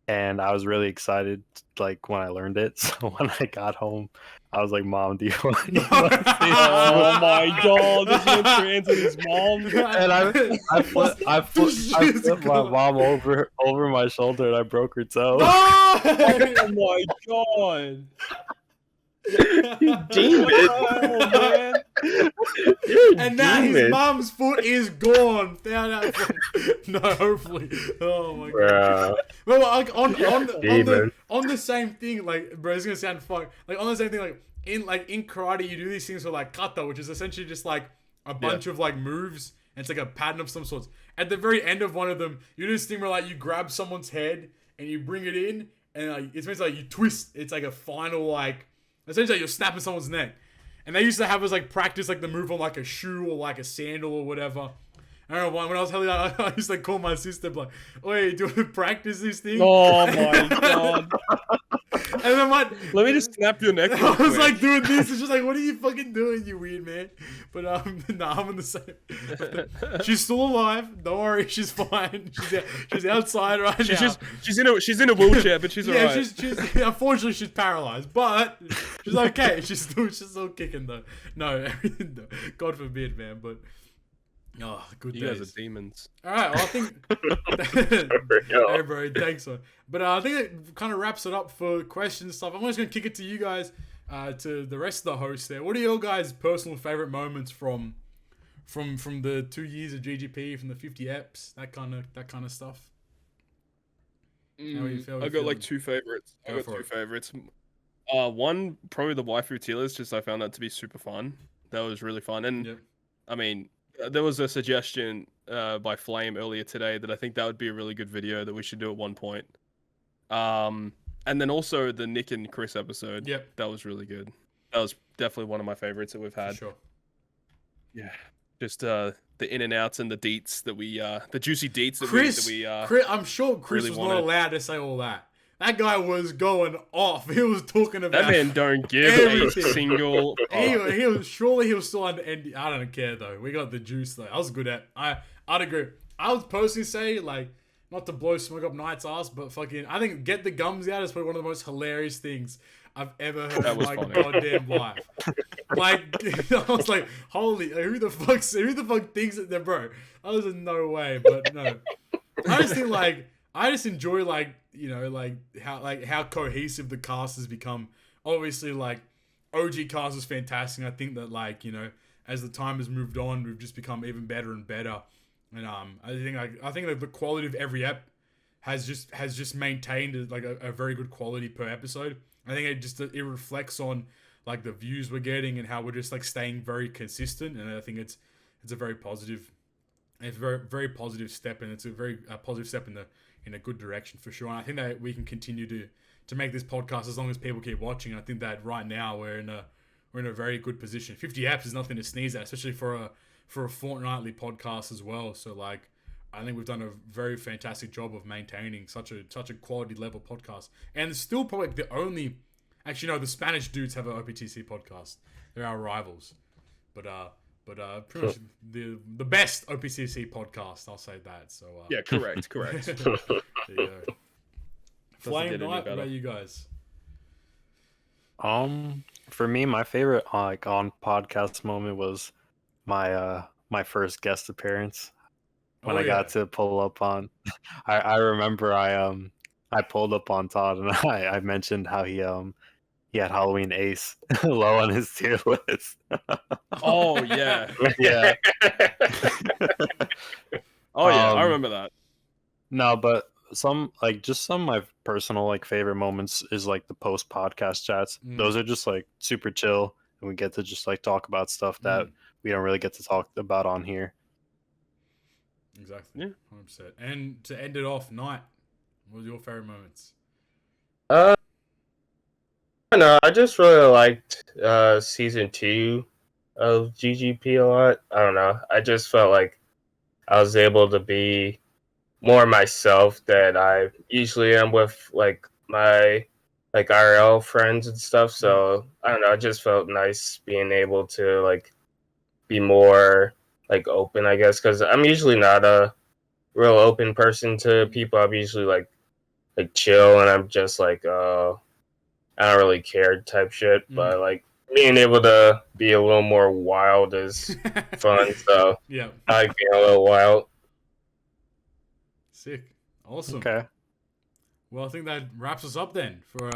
Speaker 4: and I was really excited like when I learned it. So when I got home, I was like, "Mom, do you want to see?"
Speaker 3: Oh my God! This went straight into his mom.
Speaker 4: And I flipped my mom over my shoulder, and I broke her toe.
Speaker 3: Oh my God!
Speaker 2: You demon!
Speaker 3: Oh, man.
Speaker 1: And now his mom's foot is gone. No, hopefully. Oh my God. Well, like on the same thing, like, bro, it's gonna sound fuck. Like on the same thing, like in karate, you do these things with like kata, which is essentially just like a bunch of like moves. And it's like a pattern of some sorts. At the very end of one of them, you do this thing where like you grab someone's head and you bring it in, and like it's basically like you twist. It's like a final like. Essentially, you're snapping someone's neck. And they used to have us, like, practice, like, the move on, like, a shoe or, like, a sandal or whatever. I don't know, when I was hell young, I used to call my sister, like, wait, do you want to practice this thing?
Speaker 3: Oh, my God.
Speaker 1: And then
Speaker 3: let me just snap your neck.
Speaker 1: I was, like, doing this. It's just like, what are you fucking doing, you weird man? But, no, I'm in the same. She's still alive. Don't worry, she's fine. She's outside right now.
Speaker 3: She's in a wheelchair, but she's alright.
Speaker 1: She's unfortunately she's paralyzed, but she's okay. She's still kicking though. No, God forbid, man. But good
Speaker 3: you
Speaker 1: days.
Speaker 3: Guys are demons.
Speaker 1: All right, well, I think. Hey, bro, thanks, man. But I think it kind of wraps it up for questions and stuff. I'm just gonna kick it to you guys, to the rest of the hosts there. What are your guys' personal favorite moments from the 2 years of GGP, from the 50 eps, that kind of stuff?
Speaker 3: I got like two favorites. One, probably the waifu tier list, just I found that to be super fun. That was really fun. And I mean, there was a suggestion by Flame earlier today that I think that would be a really good video that we should do at one point. And then also the Nick and Chris episode.
Speaker 1: Yep.
Speaker 3: That was really good. That was definitely one of my favorites that we've had.
Speaker 1: For sure.
Speaker 3: Yeah. Just the in and outs and the deets that we the juicy deets that
Speaker 1: Chris,
Speaker 3: we
Speaker 1: I'm sure Chris was not allowed to say all that. That guy was going off. He was talking about
Speaker 3: that man don't give everything. A single.
Speaker 1: He was still under ND. I don't care though. We got the juice though. I was good at. I'd agree. I would personally say like not to blow smoke up Knight's ass, but fucking, I think Get the Gums Out is probably one of the most hilarious things I've ever heard in my goddamn life. Like, I was like, holy, who the fuck thinks that they're, bro? I was in no way, but no. I just think, like, I just enjoy, like, you know, like how cohesive the cast has become. Obviously, like, OG cast was fantastic. I think that, like, you know, as the time has moved on, we've just become even better and better. And I think that the quality of every ep has just maintained like a very good quality per episode. I think it reflects on like the views we're getting and how we're just like staying very consistent. And I think it's a very positive, very positive step, and it's a very positive step in a good direction for sure. And I think that we can continue to make this podcast as long as people keep watching. And I think that right now we're in a very good position. 50 apps is nothing to sneeze at, especially for a fortnightly podcast as well. So like, I think we've done a very fantastic job of maintaining such a quality level podcast. And it's still probably the only, actually no, the Spanish dudes have an OPTC podcast. They're our rivals, but pretty much the best OPTC podcast. I'll say that. So
Speaker 3: yeah, correct.
Speaker 1: There you go. Flame Night, what about you guys?
Speaker 4: For me, my favorite like on podcast moment was my first guest appearance when I got to pull up on. I remember I pulled up on Todd and I mentioned how he had Halloween Ace low on his tier list.
Speaker 3: Oh yeah,
Speaker 4: yeah.
Speaker 3: Oh yeah, I remember that.
Speaker 4: No, but some of my personal like favorite moments is like the post podcast chats. Those are just like super chill, and we get to just like talk about stuff that we don't really get to talk about on here.
Speaker 1: Exactly. Yeah. 100%. And to end it off, Night, what were your favorite moments?
Speaker 2: I don't know. I just really liked season 2 of GGP a lot. I don't know. I just felt like I was able to be more myself that I usually am with like my like IRL friends and stuff. So I don't know. It just felt nice being able to like be more like open, I guess, because I'm usually not a real open person to people. I'm usually like chill, and I'm just like I don't really care type shit. But like being able to be a little more wild is fun. So
Speaker 1: yeah,
Speaker 2: I like being a little wild.
Speaker 1: Sick, awesome.
Speaker 4: Okay.
Speaker 1: Well, I think that wraps us up then for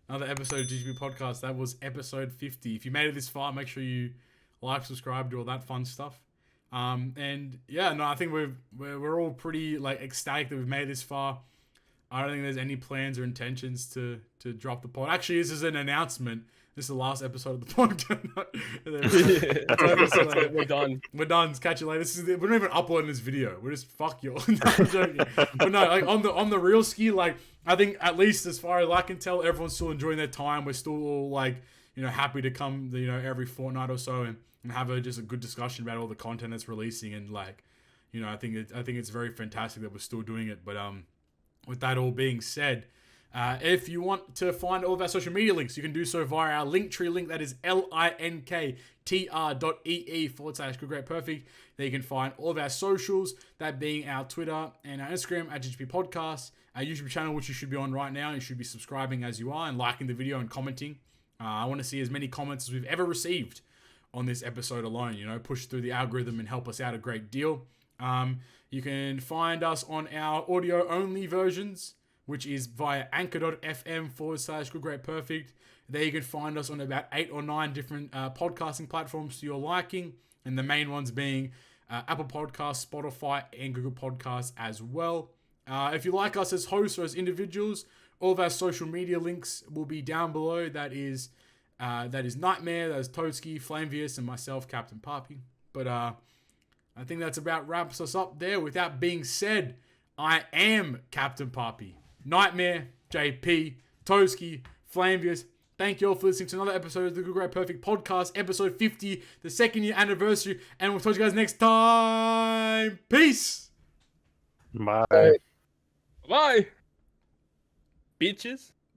Speaker 1: another episode of GGP Podcast. That was episode 50. If you made it this far, make sure you like, subscribe, do all that fun stuff. And yeah, no, I think we're all pretty like ecstatic that we've made it this far. I don't think there's any plans or intentions to drop the pod. Actually, this is an announcement. This is the last episode of the podcast.
Speaker 3: We're done.
Speaker 1: We're done. Catch you later. We're not even uploading this video. We're just fuck you. I'm joking. But no, like on the real ski, like I think at least as far as I can tell, everyone's still enjoying their time. We're still all like, you know, happy to come, you know, every fortnight or so and have just a good discussion about all the content that's releasing. And like, you know, I think it's very fantastic that we're still doing it. But with that all being said, if you want to find all of our social media links, you can do so via our Linktree link. That is linktr.ee/GoodGreatPerfect. There you can find all of our socials, that being our Twitter and our Instagram at GGP Podcast, our YouTube channel, which you should be on right now. You should be subscribing as you are and liking the video and commenting. I want to see as many comments as we've ever received on this episode alone. You know, push through the algorithm and help us out a great deal. You can find us on our audio-only versions, which is via anchor.fm/GoodGreatPerfect. There you can find us on about 8 or 9 different podcasting platforms to your liking, and the main ones being Apple Podcasts, Spotify, and Google Podcasts as well. If you like us as hosts or as individuals, all of our social media links will be down below. That is Nitemare, that is Toadskii, Flamevious, and myself, Captain Papi. But I think that's about wraps us up there. With that being said, I am Captain Papi. Nitemare, JP, Toadskii, Flamevious. Thank you all for listening to another episode of the Good Great Perfect Podcast, episode 50, the 2nd year anniversary. And we'll talk to you guys next time. Peace.
Speaker 4: Bye.
Speaker 3: Bye. Bitches.